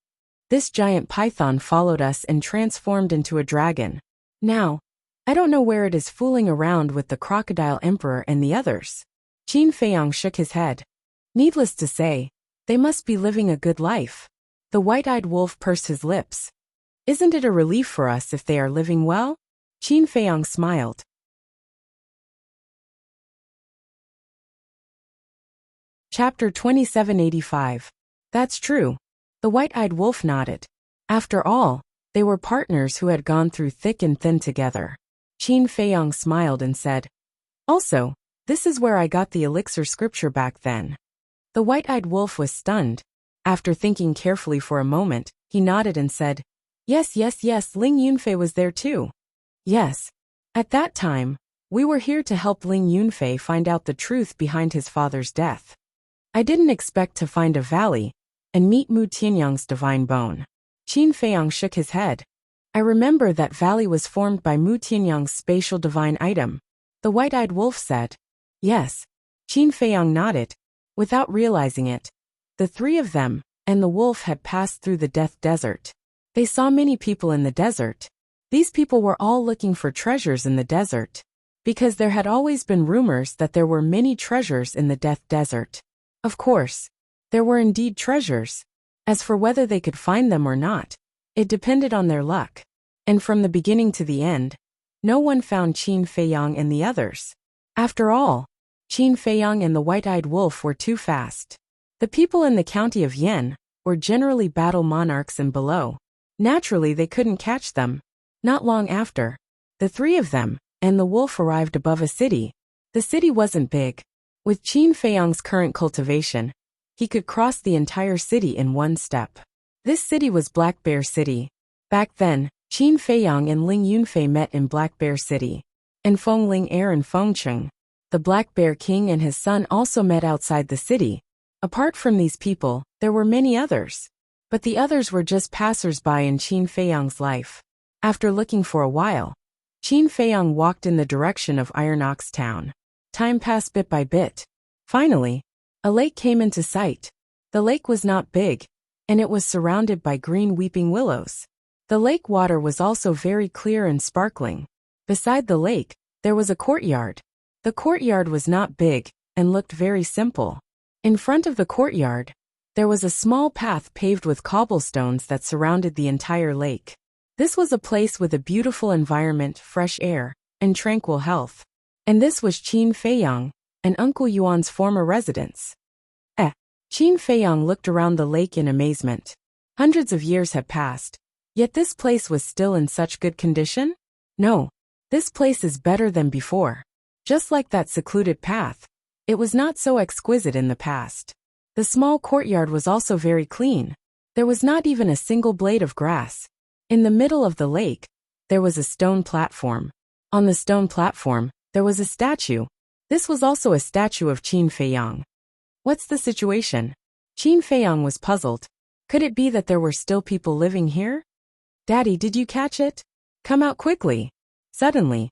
[SPEAKER 1] "This giant python followed us and transformed into a dragon. Now, I don't know where it is fooling around with the Crocodile Emperor and the others." Qin Feiyang shook his head. "Needless to say, they must be living a good life." The White-Eyed Wolf pursed his lips. "Isn't it a relief for us if they are living well?" Qin Feiyang smiled. Chapter 2785. That's true. The White-Eyed Wolf nodded. After all, they were partners who had gone through thick and thin together. Qin Feiyang smiled and said, "Also, This is where I got the elixir scripture back then. The white-eyed wolf was stunned. After thinking carefully for a moment, he nodded and said, Yes, yes, yes, Ling Yunfei was there too. Yes. At that time, we were here to help Ling Yunfei find out the truth behind his father's death. I didn't expect to find a valley and meet Mu Tianyang's divine bone. Qin Feiyang shook his head. I remember that valley was formed by Mu Tianyang's spatial divine item. The white-eyed wolf said. Yes. Qin Feiyang nodded. Without realizing it, the three of them and the wolf had passed through the death desert. They saw many people in the desert. These people were all looking for treasures in the desert, because there had always been rumors that there were many treasures in the death desert. Of course, there were indeed treasures. As for whether they could find them or not, it depended on their luck. And from the beginning to the end, no one found Qin Feiyang and the others. After all, Qin Feiyang and the white-eyed wolf were too fast. The people in the county of Yan were generally battle monarchs and below. Naturally, they couldn't catch them. Not long after, the three of them and the wolf arrived above a city. The city wasn't big. With Qin Feiyang's current cultivation, he could cross the entire city in one step. This city was Black Bear City. Back then, Qin Feiyang and Ling Yunfei met in Black Bear City. And Feng Ling Air and Feng Cheng, the Black Bear King and his son also met outside the city. Apart from these people, there were many others. But the others were just passers-by in Qin Feiyang's life. After looking for a while, Qin Feiyang walked in the direction of Iron Ox Town. Time passed bit by bit. Finally, a lake came into sight. The lake was not big, and it was surrounded by green weeping willows. The lake water was also very clear and sparkling. Beside the lake, there was a courtyard. The courtyard was not big and looked very simple. In front of the courtyard, there was a small path paved with cobblestones that surrounded the entire lake. This was a place with a beautiful environment, fresh air, and tranquil health. And this was Qin Feiyang and Uncle Yuan's former residence. Qin Feiyang looked around the lake in amazement. Hundreds of years had passed, yet this place was still in such good condition? No, this place is better than before. Just like that secluded path, it was not so exquisite in the past. The small courtyard was also very clean. There was not even a single blade of grass. In the middle of the lake, there was a stone platform. On the stone platform, there was a statue. This was also a statue of Qin Feiyang. What's the situation? Qin Feiyang was puzzled. Could it be that there were still people living here? Daddy, did you catch it? Come out quickly. Suddenly,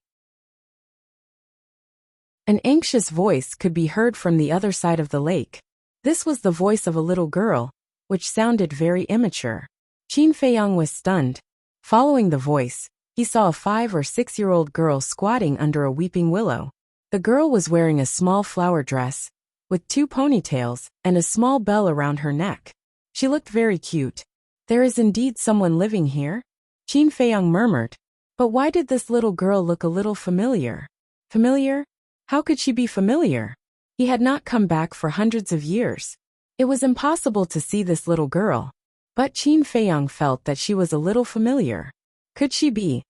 [SPEAKER 1] an anxious voice could be heard from the other side of the lake. This was the voice of a little girl, which sounded very immature. Qin Feiyang was stunned. Following the voice, he saw a 5- or 6-year-old girl squatting under a weeping willow. The girl was wearing a small flower dress, with 2 ponytails and a small bell around her neck. She looked very cute. There is indeed someone living here? Qin Feiyang murmured. But why did this little girl look a little familiar? Familiar? How could she be familiar? He had not come back for hundreds of years. It was impossible to see this little girl. But Qin Feiyang felt that she was a little familiar. Could she be?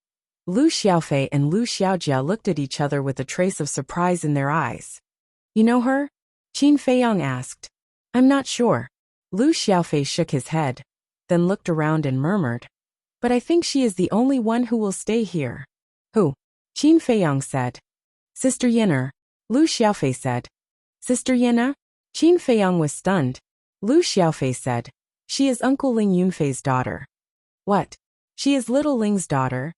[SPEAKER 1] Lu Xiaofei and Lu Xiaojia looked at each other with a trace of surprise in their eyes. You know her? Qin Feiyang asked. I'm not sure. Lu Xiaofei shook his head, then looked around and murmured. But I think she is the only one who will stay here. Who? Qin Feiyang said. Sister Yin'er. Lu Xiaofei said. Sister Yin'er? Qin Feiyang was stunned. Lu Xiaofei said. She is Uncle Ling Yunfei's daughter. What? She is little Ling's daughter?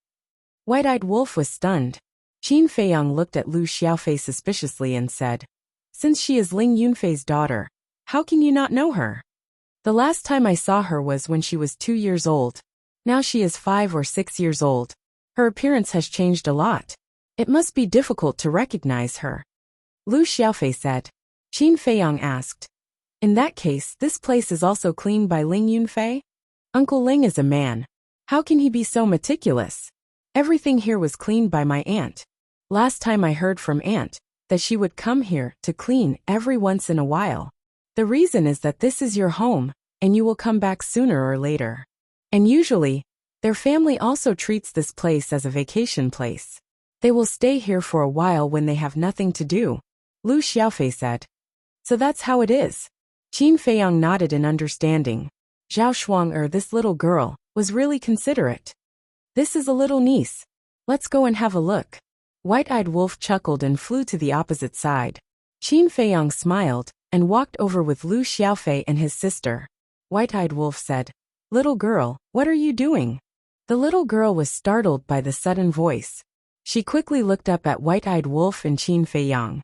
[SPEAKER 1] White-eyed wolf was stunned. Qin Feiyang looked at Lu Xiaofei suspiciously and said, Since she is Ling Yunfei's daughter, how can you not know her? The last time I saw her was when she was 2 years old. Now she is 5 or 6 years old. Her appearance has changed a lot. It must be difficult to recognize her. Lu Xiaofei said. Qin Feiyang asked. In that case, this place is also cleaned by Ling Yunfei? Uncle Ling is a man. How can he be so meticulous? Everything here was cleaned by my aunt. Last time I heard from aunt that she would come here to clean every once in a while. The reason is that this is your home, and you will come back sooner or later. And usually, their family also treats this place as a vacation place. They will stay here for a while when they have nothing to do. Lu Xiaofei said. So that's how it is. Qin Feiyang nodded in understanding. Zhao Shuang, this little girl, was really considerate. This is a little niece. Let's go and have a look. White-eyed Wolf chuckled and flew to the opposite side. Qin Feiyang smiled and walked over with Lu Xiaofei and his sister. White-eyed Wolf said, Little girl, what are you doing? The little girl was startled by the sudden voice. She quickly looked up at White-eyed Wolf and Qin Feiyang.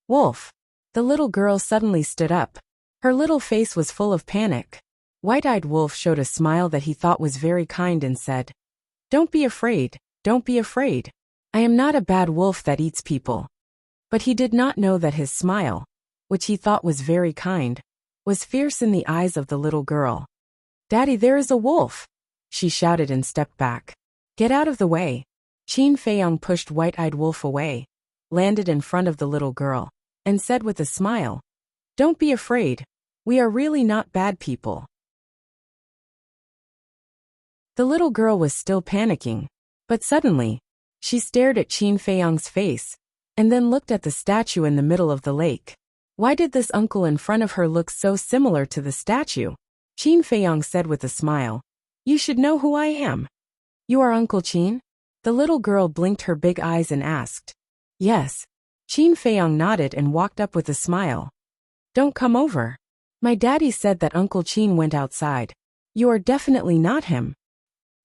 [SPEAKER 1] Wolf. The little girl suddenly stood up. Her little face was full of panic. White-eyed Wolf showed a smile that he thought was very kind and said, Don't be afraid, don't be afraid. I am not a bad wolf that eats people. But he did not know that his smile, which he thought was very kind, was fierce in the eyes of the little girl. Daddy, there is a wolf! She shouted and stepped back. Get out of the way. Qin Feiyang pushed White-eyed Wolf away, landed in front of the little girl, and said with a smile, Don't be afraid. We are really not bad people. The little girl was still panicking, but suddenly, she stared at Qin Feiyang's face, and then looked at the statue in the middle of the lake. Why did this uncle in front of her look so similar to the statue? Qin Feiyang said with a smile, You should know who I am. You are Uncle Qin? The little girl blinked her big eyes and asked. Yes. Qin Feiyang nodded and walked up with a smile. Don't come over. My daddy said that Uncle Qin went outside. You are definitely not him.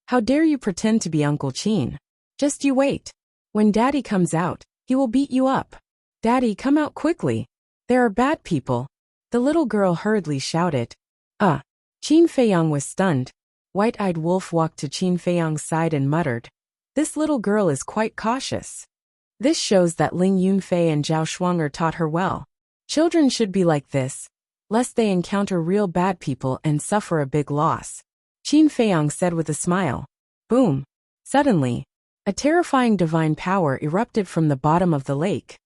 [SPEAKER 1] How dare you pretend to be Uncle Qin? Just you wait. When Daddy comes out, he will beat you up. Daddy, come out quickly. There are bad people. The little girl hurriedly shouted. Qin Feiyang was stunned. White-eyed Wolf walked to Qin Feiyang's side and muttered. This little girl is quite cautious. This shows that Ling Yunfei and Zhao Shuang taught her well. Children should be like this, lest they encounter real bad people and suffer a big loss. Qin Feiyang said with a smile. Boom. Suddenly, a terrifying divine power erupted from the bottom of the lake.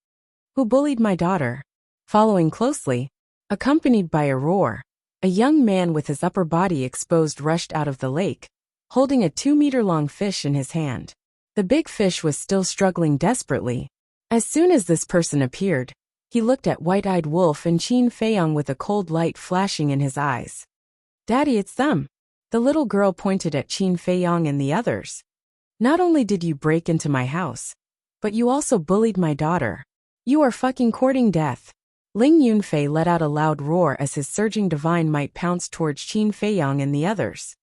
[SPEAKER 1] Who bullied my daughter? Following closely, accompanied by a roar, a young man with his upper body exposed rushed out of the lake, holding a 2-meter-long fish in his hand. The big fish was still struggling desperately. As soon as this person appeared, he looked at White-eyed Wolf and Qin Feiyang with a cold light flashing in his eyes. Daddy, it's them. The little girl pointed at Qin Feiyang and the others. Not only did you break into my house, but you also bullied my daughter. You are fucking courting death. Ling Yunfei let out a loud roar as his surging divine might pounced towards Qin Feiyang and the others.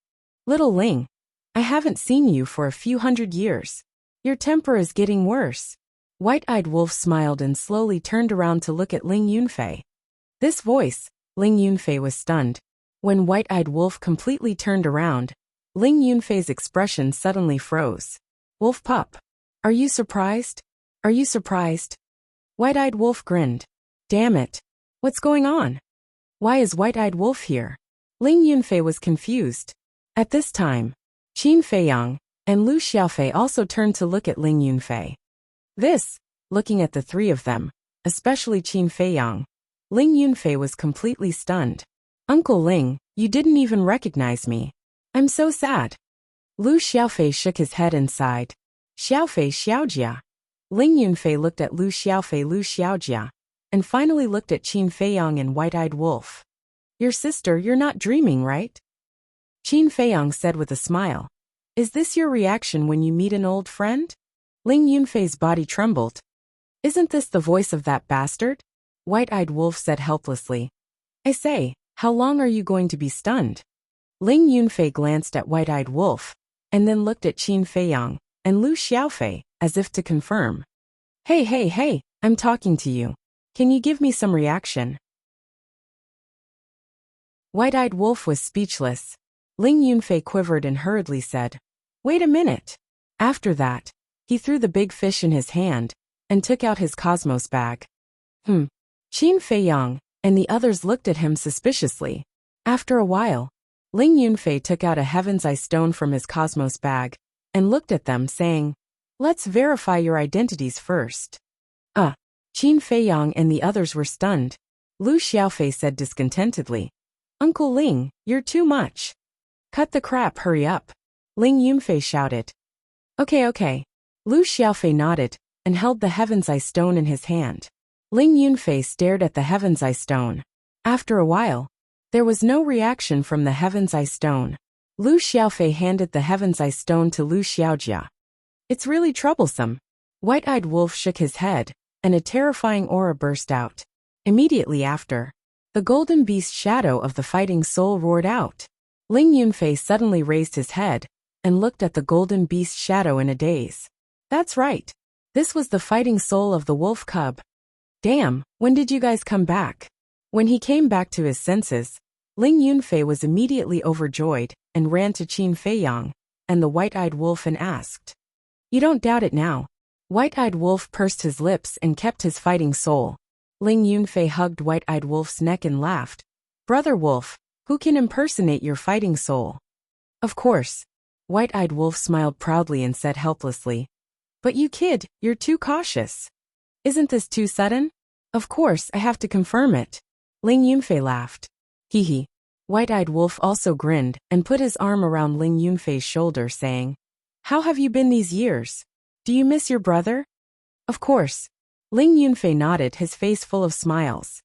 [SPEAKER 1] Little Ling, I haven't seen you for a few hundred years. Your temper is getting worse. White-eyed Wolf smiled and slowly turned around to look at Ling Yunfei. This voice, Ling Yunfei was stunned. When White-eyed Wolf completely turned around, Ling Yunfei's expression suddenly froze. Wolf pup. Are you surprised? Are you surprised? White-eyed Wolf grinned. Damn it. What's going on? Why is White-eyed Wolf here? Ling Yunfei was confused. At this time, Qin Feiyang and Lu Xiaofei also turned to look at Ling Yunfei. Looking at the three of them, especially Qin Feiyang, Ling Yunfei was completely stunned. Uncle Ling, you didn't even recognize me. I'm so sad. Lu Xiaofei shook his head and sighed. Xiaofei Xiaojia. Ling Yunfei looked at Lu Xiaofei Lu Xiaojia, and finally looked at Qin Feiyang and White-eyed Wolf. Your sister, you're not dreaming, right? Qin Feiyang said with a smile. Is this your reaction when you meet an old friend? Ling Yunfei's body trembled. Isn't this the voice of that bastard? White-eyed Wolf said helplessly. I say, how long are you going to be stunned? Ling Yunfei glanced at White-eyed Wolf, and then looked at Qin Feiyang and Lu Xiaofei, as if to confirm. Hey, I'm talking to you. Can you give me some reaction? White-eyed Wolf was speechless. Ling Yunfei quivered and hurriedly said, Wait a minute. After that, he threw the big fish in his hand and took out his cosmos bag. Qin Feiyang and the others looked at him suspiciously. After a while, Ling Yunfei took out a Heaven's Eye stone from his cosmos bag and looked at them, saying, Let's verify your identities first. Qin Feiyang and the others were stunned. Lu Xiaofei said discontentedly, Uncle Ling, you're too much. Cut the crap, hurry up. Ling Yunfei shouted. Okay. Lu Xiaofei nodded and held the Heaven's Eye stone in his hand. Ling Yunfei stared at the Heaven's Eye Stone. After a while, there was no reaction from the Heaven's Eye Stone. Lu Xiaofei handed the Heaven's Eye Stone to Lu Xiaojia. It's really troublesome. White-eyed Wolf shook his head, and a terrifying aura burst out. Immediately after, the golden beast shadow of the fighting soul roared out. Ling Yunfei suddenly raised his head and looked at the golden beast shadow in a daze. That's right. This was the fighting soul of the wolf cub. Damn, when did you guys come back? When he came back to his senses, Ling Yunfei was immediately overjoyed and ran to Qin Feiyang and the white-eyed wolf and asked. You don't doubt it now. White-eyed wolf pursed his lips and kept his fighting soul. Ling Yunfei hugged white-eyed wolf's neck and laughed. Brother wolf, who can impersonate your fighting soul? Of course. White-eyed wolf smiled proudly and said helplessly. But you kid, you're too cautious. Isn't this too sudden? Of course, I have to confirm it. Ling Yunfei laughed. Hee hee. White-eyed wolf also grinned and put his arm around Ling Yunfei's shoulder saying, How have you been these years? Do you miss your brother? Of course. Ling Yunfei nodded, his face full of smiles.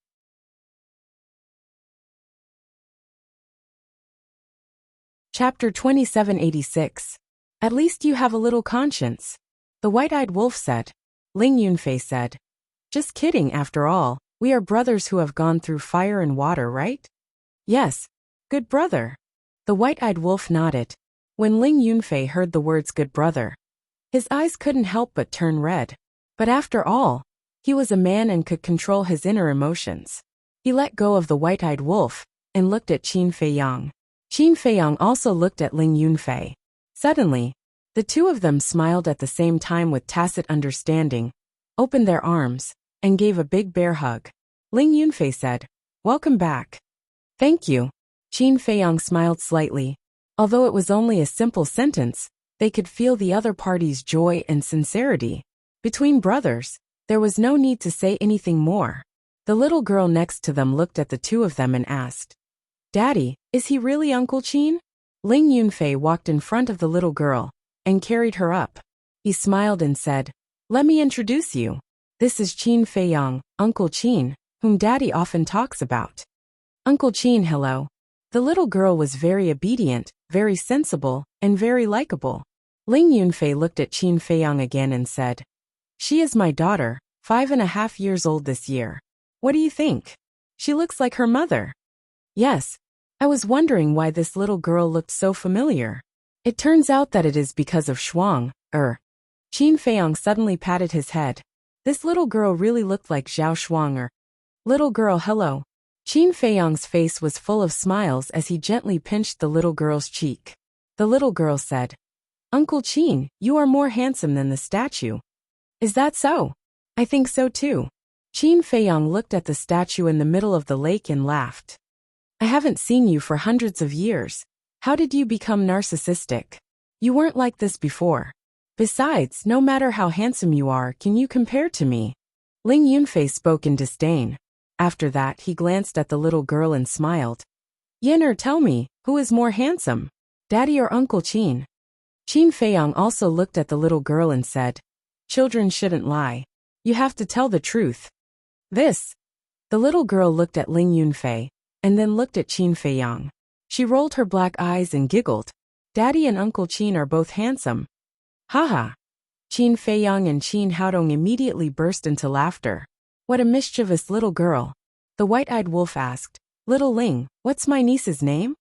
[SPEAKER 1] Chapter 2786. At least you have a little conscience. The white-eyed wolf said. Ling Yunfei said. Just kidding, after all, we are brothers who have gone through fire and water, right? Yes. Good brother. The white-eyed wolf nodded. When Ling Yunfei heard the words good brother, his eyes couldn't help but turn red. But after all, he was a man and could control his inner emotions. He let go of the white-eyed wolf and looked at Qin Feiyang. Qin Feiyang also looked at Ling Yunfei. Suddenly, the two of them smiled at the same time with tacit understanding, opened their arms, and gave a big bear hug. Ling Yunfei said, Welcome back. Thank you. Qin Feiyang smiled slightly. Although it was only a simple sentence, they could feel the other party's joy and sincerity. Between brothers, there was no need to say anything more. The little girl next to them looked at the two of them and asked, Daddy, is he really Uncle Qin? Ling Yunfei walked in front of the little girl and carried her up. He smiled and said, Let me introduce you. This is Qin Feiyang, Uncle Qin, whom Daddy often talks about. Uncle Qin, hello. The little girl was very obedient, very sensible, and very likable. Ling Yunfei looked at Qin Feiyang again and said, She is my daughter, 5.5 years old this year. What do you think? She looks like her mother. Yes. I was wondering why this little girl looked so familiar. It turns out that it is because of Shuang, Qin Feiyang suddenly patted his head. This little girl really looked like Zhao Shuang. Little girl, hello. Qin Feiyang's face was full of smiles as he gently pinched the little girl's cheek. The little girl said, Uncle Qin, you are more handsome than the statue. Is that so? I think so too. Qin Feiyang looked at the statue in the middle of the lake and laughed. I haven't seen you for hundreds of years. How did you become narcissistic? You weren't like this before. Besides, no matter how handsome you are, can you compare to me? Ling Yunfei spoke in disdain. After that, he glanced at the little girl and smiled. Yin'er, tell me, who is more handsome? Daddy or Uncle Qin? Qin Feiyang also looked at the little girl and said, Children shouldn't lie. You have to tell the truth. This. The little girl looked at Ling Yunfei, and then looked at Qin Feiyang. She rolled her black eyes and giggled. Daddy and Uncle Qin are both handsome. Haha. Qin Feiyang and Qin Haodong immediately burst into laughter. What a mischievous little girl. The white-eyed wolf asked, Little Ling, what's my niece's name?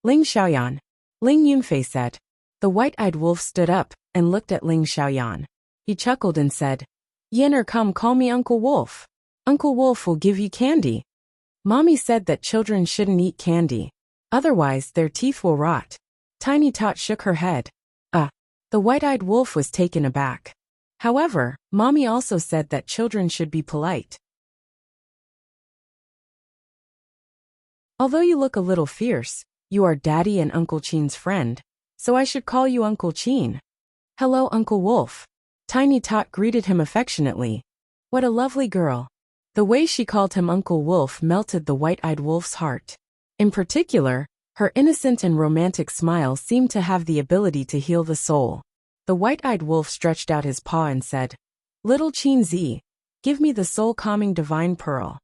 [SPEAKER 1] Ling Xiaoyan. Ling Yunfei said. The white-eyed wolf stood up and looked at Ling Xiaoyan. He chuckled and said, Yin'er, come call me Uncle Wolf. Uncle Wolf will give you candy. Mommy said that children shouldn't eat candy. Otherwise, their teeth will rot. Tiny Tot shook her head. The white-eyed wolf was taken aback. However, Mommy also said that children should be polite. Although you look a little fierce, you are Daddy and Uncle Qin's friend, so I should call you Uncle Qin. Hello, Uncle Wolf. Tiny Tot greeted him affectionately. What a lovely girl. The way she called him Uncle Wolf melted the white-eyed wolf's heart. In particular, her innocent and romantic smile seemed to have the ability to heal the soul. The white-eyed wolf stretched out his paw and said, Little Qin Zi, Give me the soul-calming divine pearl.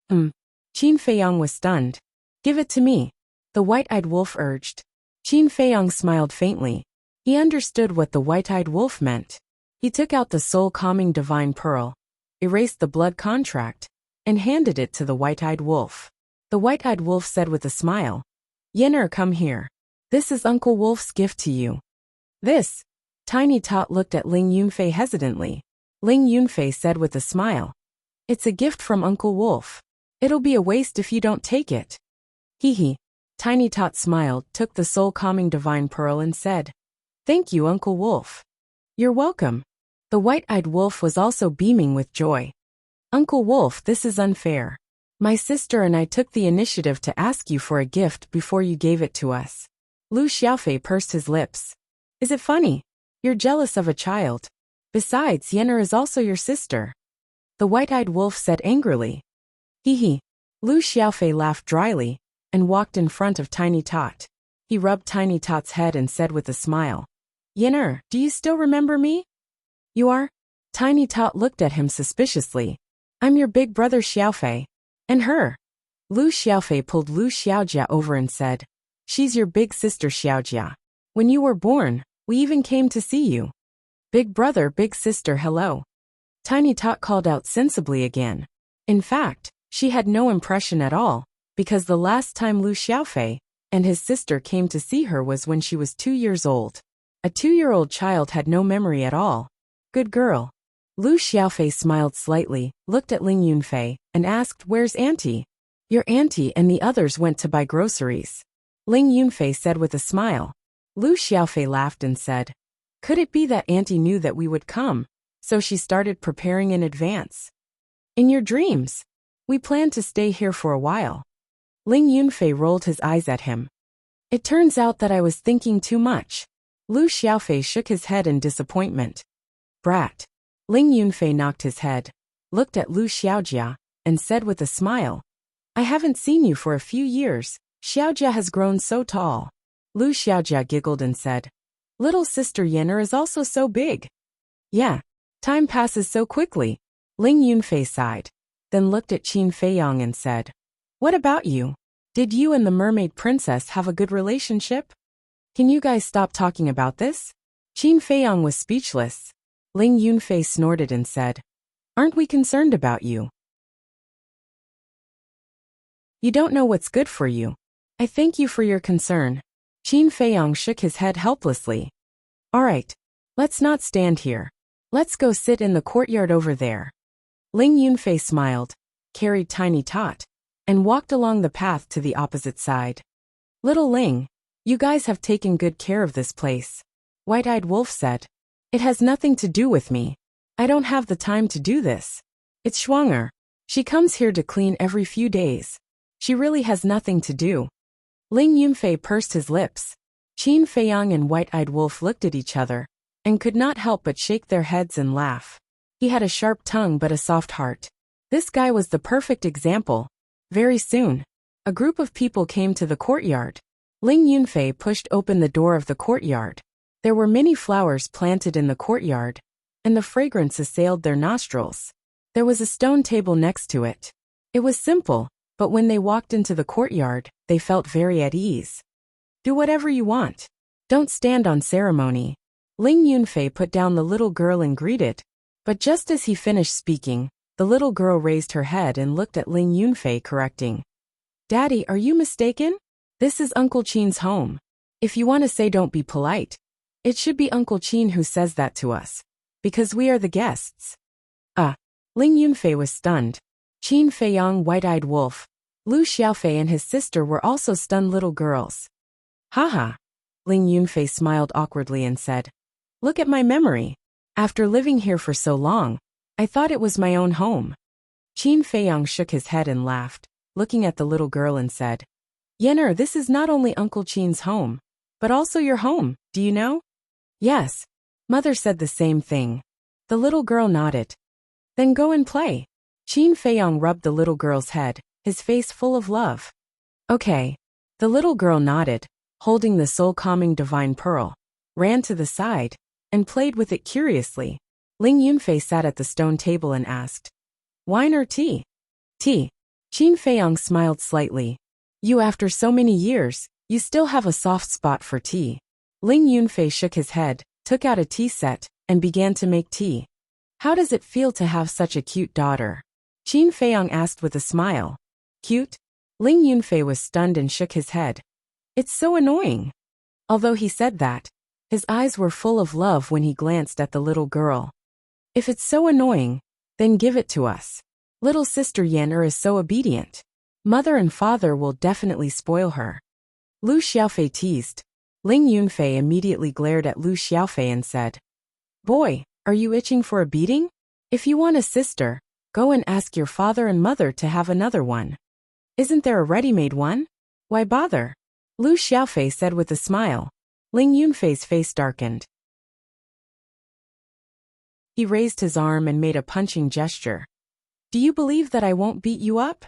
[SPEAKER 1] Qin Feiyang was stunned. Give it to me, the white-eyed wolf urged. Qin Feiyang smiled faintly. He understood what the white-eyed wolf meant. He took out the soul-calming divine pearl, erased the blood contract, and handed it to the white-eyed wolf. The white-eyed wolf said with a smile, Yenner, come here. This is Uncle Wolf's gift to you. This? Tiny Tot looked at Ling Yunfei hesitantly. Ling Yunfei said with a smile, It's a gift from Uncle Wolf. It'll be a waste if you don't take it. Hee hee. Tiny Tot smiled, took the soul-calming divine pearl and said, Thank you, Uncle Wolf. You're welcome. The white-eyed wolf was also beaming with joy. Uncle Wolf, this is unfair. My sister and I took the initiative to ask you for a gift before you gave it to us. Lu Xiaofei pursed his lips. Is it funny? You're jealous of a child. Besides, Yenner is also your sister. The white-eyed wolf said angrily. Hee hee. Lu Xiaofei laughed dryly and walked in front of Tiny Tot. He rubbed Tiny Tot's head and said with a smile, Yenner, do you still remember me? You are? Tiny Tot looked at him suspiciously. I'm your big brother Xiaofei. And her. Lu Xiaofei pulled Lu Xiaojia over and said, She's your big sister Xiaojia. When you were born, we even came to see you. Big brother, big sister, hello. Tiny Tot called out sensibly again. In fact, she had no impression at all, because the last time Lu Xiaofei and his sister came to see her was when she was 2 years old. A 2-year-old child had no memory at all. Good girl. Lu Xiaofei smiled slightly, looked at Ling Yunfei, and asked, Where's Auntie? Your auntie and the others went to buy groceries. Ling Yunfei said with a smile. Lu Xiaofei laughed and said, Could it be that Auntie knew that we would come, so she started preparing in advance? In your dreams. We planned to stay here for a while. Ling Yunfei rolled his eyes at him. It turns out that I was thinking too much. Lu Xiaofei shook his head in disappointment. Brat. Ling Yunfei knocked his head, looked at Lu Xiaojia, and said with a smile, I haven't seen you for a few years. Xiaojia has grown so tall. Lu Xiaojia giggled and said, Little sister Yenner is also so big. Yeah, time passes so quickly. Ling Yunfei sighed, then looked at Qin Feiyang and said, What about you? Did you and the mermaid princess have a good relationship? Can you guys stop talking about this? Qin Feiyang was speechless. Ling Yunfei snorted and said, Aren't we concerned about you? You don't know what's good for you. I thank you for your concern. Qin Feiyang shook his head helplessly. All right, let's not stand here. Let's go sit in the courtyard over there. Ling Yunfei smiled, carried Tiny Tot, and walked along the path to the opposite side. Little Ling, you guys have taken good care of this place. White-eyed Wolf said. It has nothing to do with me. I don't have the time to do this. It's Schwanger. She comes here to clean every few days. She really has nothing to do. Ling Yunfei pursed his lips. Qin Feiyang and White-eyed Wolf looked at each other, and could not help but shake their heads and laugh. He had a sharp tongue but a soft heart. This guy was the perfect example. Very soon, a group of people came to the courtyard. Ling Yunfei pushed open the door of the courtyard. There were many flowers planted in the courtyard, and the fragrance assailed their nostrils. There was a stone table next to it. It was simple, but when they walked into the courtyard, they felt very at ease. Do whatever you want. Don't stand on ceremony. Ling Yunfei put down the little girl and greeted. But just as he finished speaking, the little girl raised her head and looked at Ling Yunfei, correcting. Daddy, are you mistaken? This is Uncle Qin's home. If you want to say don't be polite, it should be Uncle Qin who says that to us, because we are the guests. Ling Yunfei was stunned. Qin Feiyang, White-eyed Wolf, Lu Xiaofei and his sister were also stunned little girls. Haha. Ling Yunfei smiled awkwardly and said, Look at my memory. After living here for so long, I thought it was my own home. Qin Feiyang shook his head and laughed, looking at the little girl and said, Yenner, this is not only Uncle Qin's home, but also your home, do you know? Yes. Mother said the same thing. The little girl nodded. Then go and play. Qin Feiyang rubbed the little girl's head, his face full of love. Okay. The little girl nodded, holding the soul-calming divine pearl, ran to the side, and played with it curiously. Ling Yunfei sat at the stone table and asked, Wine or tea? Tea. Qin Feiyang smiled slightly. You, after so many years, you still have a soft spot for tea. Ling Yunfei shook his head, took out a tea set, and began to make tea. How does it feel to have such a cute daughter? Qin Feiyang asked with a smile. Cute? Ling Yunfei was stunned and shook his head. It's so annoying. Although he said that, his eyes were full of love when he glanced at the little girl. If it's so annoying, then give it to us. Little sister Yan is so obedient. Mother and father will definitely spoil her. Lu Xiaofei teased. Ling Yunfei immediately glared at Lu Xiaofei and said, Boy, are you itching for a beating? If you want a sister, go and ask your father and mother to have another one. Isn't there a ready-made one? Why bother? Lu Xiaofei said with a smile. Ling Yunfei's face darkened. He raised his arm and made a punching gesture. Do you believe that I won't beat you up?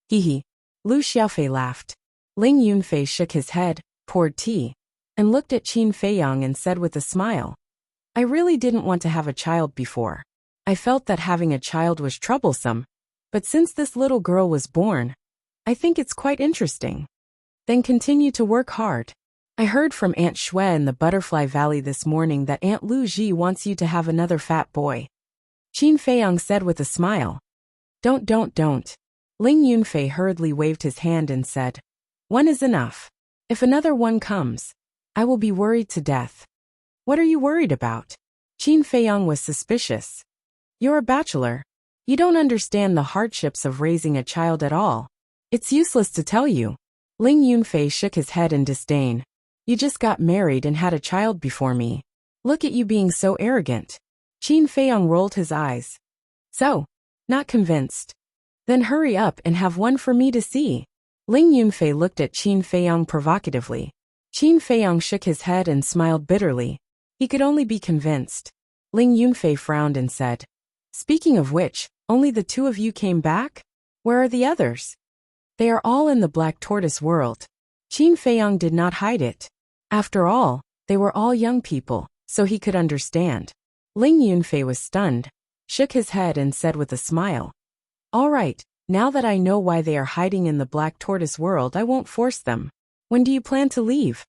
[SPEAKER 1] Hee hee. Lu Xiaofei laughed. Ling Yunfei shook his head, poured tea, and looked at Qin Feiyang and said with a smile, I really didn't want to have a child before. I felt that having a child was troublesome, but since this little girl was born, I think it's quite interesting. Then continue to work hard. I heard from Aunt Xue in the Butterfly Valley this morning that Aunt Lu Ji wants you to have another fat boy. Qin Feiyang said with a smile. Don't. Ling Yunfei hurriedly waved his hand and said, One is enough. If another one comes, I will be worried to death. What are you worried about? Qin Feiyang was suspicious. You're a bachelor. You don't understand the hardships of raising a child at all. It's useless to tell you. Ling Yunfei shook his head in disdain. You just got married and had a child before me. Look at you being so arrogant. Qin Feiyang rolled his eyes. So, not convinced. Then hurry up and have one for me to see. Ling Yunfei looked at Qin Feiyang provocatively. Qin Feiyang shook his head and smiled bitterly. He could only be convinced. Ling Yunfei frowned and said, Speaking of which, only the two of you came back? Where are the others? They are all in the Black Tortoise world. Qin Feiyang did not hide it. After all, they were all young people, so he could understand. Ling Yunfei was stunned, shook his head and said with a smile, All right, now that I know why they are hiding in the Black Tortoise world, I won't force them. When do you plan to leave?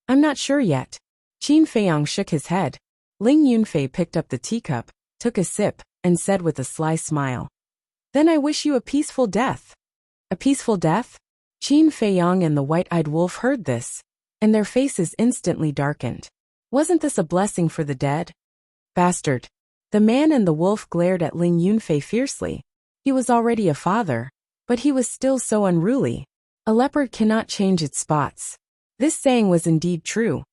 [SPEAKER 1] I'm not sure yet. Qin Feiyang shook his head. Ling Yunfei picked up the teacup, took a sip, and said with a sly smile, Then I wish you a peaceful death. A peaceful death? Qin Feiyang and the white-eyed wolf heard this, and their faces instantly darkened. Wasn't this a blessing for the dead? Bastard. The man and the wolf glared at Ling Yunfei fiercely. He was already a father, but he was still so unruly. A leopard cannot change its spots. This saying was indeed true.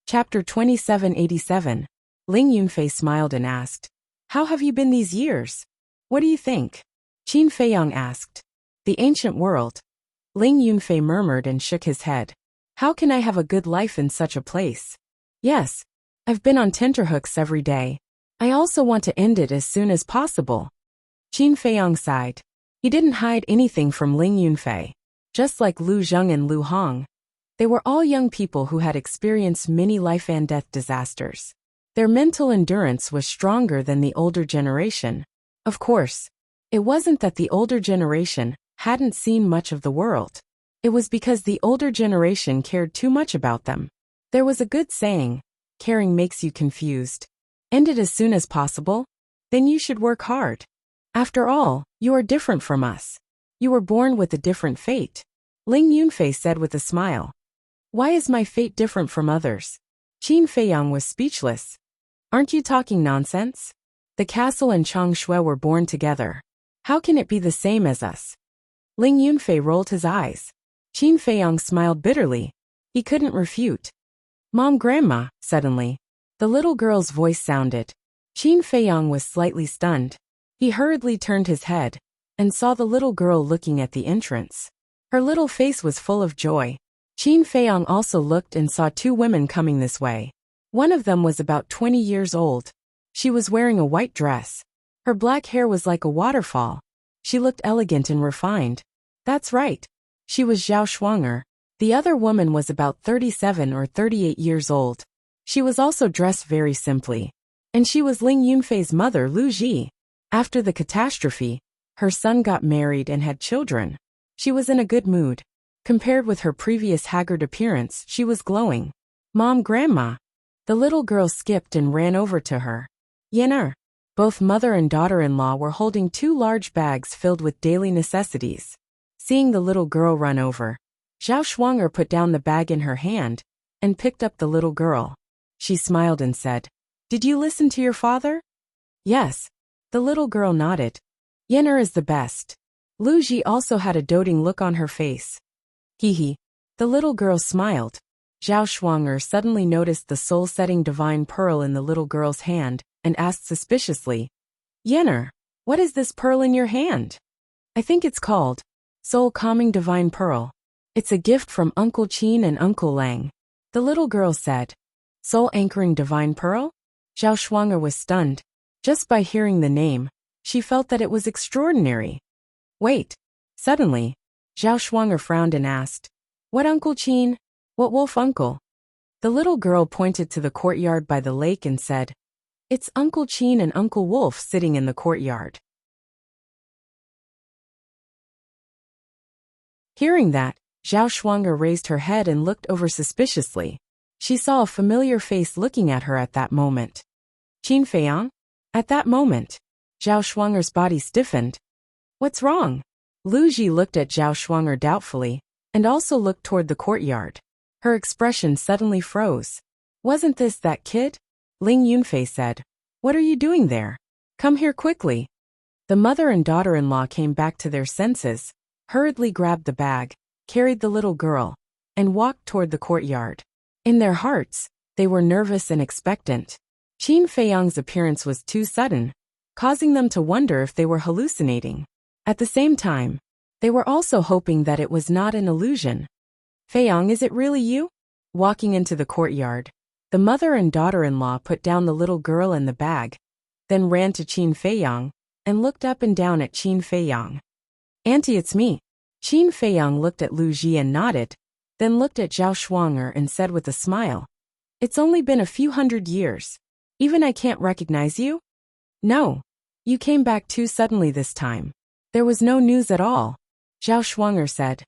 [SPEAKER 1] Chapter 2787. Ling Yunfei smiled and asked, How have you been these years? What do you think? Qin Feiyang asked. The ancient world. Ling Yunfei murmured and shook his head. How can I have a good life in such a place? Yes, I've been on tenterhooks every day. I also want to end it as soon as possible. Qin Feiyang sighed. He didn't hide anything from Ling Yunfei. Just like Lu Zheng and Lu Hong, they were all young people who had experienced many life and death disasters. Their mental endurance was stronger than the older generation. Of course, it wasn't that the older generation hadn't seen much of the world. It was because the older generation cared too much about them. There was a good saying, caring makes you confused. End it as soon as possible, then you should work hard. After all, you are different from us. You were born with a different fate. Ling Yunfei said with a smile. Why is my fate different from others? Qin Feiyang was speechless. Aren't you talking nonsense? The castle and Chang Shui were born together. How can it be the same as us? Ling Yunfei rolled his eyes. Qin Feiyang smiled bitterly. He couldn't refute. Mom, Grandma, suddenly. The little girl's voice sounded. Qin Feiyang was slightly stunned. He hurriedly turned his head and saw the little girl looking at the entrance. Her little face was full of joy. Qin Feiyang also looked and saw two women coming this way. One of them was about 20 years old. She was wearing a white dress. Her black hair was like a waterfall. She looked elegant and refined. That's right. She was Zhao Shuanger. The other woman was about 37 or 38 years old. She was also dressed very simply. And she was Ling Yunfei's mother, Lu Ji. After the catastrophe, her son got married and had children. She was in a good mood. Compared with her previous haggard appearance, she was glowing. Mom, Grandma. The little girl skipped and ran over to her. Yener. Both mother and daughter-in-law were holding 2 large bags filled with daily necessities. Seeing the little girl run over, Zhao Shuang'er put down the bag in her hand and picked up the little girl. She smiled and said, "Did you listen to your father?" "Yes." The little girl nodded. "Yener is the best." Lu Ji also had a doting look on her face. Hee hee. The little girl smiled. Zhao Shuang'er suddenly noticed the soul-setting divine pearl in the little girl's hand and asked suspiciously, "Yener, what is this pearl in your hand?" "I think it's called Soul-Calming Divine Pearl. It's a gift from Uncle Qin and Uncle Lang." The little girl said, "Soul-Anchoring Divine Pearl?" Zhao Shuang'er was stunned. Just by hearing the name, she felt that it was extraordinary. "Wait." Suddenly, Zhao Shuang'er frowned and asked, "What Uncle Qin? What wolf uncle?" The little girl pointed to the courtyard by the lake and said, "It's Uncle Qin and Uncle Wolf sitting in the courtyard." Hearing that, Zhao Shuang'er raised her head and looked over suspiciously. She saw a familiar face looking at her at that moment. Qin Feiyang? At that moment, Zhao Shuang'er's body stiffened. "What's wrong?" Lu Ji looked at Zhao Shuang'er doubtfully, and also looked toward the courtyard. Her expression suddenly froze. "Wasn't this that kid?" Ling Yunfei said. "What are you doing there? Come here quickly." The mother and daughter-in-law came back to their senses, hurriedly grabbed the bag, carried the little girl, and walked toward the courtyard. In their hearts, they were nervous and expectant. Qin Feiyang's appearance was too sudden, causing them to wonder if they were hallucinating. At the same time, they were also hoping that it was not an illusion. "Feiyang, is it really you?" Walking into the courtyard, the mother and daughter-in-law put down the little girl and the bag, then ran to Qin Feiyang and looked up and down at Qin Feiyang. "Auntie, it's me." Qin Feiyang looked at Lu Ji and nodded, then looked at Zhao Shuang'er and said with a smile, "It's only been a few hundred years. Even I can't recognize you?" "No. You came back too suddenly this time. There was no news at all," Zhao Shuang'er said.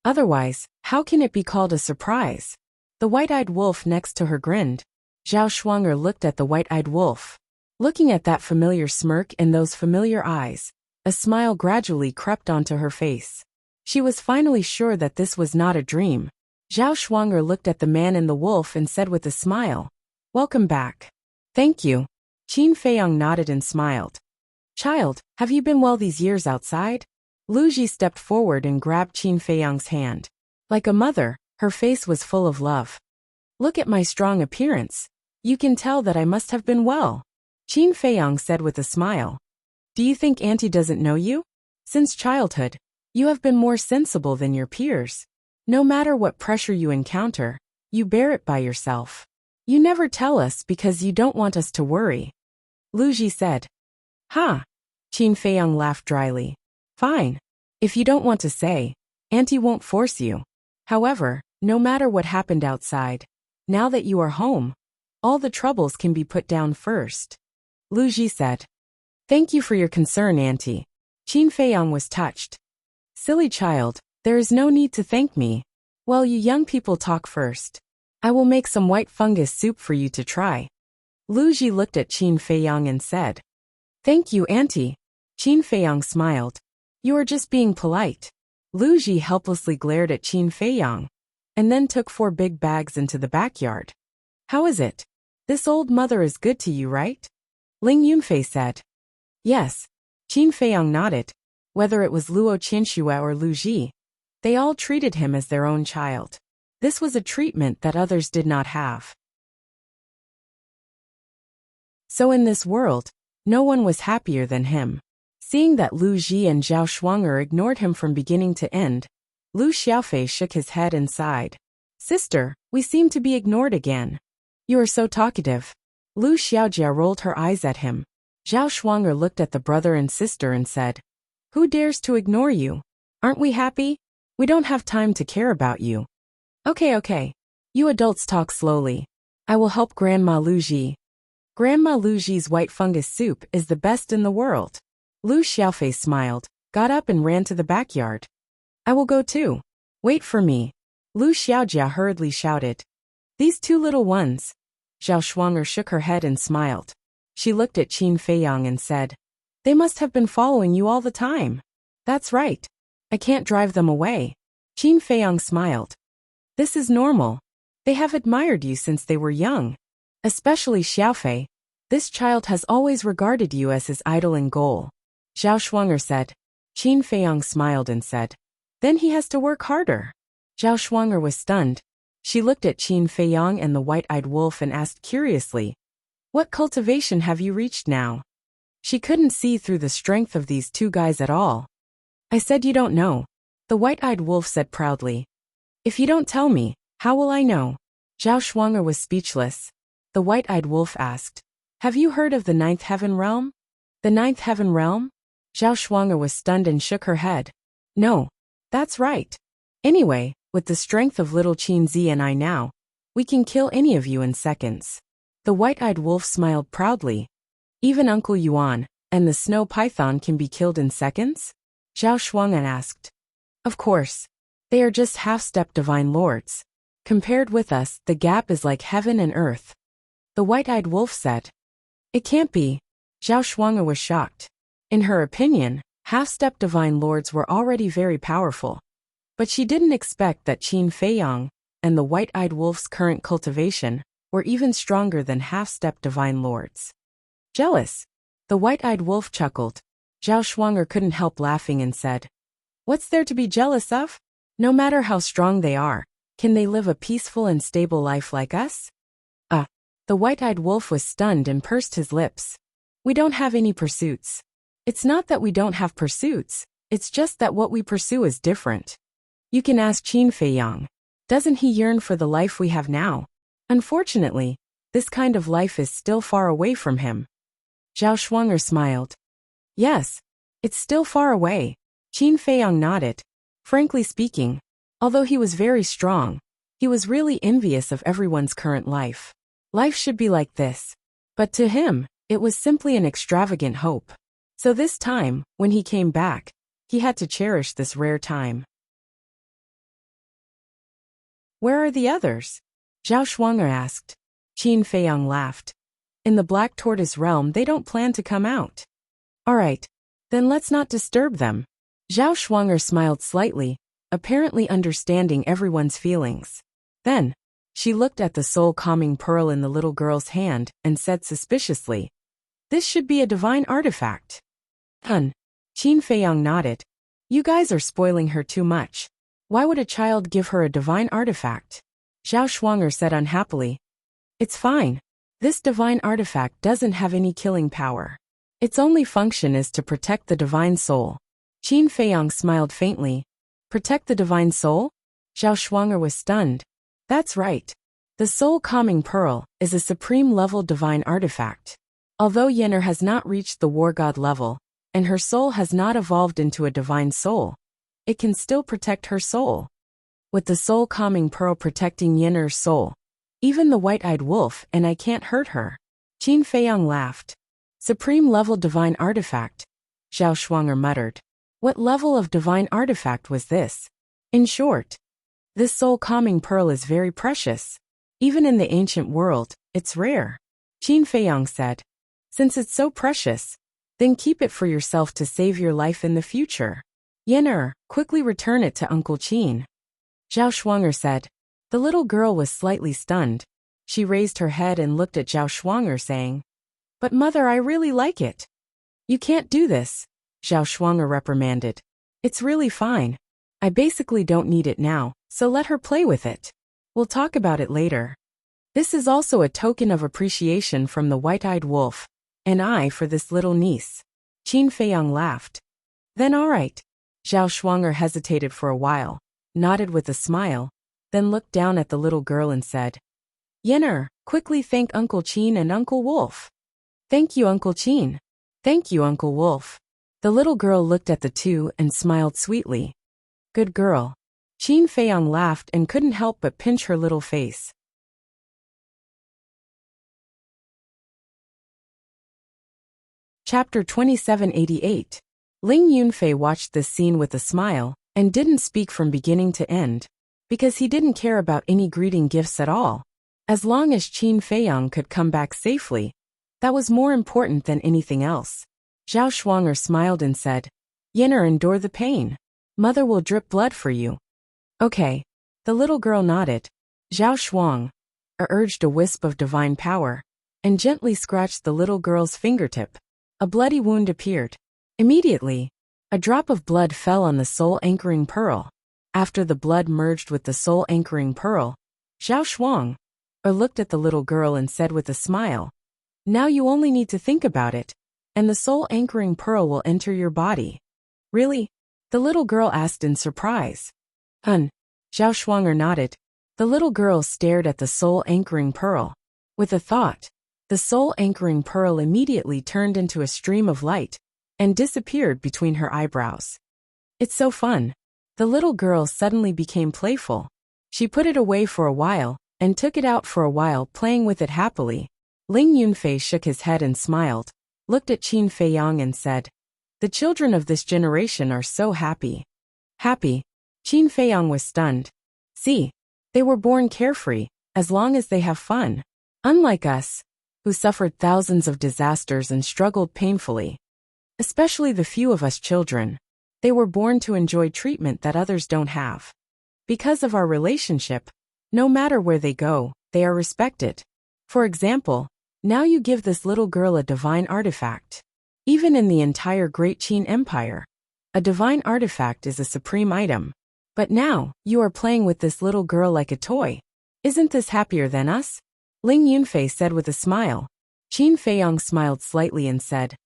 [SPEAKER 1] "Otherwise, how can it be called a surprise?" The white-eyed wolf next to her grinned. Zhao Shuang'er looked at the white-eyed wolf. Looking at that familiar smirk and those familiar eyes, a smile gradually crept onto her face. She was finally sure that this was not a dream. Zhao Shuang'er looked at the man and the wolf and said with a smile, "Welcome back." "Thank you." Qin Feiyang nodded and smiled. "Child, have you been well these years outside?" Lu Ji stepped forward and grabbed Qin Feiyang's hand. Like a mother, her face was full of love. "Look at my strong appearance. You can tell that I must have been well," Qin Feiyang said with a smile. "Do you think Auntie doesn't know you? Since childhood, you have been more sensible than your peers. No matter what pressure you encounter, you bear it by yourself. You never tell us because you don't want us to worry," Lu Ji said. "Ha!" Qin Feiyang laughed dryly. "Fine. If you don't want to say, Auntie won't force you. However, no matter what happened outside, now that you are home, all the troubles can be put down first," Lu Ji said. "Thank you for your concern, Auntie." Qin Feiyang was touched. "Silly child, there is no need to thank me. Well, you young people talk first. I will make some white fungus soup for you to try." Lu Ji looked at Qin Feiyang and said, "Thank you, Auntie." Qin Feiyang smiled. "You are just being polite." Lu Ji helplessly glared at Qin Feiyang, and then took 4 big bags into the backyard. "How is it? This old mother is good to you, right?" Ling Yunfei said. "Yes." Qin Feiyang nodded. Whether it was Luo Qinxue or Lu Ji, they all treated him as their own child. This was a treatment that others did not have. So in this world, no one was happier than him. Seeing that Lu Ji and Zhao Shuang'er ignored him from beginning to end, Lu Xiaofei shook his head and sighed. "Sister, we seem to be ignored again. You are so talkative." Lu Xiaojia rolled her eyes at him. Zhao Shuang'er looked at the brother and sister and said, "Who dares to ignore you? Aren't we happy? We don't have time to care about you." Okay. You adults talk slowly. I will help Grandma Lu Ji. Grandma Lu Ji's white fungus soup is the best in the world. Lu Xiaofei smiled, got up and ran to the backyard. I will go too. Wait for me. Lu Xiaojia hurriedly shouted. These two little ones. Zhao Shuang'er shook her head and smiled. She looked at Qin Feiyang and said, they must have been following you all the time. That's right. I can't drive them away. Qin Feiyang smiled. This is normal. They have admired you since they were young. Especially Xiaofei. This child has always regarded you as his idol and goal. Zhao Shuang'er said. Qin Feiyang smiled and said, then he has to work harder. Zhao Shuang'er was stunned. She looked at Qin Feiyang and the white-eyed wolf and asked curiously, what cultivation have you reached now? She couldn't see through the strength of these two guys at all. I said you don't know. The white-eyed wolf said proudly. If you don't tell me, how will I know? Zhao Shuang'er was speechless. The white-eyed wolf asked, have you heard of the ninth heaven realm? The ninth heaven realm? Zhao Shuang'er was stunned and shook her head. No. That's right. Anyway, with the strength of little Qin Zi and I now, we can kill any of you in seconds. The white-eyed wolf smiled proudly. Even Uncle Yuan and the snow python can be killed in seconds? Zhao Shuang'er asked. Of course. They are just half-step divine lords. Compared with us, the gap is like heaven and earth. The white-eyed wolf said. It can't be. Zhao Shuang'er was shocked. In her opinion, half-step divine lords were already very powerful. But she didn't expect that Qin Feiyang and the white-eyed wolf's current cultivation were even stronger than half-step divine lords. Jealous. The white-eyed wolf chuckled. Zhao Shuang'er couldn't help laughing and said, what's there to be jealous of? No matter how strong they are, can they live a peaceful and stable life like us? The white-eyed wolf was stunned and pursed his lips. We don't have any pursuits. It's not that we don't have pursuits, it's just that what we pursue is different. You can ask Qin Feiyang. Doesn't he yearn for the life we have now? Unfortunately, this kind of life is still far away from him. Zhao Shuang'er smiled. Yes, it's still far away. Qin Feiyang nodded. Frankly speaking, although he was very strong, he was really envious of everyone's current life. Life should be like this. But to him, it was simply an extravagant hope. So this time, when he came back, he had to cherish this rare time. Where are the others? Zhao Shuang'er asked. Qin Feiyang laughed. In the Black Tortoise realm they don't plan to come out. All right, then let's not disturb them. Zhao Shuang'er smiled slightly, apparently understanding everyone's feelings. Then, she looked at the soul-calming pearl in the little girl's hand and said suspiciously, this should be a divine artifact. Qin Feiyang nodded. You guys are spoiling her too much. Why would a child give her a divine artifact? Zhao Shuang'er said unhappily. It's fine. This divine artifact doesn't have any killing power. Its only function is to protect the divine soul. Qin Feiyang smiled faintly. Protect the divine soul? Zhao Shuang'er was stunned. That's right. The soul-calming pearl is a supreme-level divine artifact. Although Yen'er has not reached the war god level, and her soul has not evolved into a divine soul, it can still protect her soul. With the soul-calming pearl protecting Yen'er's soul, even the white-eyed wolf and I can't hurt her. Qin Feiyang laughed. Supreme-level divine artifact, Zhao Shuang'er muttered. What level of divine artifact was this? In short, this soul-calming pearl is very precious. Even in the ancient world, it's rare. Qin Feiyang said. Since it's so precious, then keep it for yourself to save your life in the future. Yen'er, quickly return it to Uncle Qin. Zhao Shuang'er said. The little girl was slightly stunned. She raised her head and looked at Zhao Shuang'er saying, But mother, I really like it. You can't do this, Zhao Shuang'er reprimanded. It's really fine. I basically don't need it now, so let her play with it. We'll talk about it later. This is also a token of appreciation from the white-eyed wolf, and I for this little niece. Qin Feiyang laughed. Then all right. Zhao Shuang'er hesitated for a while, nodded with a smile, then looked down at the little girl and said, Yen'er, quickly thank Uncle Qin and Uncle Wolf. Thank you, Uncle Qin. Thank you, Uncle Wolf. The little girl looked at the two and smiled sweetly. Good girl. Qin Feiyang laughed and couldn't help but pinch her little face. Chapter 2788. Ling Yunfei watched this scene with a smile, and didn't speak from beginning to end, because he didn't care about any greeting gifts at all. As long as Qin Feiyang could come back safely, that was more important than anything else. Zhao Shuang'er smiled and said, "Yin'er, endure the pain. Mother will drip blood for you." "Okay." The little girl nodded. Zhao Shuang urged a wisp of divine power, and gently scratched the little girl's fingertip. A bloody wound appeared. Immediately, a drop of blood fell on the soul-anchoring pearl. After the blood merged with the soul-anchoring pearl, Zhao Shuang looked at the little girl and said with a smile, "Now you only need to think about it, and the soul-anchoring pearl will enter your body." "Really?" the little girl asked in surprise. Zhao Shuang'er nodded. The little girl stared at the soul-anchoring pearl. With a thought, the soul-anchoring pearl immediately turned into a stream of light and disappeared between her eyebrows. "It's so fun." The little girl suddenly became playful. She put it away for a while and took it out for a while, playing with it happily. Ling Yunfei shook his head and smiled, looked at Qin Feiyang and said, "The children of this generation are so happy." "Happy?" Qin Feiyang was stunned. "See, they were born carefree, as long as they have fun. Unlike us, who suffered thousands of disasters and struggled painfully. Especially the few of us children. They were born to enjoy treatment that others don't have. Because of our relationship, no matter where they go, they are respected. For example, now you give this little girl a divine artifact. Even in the entire Great Qin Empire, a divine artifact is a supreme item. But now, you are playing with this little girl like a toy. Isn't this happier than us?" Ling Yunfei said with a smile. Qin Feiyang smiled slightly and said,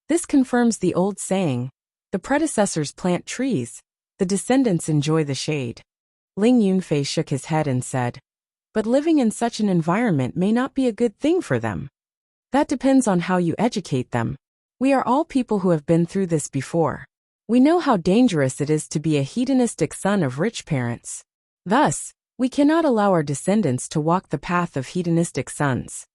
[SPEAKER 1] "This confirms the old saying, the predecessors plant trees, the descendants enjoy the shade." Ling Yunfei shook his head and said, "But living in such an environment may not be a good thing for them. That depends on how you educate them. We are all people who have been through this before. We know how dangerous it is to be a hedonistic son of rich parents. Thus, we cannot allow our descendants to walk the path of hedonistic sons.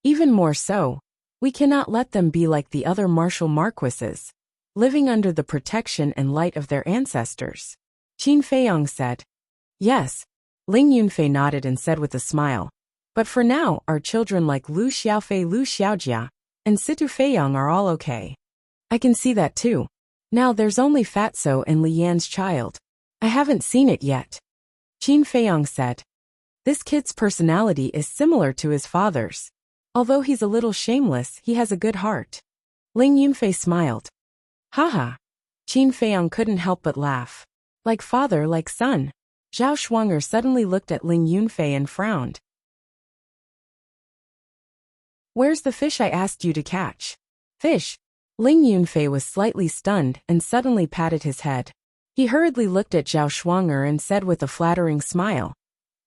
[SPEAKER 1] Even more so, we cannot let them be like the other martial marquises, living under the protection and light of their ancestors." Qin Feiyang said. "Yes." Ling Yunfei nodded and said with a smile, "But for now, our children like Lu Xiaofei, Lu Xiaojia, and Situ Feiyang are all okay." "I can see that too. Now there's only Fatso and Li Yan's child. I haven't seen it yet." Qin Feiyang said. "This kid's personality is similar to his father's. Although he's a little shameless, he has a good heart." Ling Yunfei smiled. "Haha." Qin Feiyang couldn't help but laugh. "Like father, like son." Zhao Shuang'er suddenly looked at Ling Yunfei and frowned. "Where's the fish I asked you to catch?" "Fish?" Ling Yunfei was slightly stunned and suddenly patted his head. He hurriedly looked at Zhao Shuang'er and said with a flattering smile,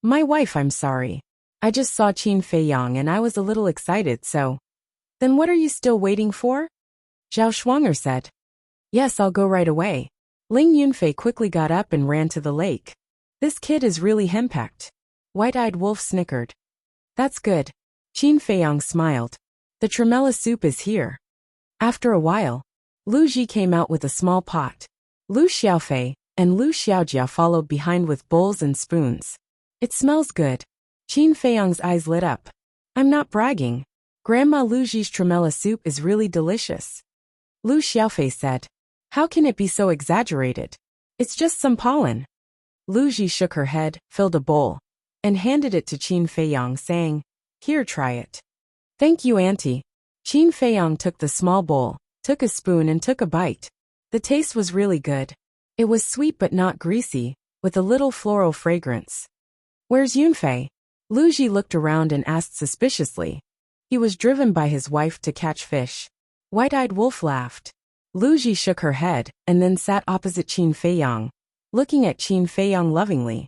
[SPEAKER 1] "My wife, I'm sorry. I just saw Qin Feiyang and I was a little excited, so." "Then what are you still waiting for?" Zhao Shuang'er said. "Yes, I'll go right away." Ling Yunfei quickly got up and ran to the lake. "This kid is really henpecked." White-eyed Wolf snickered. "That's good." Qin Feiyang smiled. "The tremella soup is here." After a while, Lu Ji came out with a small pot. Lu Xiaofei and Lu Xiaojia followed behind with bowls and spoons. "It smells good." Qin Feiyang's eyes lit up. "I'm not bragging. Grandma Lu Ji's tremella soup is really delicious." Lu Xiaofei said, "How can it be so exaggerated? It's just some pollen." Lu Ji shook her head, filled a bowl, and handed it to Qin Feiyang, saying, "Here, try it." "Thank you, Auntie." Qin Feiyang took the small bowl, took a spoon and took a bite. The taste was really good. It was sweet but not greasy, with a little floral fragrance. "Where's Yunfei?" Lu Ji looked around and asked suspiciously. "He was driven by his wife to catch fish." White-eyed Wolf laughed. Lu Ji shook her head and then sat opposite Qin Feiyang, looking at Qin Feiyang lovingly.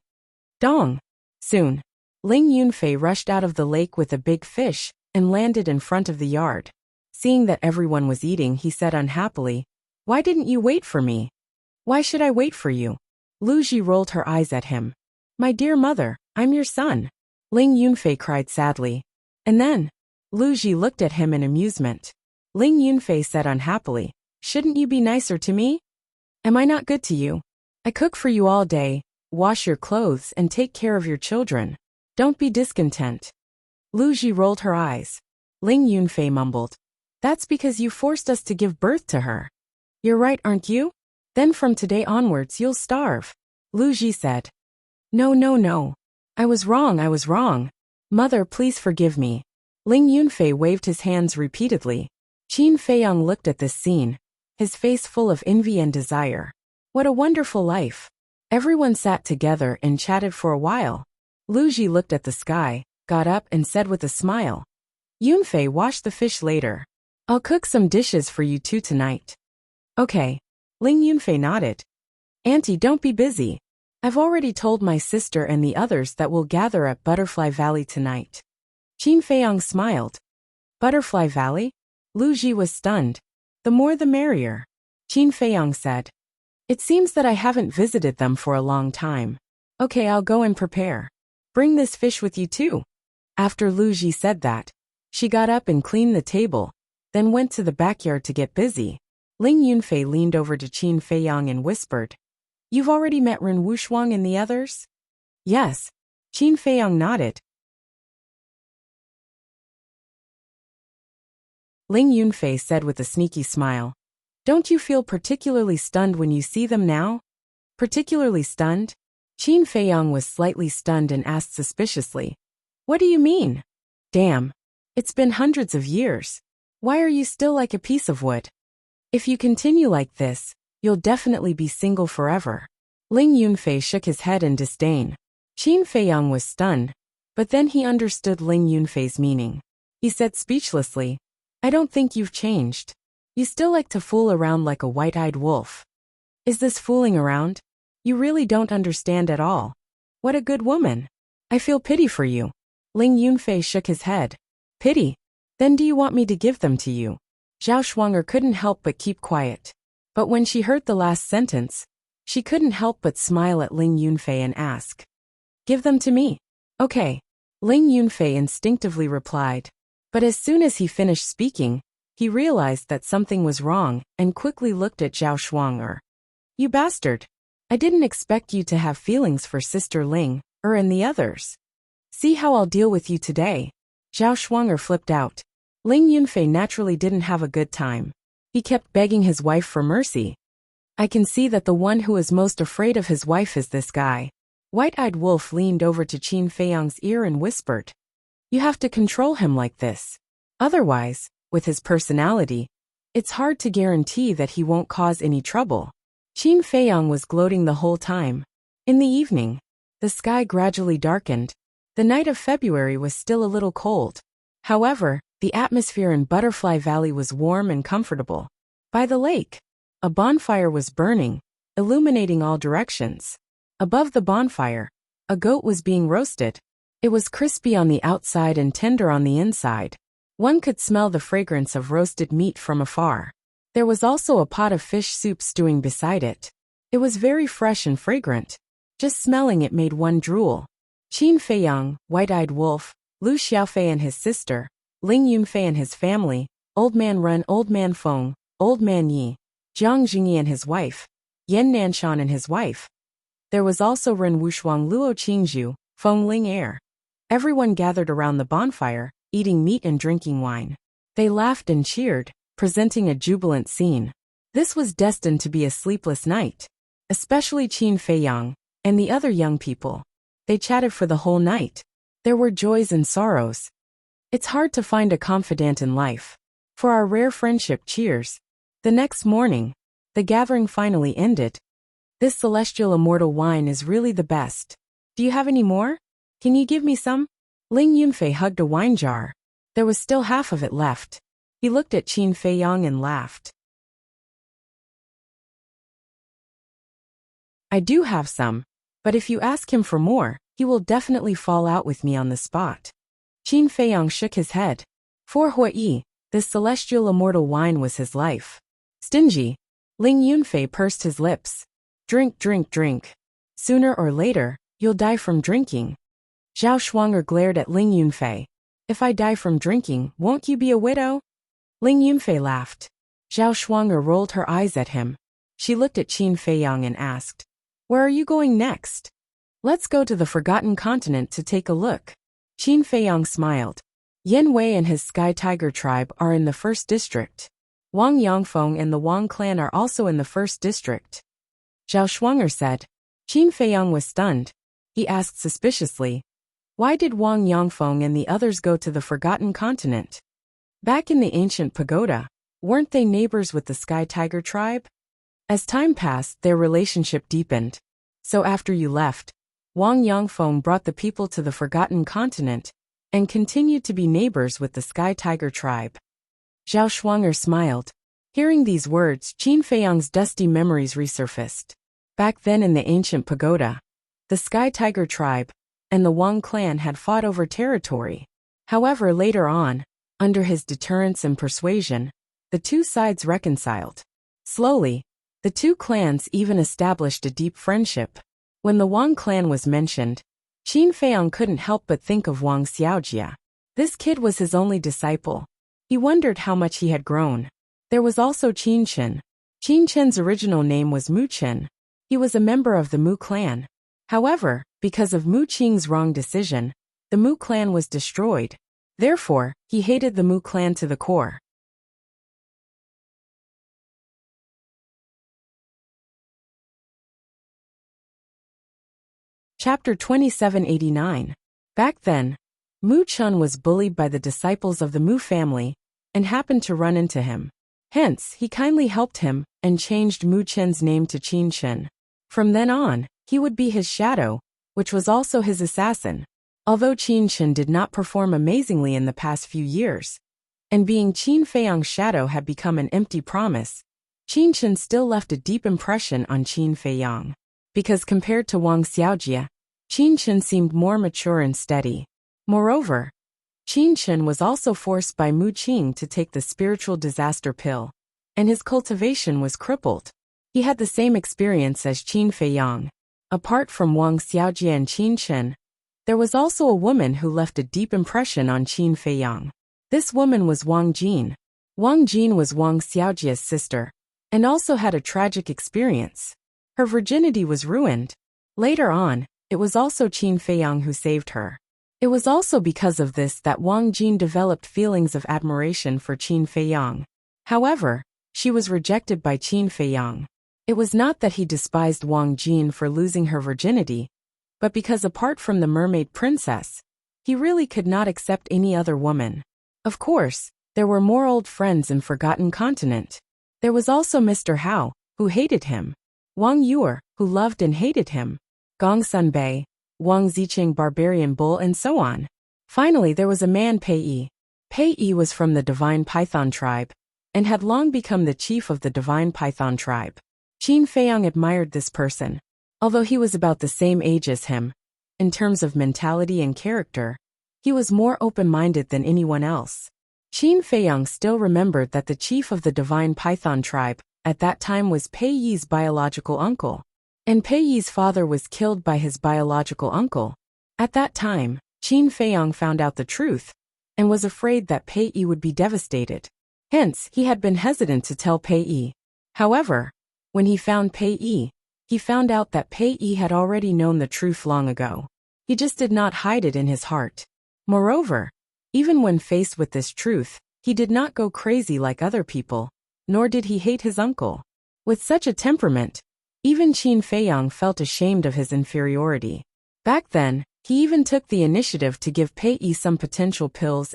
[SPEAKER 1] "Dong!" Soon, Ling Yunfei rushed out of the lake with a big fish and landed in front of the yard. Seeing that everyone was eating, he said unhappily, "Why didn't you wait for me?" "Why should I wait for you?" Lu Ji rolled her eyes at him. "My dear mother, I'm your son." Ling Yunfei cried sadly. And then, Lu Ji looked at him in amusement. Ling Yunfei said unhappily. Shouldn't you be nicer to me? Am I not good to you? I cook for you all day, wash your clothes and take care of your children. Don't be discontent. Lu Ji rolled her eyes. Ling Yunfei mumbled. That's because you forced us to give birth to her. You're right, aren't you? Then from today onwards you'll starve. Lu Ji said. No. I was wrong. Mother, please forgive me. Ling Yunfei waved his hands repeatedly. Qin Feiyang looked at this scene, his face full of envy and desire. What a wonderful life. Everyone sat together and chatted for a while. Lu Ji looked at the sky, got up and said with a smile. Yunfei, wash the fish later. I'll cook some dishes for you two tonight. Okay. Ling Yunfei nodded. Auntie, don't be busy. I've already told my sister and the others that we'll gather at Butterfly Valley tonight. Qin Feiyang smiled. Butterfly Valley? Lu Ji was stunned. The more the merrier. Qin Feiyang said. It seems that I haven't visited them for a long time. Okay, I'll go and prepare. Bring this fish with you too. After Lu Ji said that, she got up and cleaned the table, then went to the backyard to get busy. Ling Yunfei leaned over to Qin Feiyang and whispered. You've already met Ren Wushuang and the others? Yes. Qin Feiyang nodded. Ling Yunfei said with a sneaky smile. Don't you feel particularly stunned when you see them now? Particularly stunned? Qin Feiyang was slightly stunned and asked suspiciously. What do you mean? Damn. It's been hundreds of years. Why are you still like a piece of wood? If you continue like this, you'll definitely be single forever. Ling Yunfei shook his head in disdain. Qin Feiyang was stunned, but then he understood Ling Yunfei's meaning. He said speechlessly, I don't think you've changed. You still like to fool around like a white-eyed wolf. Is this fooling around? You really don't understand at all. What a good woman. I feel pity for you. Ling Yunfei shook his head. Pity? Then do you want me to give them to you? Zhao Shuanger couldn't help but keep quiet. But when she heard the last sentence, she couldn't help but smile at Ling Yunfei and ask. Give them to me. Okay. Ling Yunfei instinctively replied. But as soon as he finished speaking, he realized that something was wrong and quickly looked at Zhao Shuanger. You bastard. I didn't expect you to have feelings for Sister Ling, and the others. See how I'll deal with you today. Zhao Shuanger flipped out. Ling Yunfei naturally didn't have a good time. He kept begging his wife for mercy. I can see that the one who is most afraid of his wife is this guy. White-eyed Wolf leaned over to Qin Feiyang's ear and whispered. You have to control him like this. Otherwise, with his personality, it's hard to guarantee that he won't cause any trouble. Qin Feiyang was gloating the whole time. In the evening, the sky gradually darkened. The night of February was still a little cold. However, the atmosphere in Butterfly Valley was warm and comfortable. By the lake, a bonfire was burning, illuminating all directions. Above the bonfire, a goat was being roasted. It was crispy on the outside and tender on the inside. One could smell the fragrance of roasted meat from afar. There was also a pot of fish soup stewing beside it. It was very fresh and fragrant. Just smelling it made one drool. Qin Feiyang, White-eyed Wolf, Lu Xiaofei and his sister, Ling Yunfei and his family, Old Man Ren, Old Man Feng, Old Man Yi, Jiang Jingyi and his wife, Yan Nanshan and his wife. There was also Ren Wushuang, Luo Qingzhu, Feng Ling Er. Everyone gathered around the bonfire, eating meat and drinking wine. They laughed and cheered, presenting a jubilant scene. This was destined to be a sleepless night. Especially Qin Feiyang and the other young people. They chatted for the whole night. There were joys and sorrows. It's hard to find a confidant in life. For our rare friendship, cheers. The next morning, the gathering finally ended. This celestial immortal wine is really the best. Do you have any more? Can you give me some? Ling Yunfei hugged a wine jar. There was still half of it left. He looked at Qin Feiyang and laughed. I do have some, but if you ask him for more, he will definitely fall out with me on the spot. Qin Feiyang shook his head. For Hui, this celestial immortal wine was his life. Stingy. Ling Yunfei pursed his lips. Drink, drink, drink. Sooner or later, you'll die from drinking. Zhao Shuanger glared at Ling Yunfei. If I die from drinking, won't you be a widow? Ling Yunfei laughed. Zhao Shuang'er rolled her eyes at him. She looked at Qin Feiyang and asked, "Where are you going next?" "Let's go to the Forgotten Continent to take a look." Qin Feiyang smiled. Yan Wei and his Sky Tiger tribe are in the 1st district. Wang Yangfeng and the Wang clan are also in the 1st district. Zhao Shuang'er said. Qin Feiyang was stunned. He asked suspiciously, "Why did Wang Yangfeng and the others go to the Forgotten Continent? Back in the ancient pagoda, weren't they neighbors with the Sky Tiger tribe?" As time passed, their relationship deepened. So after you left, Wang Yangfeng brought the people to the Forgotten Continent and continued to be neighbors with the Sky Tiger tribe. Zhao Shuang'er smiled. Hearing these words, Qin Feiyang's dusty memories resurfaced. Back then in the ancient pagoda, the Sky Tiger tribe and the Wang clan had fought over territory. However, later on, under his deterrence and persuasion, the two sides reconciled. Slowly, the two clans even established a deep friendship. When the Wang clan was mentioned, Qin Feiyang couldn't help but think of Wang Xiaojia. This kid was his only disciple. He wondered how much he had grown. There was also Qin Chen. Qin Chen's original name was Mu Chen. He was a member of the Mu clan. However, because of Mu Qing's wrong decision, the Mu clan was destroyed. Therefore, he hated the Mu clan to the core. Chapter 2789. Back then, Mu Chun was bullied by the disciples of the Mu family and happened to run into him. Hence, he kindly helped him and changed Mu Chen's name to Qin Chen. From then on, he would be his shadow, which was also his assassin. Although Qin Chen did not perform amazingly in the past few years, and being Qin Feiyang's shadow had become an empty promise, Qin Chen still left a deep impression on Qin Feiyang. Because compared to Wang Xiaojia, Qin Chen seemed more mature and steady. Moreover, Qin Chen was also forced by Mu Qing to take the spiritual disaster pill, and his cultivation was crippled. He had the same experience as Qin Feiyang. Apart from Wang Xiaojia and Qin Chen, there was also a woman who left a deep impression on Qin Feiyang. This woman was Wang Jin. Wang Jin was Wang Xiaojia's sister, and also had a tragic experience. Her virginity was ruined. Later on, it was also Qin Feiyang who saved her. It was also because of this that Wang Jin developed feelings of admiration for Qin Feiyang. However, she was rejected by Qin Feiyang. It was not that he despised Wang Jin for losing her virginity, but because apart from the mermaid princess, he really could not accept any other woman. Of course, there were more old friends in Forgotten Continent. There was also Mr. Hao, who hated him. Wang Yuer, who loved and hated him. Gong Sunbei, Wang Ziqing Barbarian Bull, and so on. Finally, there was a man Pei Yi. Pei Yi was from the Divine Python tribe, and had long become the chief of the Divine Python tribe. Qin Feiyang admired this person. Although he was about the same age as him, in terms of mentality and character, he was more open-minded than anyone else. Qin Feiyang still remembered that the chief of the Divine Python tribe at that time was Pei Yi's biological uncle. And Pei Yi's father was killed by his biological uncle. At that time, Qin Feiyang found out the truth, and was afraid that Pei Yi would be devastated. Hence, he had been hesitant to tell Pei Yi. However, when he found Pei Yi, he found out that Pei Yi had already known the truth long ago. He just did not hide it in his heart. Moreover, even when faced with this truth, he did not go crazy like other people, nor did he hate his uncle. With such a temperament, even Qin Feiyang felt ashamed of his inferiority. Back then, he even took the initiative to give Pei Yi some potential pills.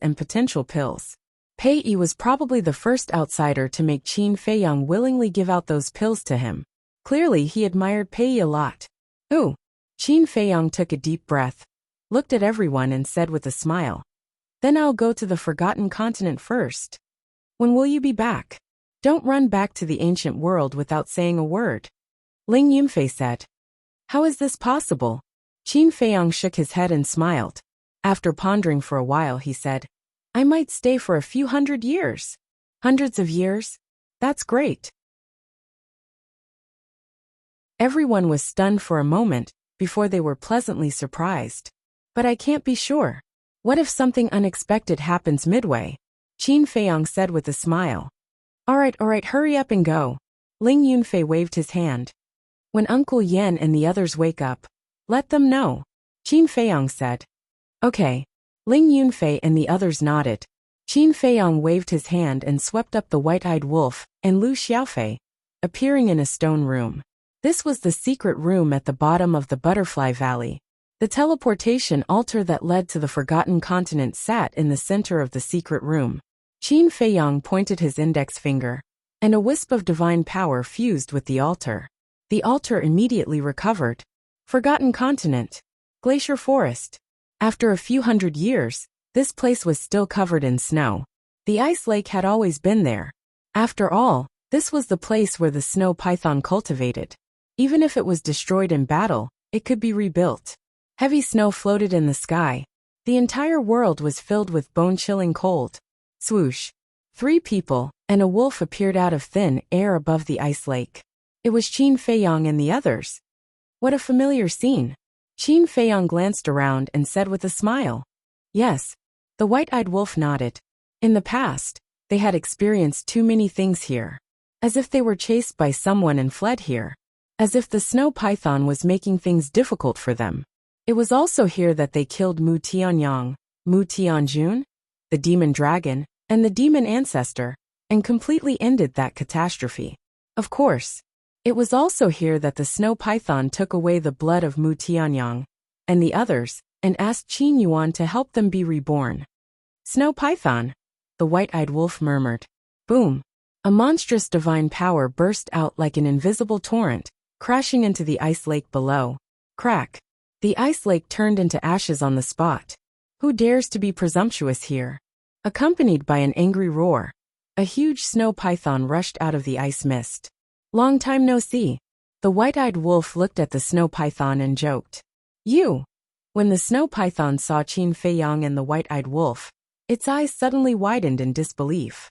[SPEAKER 1] Pei Yi was probably the first outsider to make Qin Feiyang willingly give out those pills to him. Clearly, he admired Pei Yi a lot. Ooh. Qin Feiyang took a deep breath, looked at everyone and said with a smile, "Then I'll go to the Forgotten Continent first. When will you be back? Don't run back to the ancient world without saying a word." Ling Yunfei said. "How is this possible?" Qin Feiyang shook his head and smiled. After pondering for a while, he said, "I might stay for a few hundred years." "Hundreds of years? That's great." Everyone was stunned for a moment, before they were pleasantly surprised. "But I can't be sure. What if something unexpected happens midway?" Qin Feiyang said with a smile. All right, hurry up and go. Ling Yunfei waved his hand. When Uncle Yan and the others wake up, let them know, Qin Feiyang said. Okay. Ling Yunfei and the others nodded. Qin Feiyang waved his hand and swept up the white-eyed wolf and Lu Xiaofei, appearing in a stone room. This was the secret room at the bottom of the Butterfly Valley. The teleportation altar that led to the Forgotten Continent sat in the center of the secret room. Qin Feiyang pointed his index finger, and a wisp of divine power fused with the altar. The altar immediately recovered. Forgotten Continent. Glacier Forest. After a few hundred years, this place was still covered in snow. The ice lake had always been there. After all, this was the place where the snow python cultivated. Even if it was destroyed in battle, it could be rebuilt. Heavy snow floated in the sky. The entire world was filled with bone-chilling cold. Swoosh. 3 people and a wolf appeared out of thin air above the ice lake. It was Qin Feiyang and the others. What a familiar scene. Qin Feiyang glanced around and said with a smile. Yes. The white-eyed wolf nodded. In the past, they had experienced too many things here. As if they were chased by someone and fled here. As if the snow python was making things difficult for them. It was also here that they killed Mu Tianyang, Mu Tianjun, the demon dragon, and the demon ancestor, and completely ended that catastrophe. Of course, it was also here that the snow python took away the blood of Mu Tianyang and the others, and asked Qin Yuan to help them be reborn. Snow python, the white-eyed wolf murmured. Boom! A monstrous divine power burst out like an invisible torrent, crashing into the ice lake below. Crack! The ice lake turned into ashes on the spot. Who dares to be presumptuous here? Accompanied by an angry roar, a huge snow python rushed out of the ice mist. Long time no see. The white-eyed wolf looked at the snow python and joked. You! When the snow python saw Qin Feiyang and the white-eyed wolf, its eyes suddenly widened in disbelief.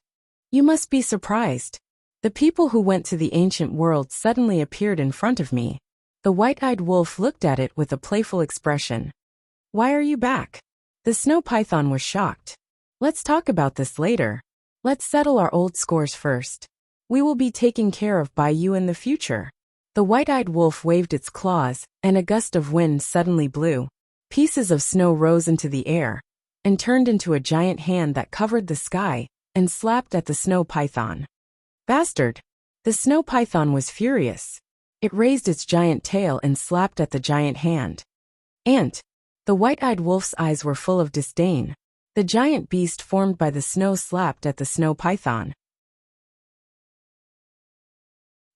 [SPEAKER 1] You must be surprised. The people who went to the ancient world suddenly appeared in front of me. The white-eyed wolf looked at it with a playful expression. Why are you back? The snow python was shocked. Let's talk about this later. Let's settle our old scores first. We will be taken care of by you in the future. The white-eyed wolf waved its claws, and a gust of wind suddenly blew. Pieces of snow rose into the air, and turned into a giant hand that covered the sky, and slapped at the snow python. Bastard! The snow python was furious. It raised its giant tail and slapped at the giant hand. Ant! The white-eyed wolf's eyes were full of disdain. The giant beast formed by the snow slapped at the snow python.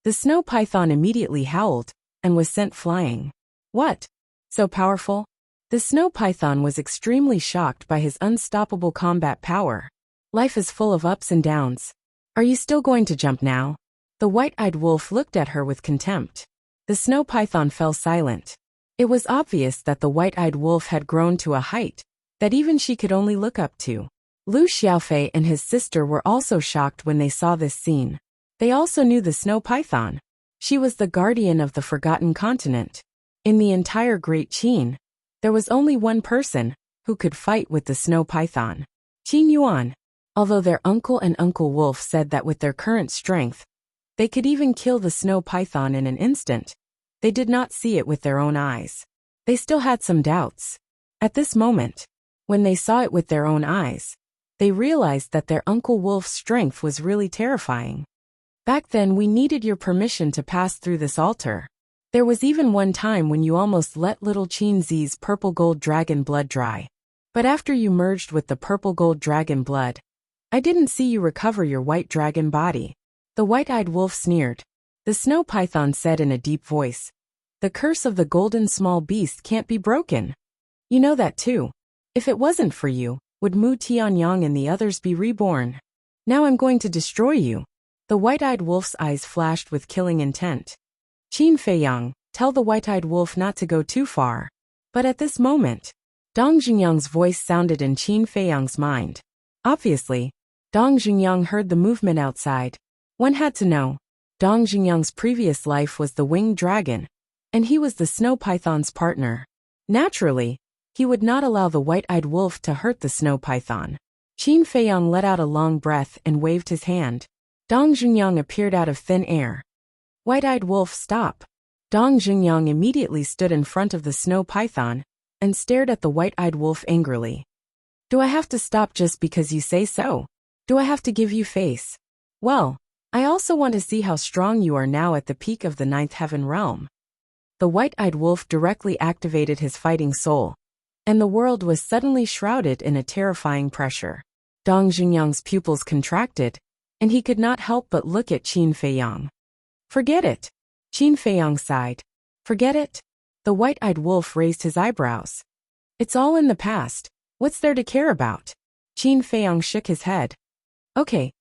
[SPEAKER 1] The snow python immediately howled, and was sent flying. What? So powerful? The snow python was extremely shocked by his unstoppable combat power. Life is full of ups and downs. Are you still going to jump now? The white-eyed wolf looked at her with contempt. The snow python fell silent. It was obvious that the white-eyed wolf had grown to a height that even she could only look up to. Lu Xiaofei and his sister were also shocked when they saw this scene. They also knew the snow python. She was the guardian of the Forgotten Continent. In the entire Great Qin, there was only one person who could fight with the snow python. Qin Yuan. Although their uncle and Uncle Wolf said that with their current strength, they could even kill the snow python in an instant, they did not see it with their own eyes. They still had some doubts. At this moment, when they saw it with their own eyes, they realized that their Uncle Wolf's strength was really terrifying. Back then we needed your permission to pass through this altar. There was even one time when you almost let little Qin Zi's purple gold dragon blood dry. But after you merged with the purple gold dragon blood, I didn't see you recover your white dragon body. The white-eyed wolf sneered. The snow python said in a deep voice, the curse of the golden small beast can't be broken. You know that too. If it wasn't for you, would Mu Tianyang and the others be reborn? Now I'm going to destroy you. The white-eyed wolf's eyes flashed with killing intent. Qin Feiyang, tell the white-eyed wolf not to go too far. But at this moment, Dong Xingyang's voice sounded in Qin Feiyang's mind. Obviously, Dong Xingyang heard the movement outside. One had to know. Dong Xingyang's previous life was the winged dragon, and he was the snow python's partner. Naturally, he would not allow the white-eyed wolf to hurt the snow python. Qin Feiyang let out a long breath and waved his hand. Dong Jungyang appeared out of thin air. White-eyed wolf, stop. Dong Jungyang immediately stood in front of the snow python and stared at the white-eyed wolf angrily. Do I have to stop just because you say so? Do I have to give you face? Well, I also want to see how strong you are now at the peak of the ninth heaven realm. The white-eyed wolf directly activated his fighting soul, and the world was suddenly shrouded in a terrifying pressure. Dong Jungyang's pupils contracted, and he could not help but look at Qin Feiyang. Forget it. Qin Feiyang sighed. Forget it? The white-eyed wolf raised his eyebrows. It's all in the past. What's there to care about? Qin Feiyang shook his head. Okay,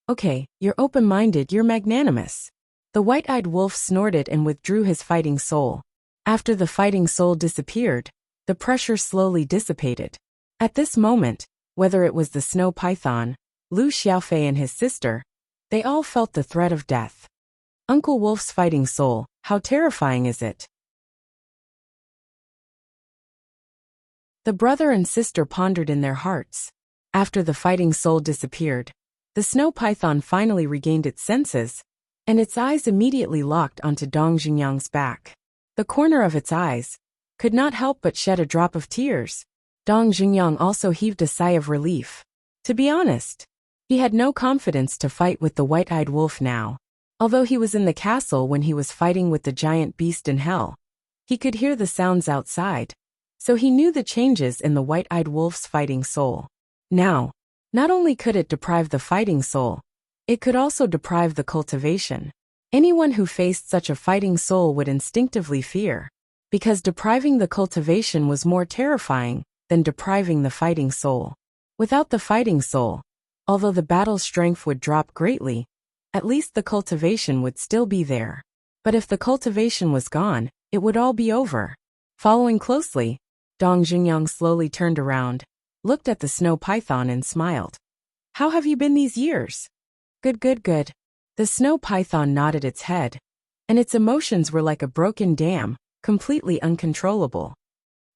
[SPEAKER 1] you're open-minded, you're magnanimous. The white-eyed wolf snorted and withdrew his fighting soul. After the fighting soul disappeared, the pressure slowly dissipated. At this moment, whether it was the snow python, Lu Xiaofei and his sister, they all felt the threat of death. Uncle Wolf's fighting soul, how terrifying is it? The brother and sister pondered in their hearts. After the fighting soul disappeared, the snow python finally regained its senses, and its eyes immediately locked onto Dong Jungyang's back. The corner of its eyes could not help but shed a drop of tears. Dong Jungyang also heaved a sigh of relief. To be honest, he had no confidence to fight with the white-eyed wolf now. Although he was in the castle when he was fighting with the giant beast in hell, he could hear the sounds outside, so he knew the changes in the white-eyed wolf's fighting soul. Now, not only could it deprive the fighting soul, it could also deprive the cultivation. Anyone who faced such a fighting soul would instinctively fear, because depriving the cultivation was more terrifying than depriving the fighting soul. Without the fighting soul, although the battle strength would drop greatly, at least the cultivation would still be there. But if the cultivation was gone, it would all be over. Following closely, Dong Jungyang slowly turned around, looked at the snow python and smiled. How have you been these years? Good. The snow python nodded its head, and its emotions were like a broken dam, completely uncontrollable.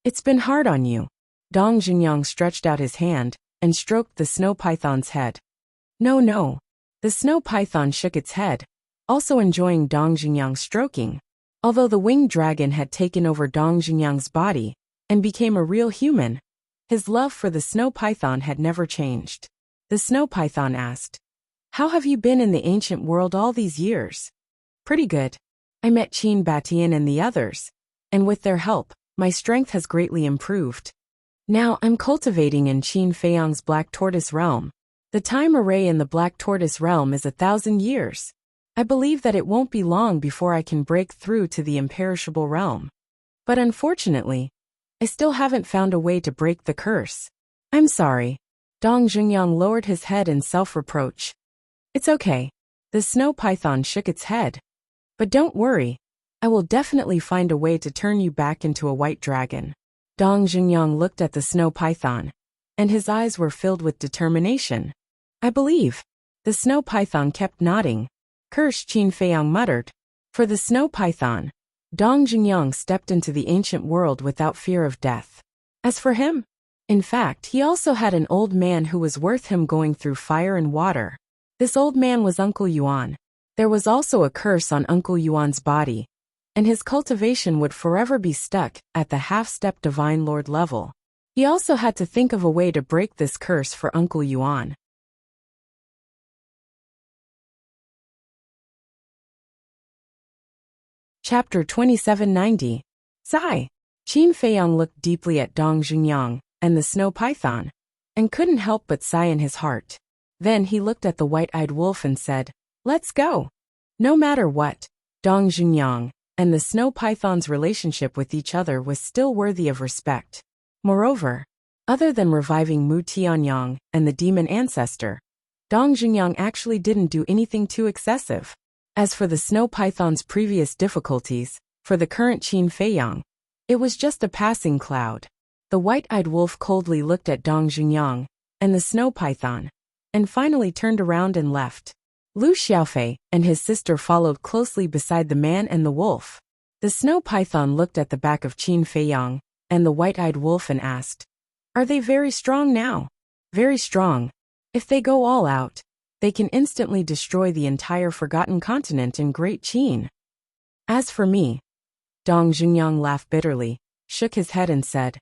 [SPEAKER 1] It's been hard on you. Dong Jungyang stretched out his hand and stroked the snow python's head. No. The snow python shook its head, also enjoying Dong Jungyang's stroking. Although the winged dragon had taken over Dong Jungyang's body and became a real human, his love for the snow python had never changed. The snow python asked, How have you been in the ancient world all these years? Pretty good. I met Qin Batian and the others, and with their help, my strength has greatly improved. Now I'm cultivating in Qin Feiyang's Black Tortoise realm. The time array in the Black Tortoise realm is 1,000 years. I believe that it won't be long before I can break through to the imperishable realm. But unfortunately, I still haven't found a way to break the curse. I'm sorry. Dong Jungyang lowered his head in self-reproach. It's okay. The snow python shook its head. But don't worry. I will definitely find a way to turn you back into a white dragon. Dong Jungyang looked at the snow python, and his eyes were filled with determination. I believe. The snow python kept nodding. Curse, Qin Feiyang muttered. For the snow python, Dong Jungyang stepped into the ancient world without fear of death. As for him, in fact, he also had an old man who was worth him going through fire and water. This old man was Uncle Yuan. There was also a curse on Uncle Yuan's body, and his cultivation would forever be stuck at the half-step Divine Lord level. He also had to think of a way to break this curse for Uncle Yuan. Chapter 2790. Sigh. Qin Feiyang looked deeply at Dong Jungyang and the snow python, and couldn't help but sigh in his heart. Then he looked at the white-eyed wolf and said, Let's go. No matter what, Dong Jungyang and the snow python's relationship with each other was still worthy of respect. Moreover, other than reviving Mu Tianyang and the demon ancestor, Dong Jungyang actually didn't do anything too excessive. As for the snow python's previous difficulties, for the current Qin Feiyang, it was just a passing cloud. The white-eyed wolf coldly looked at Dong Jungyang and the snow python, and finally turned around and left. Lu Xiaofei and his sister followed closely beside the man and the wolf. The snow python looked at the back of Qin Feiyang and the white-eyed wolf and asked, Are they very strong now? Very strong. If they go all out, they can instantly destroy the entire forgotten continent in Great Qin. As for me, Dong Jungyang laughed bitterly, shook his head and said,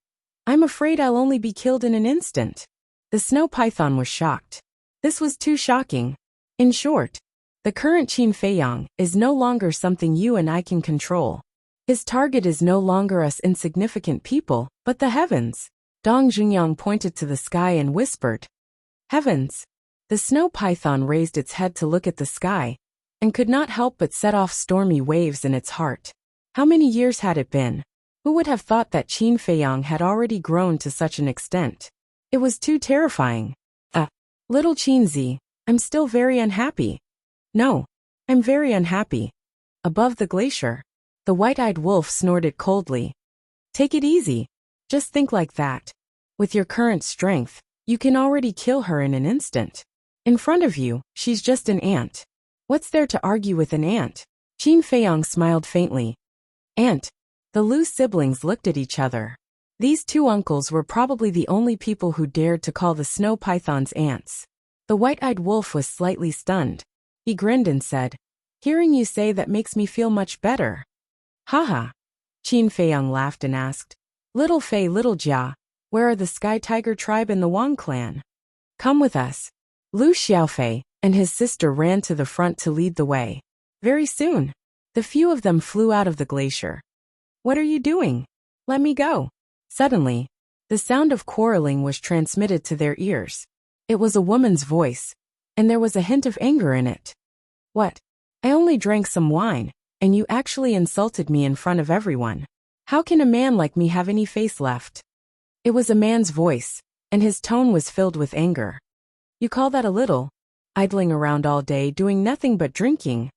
[SPEAKER 1] I'm afraid I'll only be killed in an instant. The snow python was shocked. This was too shocking. In short, the current Qin Feiyang is no longer something you and I can control. His target is no longer us insignificant people, but the heavens. Dong Jungyang pointed to the sky and whispered, Heavens. The snow python raised its head to look at the sky, and could not help but set off stormy waves in its heart. How many years had it been? Who would have thought that Qin Feiyang had already grown to such an extent? It was too terrifying. Little Qinzi, I'm still very unhappy. No, I'm very unhappy. Above the glacier, the white-eyed wolf snorted coldly. Take it easy. Just think like that. With your current strength, you can already kill her in an instant. In front of you, she's just an ant. What's there to argue with an ant? Qin Feiyang smiled faintly. Ant. The Lu siblings looked at each other. These two uncles were probably the only people who dared to call the snow pythons ants. The white-eyed wolf was slightly stunned. He grinned and said, Hearing you say that makes me feel much better. Haha. Qin Feiyang laughed and asked, Little Fei, Little Jia, where are the Sky Tiger tribe and the Wang clan? Come with us. Lu Xiaofei and his sister ran to the front to lead the way. Very soon, the few of them flew out of the glacier. What are you doing? Let me go. Suddenly, the sound of quarreling was transmitted to their ears. It was a woman's voice, and there was a hint of anger in it. What? I only drank some wine, and you actually insulted me in front of everyone. How can a man like me have any face left? It was a man's voice, and his tone was filled with anger. You call that a little? Idling around all day doing nothing but drinking.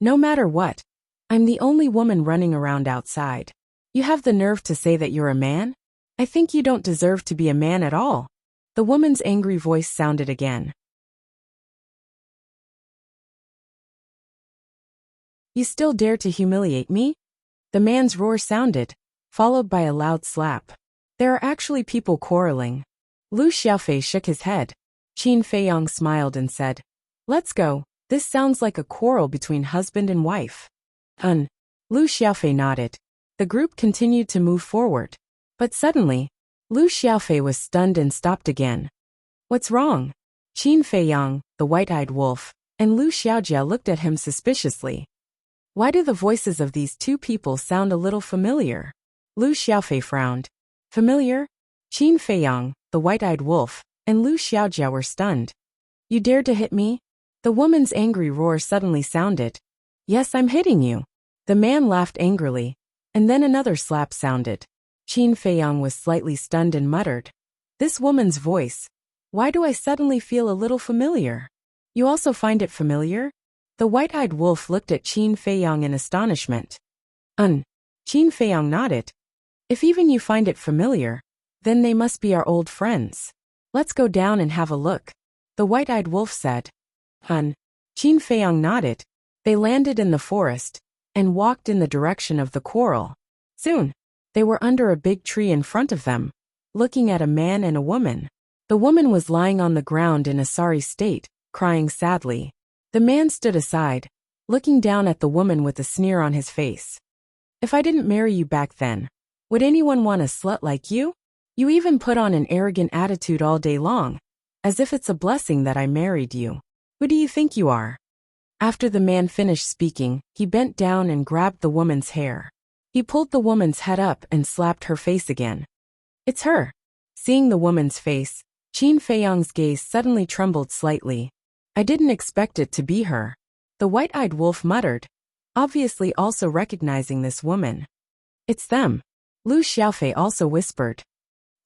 [SPEAKER 1] No matter what, I'm the only woman running around outside. You have the nerve to say that you're a man? I think you don't deserve to be a man at all. The woman's angry voice sounded again. You still dare to humiliate me? The man's roar sounded, followed by a loud slap. There are actually people quarreling. Lu Xiaofei shook his head. Qin Feiyang smiled and said, Let's go. This sounds like a quarrel between husband and wife. Lu Xiaofei nodded. The group continued to move forward. But suddenly, Lu Xiaofei was stunned and stopped again. What's wrong? Qin Feiyang, the white-eyed wolf, and Lu Xiaojia looked at him suspiciously. Why do the voices of these two people sound a little familiar? Lu Xiaofei frowned. Familiar? Qin Feiyang, the white-eyed wolf, and Lu Xiaojia were stunned. You dared to hit me? The woman's angry roar suddenly sounded. Yes, I'm hitting you. The man laughed angrily, and then another slap sounded. Qin Feiyang was slightly stunned and muttered, This woman's voice. Why do I suddenly feel a little familiar? You also find it familiar? The white-eyed wolf looked at Qin Feiyang in astonishment. Qin Feiyang nodded. If even you find it familiar, then they must be our old friends. Let's go down and have a look. The white-eyed wolf said. Qin Feiyang nodded. They landed in the forest, and walked in the direction of the quarrel. Soon, they were under a big tree in front of them, looking at a man and a woman. The woman was lying on the ground in a sorry state, crying sadly. The man stood aside, looking down at the woman with a sneer on his face. If I didn't marry you back then, would anyone want a slut like you? You even put on an arrogant attitude all day long, as if it's a blessing that I married you. Who do you think you are? After the man finished speaking, he bent down and grabbed the woman's hair. He pulled the woman's head up and slapped her face again. It's her. Seeing the woman's face, Qin Feiyang's gaze suddenly trembled slightly. I didn't expect it to be her. The white-eyed wolf muttered, obviously also recognizing this woman. It's them. Lu Xiaofei also whispered.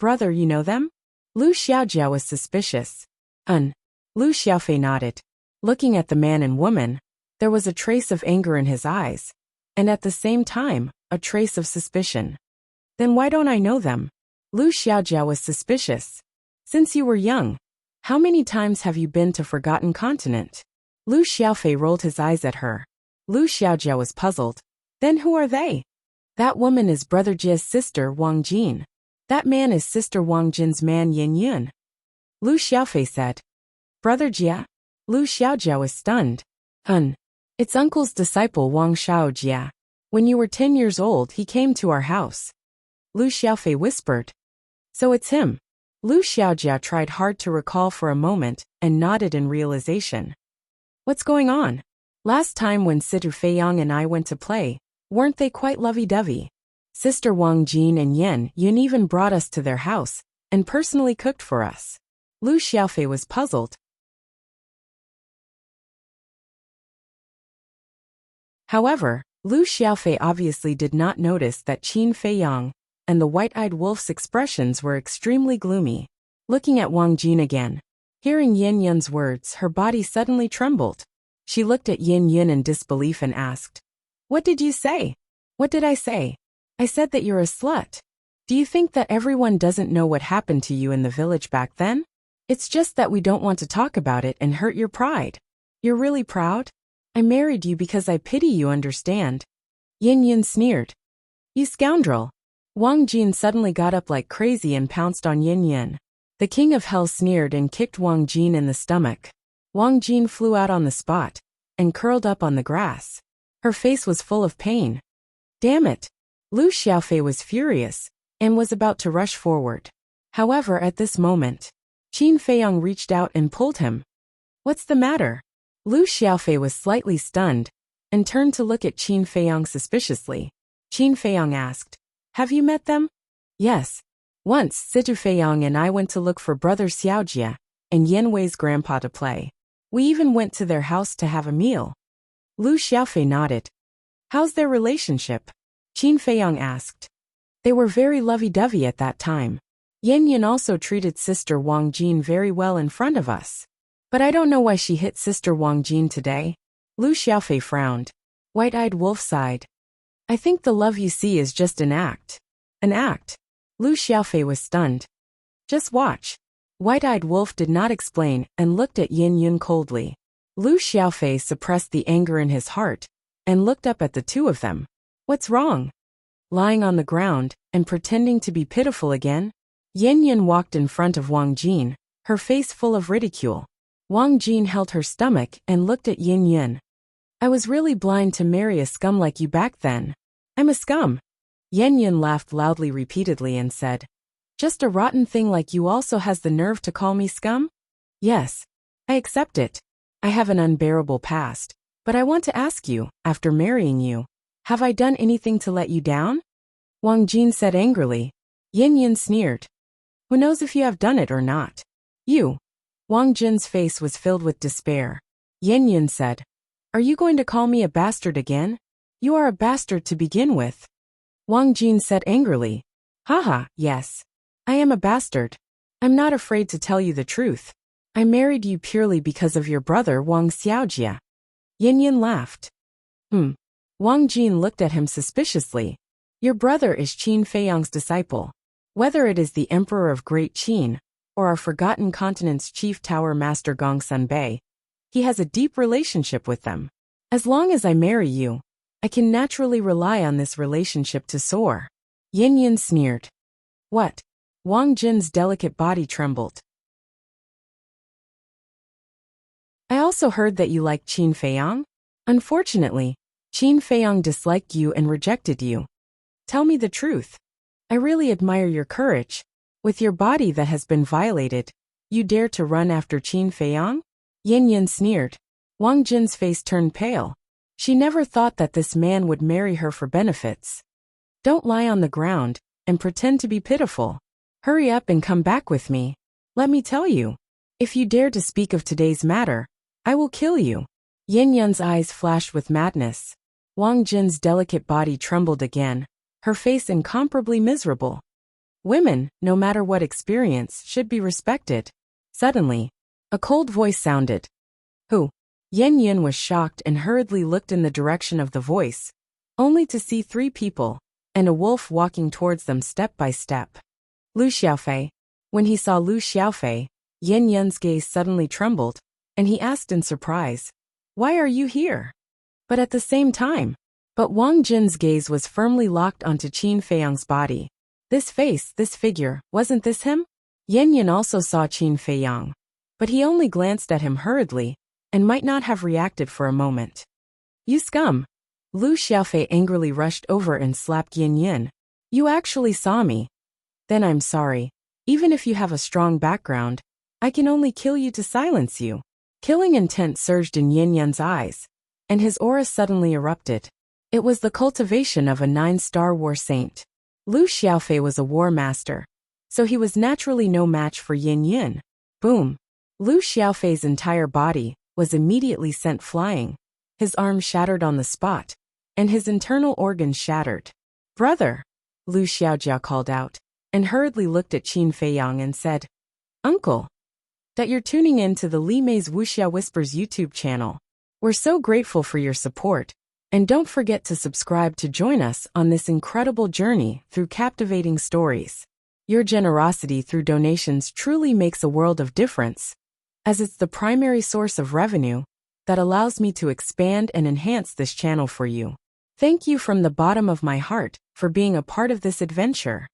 [SPEAKER 1] Brother, you know them? Lu Xiaojia was suspicious. Lu Xiaofei nodded. Looking at the man and woman, there was a trace of anger in his eyes, and at the same time, a trace of suspicion. Then why don't I know them? Lu Xiaojia was suspicious. Since you were young, how many times have you been to Forgotten Continent? Lu Xiaofei rolled his eyes at her. Lu Xiaojia was puzzled. Then who are they? That woman is Brother Jia's sister Wang Jin. That man is Sister Wang Jin's man Yin Yun. Lu Xiaofei said. Brother Jia? Lu Xiaojia was stunned. It's uncle's disciple Wang Xiaojia. When you were 10 years old, he came to our house. Lu Xiaofei whispered. So it's him. Lu Xiaojia tried hard to recall for a moment and nodded in realization. What's going on? Last time when Sister Feiyang and I went to play, weren't they quite lovey-dovey? Sister Wang Jin and Yin even brought us to their house and personally cooked for us. Lu Xiaofei was puzzled. However, Lu Xiaofei obviously did not notice that Qin Feiyang and the white-eyed wolf's expressions were extremely gloomy. Looking at Wang Jin again, hearing Yin Yun's words, her body suddenly trembled. She looked at Yin Yun in disbelief and asked, What did you say? What did I say? I said that you're a slut. Do you think that everyone doesn't know what happened to you in the village back then? It's just that we don't want to talk about it and hurt your pride. You're really proud? I married you because I pity you, understand? Yin Yun sneered. You scoundrel. Wang Jin suddenly got up like crazy and pounced on Yin Yun. The king of hell sneered and kicked Wang Jin in the stomach. Wang Jin flew out on the spot and curled up on the grass. Her face was full of pain. Damn it! Lu Xiaofei was furious and was about to rush forward. However, at this moment, Qin Feiyang reached out and pulled him. What's the matter? Lu Xiaofei was slightly stunned and turned to look at Qin Feiyang suspiciously. Qin Feiyang asked, Have you met them? Yes. Once, Sister Feiyang and I went to look for Brother Xiaojia and Yin Wei's grandpa to play. We even went to their house to have a meal. Lu Xiaofei nodded. How's their relationship? Qin Feiyang asked. They were very lovey-dovey at that time. Yin Yun also treated Sister Wang Jin very well in front of us. But I don't know why she hit Sister Wang Jin today. Lu Xiaofei frowned. White-eyed wolf sighed. I think the love you see is just an act. An act? Lu Xiaofei was stunned. Just watch. White-eyed wolf did not explain and looked at Yin Yun coldly. Lu Xiaofei suppressed the anger in his heart and looked up at the two of them. What's wrong? Lying on the ground and pretending to be pitiful again? Yin Yun walked in front of Wang Jin, her face full of ridicule. Wang Jin held her stomach and looked at Yin Yun. I was really blind to marry a scum like you back then. I'm a scum. Yin Yun laughed loudly repeatedly and said, Just a rotten thing like you also has the nerve to call me scum? Yes. I accept it. I have an unbearable past, but I want to ask you, after marrying you, have I done anything to let you down? Wang Jin said angrily. Yin Yun sneered. Who knows if you have done it or not? You. Wang Jin's face was filled with despair. Yin Yun said, Are you going to call me a bastard again? You are a bastard to begin with. Wang Jin said angrily. Haha, yes. I am a bastard. I'm not afraid to tell you the truth. I married you purely because of your brother Wang Xiaojia. Yin Yun laughed. Wang Jin looked at him suspiciously. Your brother is Qin Feiyang's disciple. Whether it is the Emperor of Great Qin, or our Forgotten Continent's Chief Tower Master Gongsun Bei, he has a deep relationship with them. As long as I marry you, I can naturally rely on this relationship to soar. Yin Yun sneered. What? Wang Jin's delicate body trembled. I also heard that you liked Qin Feiyang? Unfortunately, Qin Feiyang disliked you and rejected you. Tell me the truth. I really admire your courage. With your body that has been violated, you dare to run after Qin Feiyang? Yin Yun sneered. Wang Jin's face turned pale. She never thought that this man would marry her for benefits. Don't lie on the ground and pretend to be pitiful. Hurry up and come back with me. Let me tell you. If you dare to speak of today's matter, I will kill you. Yin Yun's eyes flashed with madness. Wang Jin's delicate body trembled again, her face incomparably miserable. Women, no matter what experience, should be respected. Suddenly, a cold voice sounded. Who? Yin Yun was shocked and hurriedly looked in the direction of the voice, only to see 3 people, and a wolf walking towards them step by step. Lu Xiaofei. When he saw Lu Xiaofei, Yin Yun's gaze suddenly trembled, and he asked in surprise, Why are you here? But at the same time, Wang Jin's gaze was firmly locked onto Qin Feiyang's body. This face, this figure, wasn't this him? Yin Yun also saw Qin Feiyang. but he only glanced at him hurriedly and might not have reacted for a moment. You scum! Lu Xiaofei angrily rushed over and slapped Yin Yin. You actually saw me. Then I'm sorry. Even if you have a strong background, I can only kill you to silence you. Killing intent surged in Yin Yin's eyes, and his aura suddenly erupted. It was the cultivation of a 9-star war saint. Lu Xiaofei was a war master, so he was naturally no match for Yin Yin. Boom! Lu Xiaofei's entire body was immediately sent flying. His arm shattered on the spot, and his internal organs shattered. Brother! Lu Xiaojia called out, and hurriedly looked at Qin Feiyang and said, Uncle! That you're tuning in to the Li Mei's Wuxia Whispers YouTube channel. We're so grateful for your support, and don't forget to subscribe to join us on this incredible journey through captivating stories. Your generosity through donations truly makes a world of difference, as it's the primary source of revenue that allows me to expand and enhance this channel for you. Thank you from the bottom of my heart for being a part of this adventure.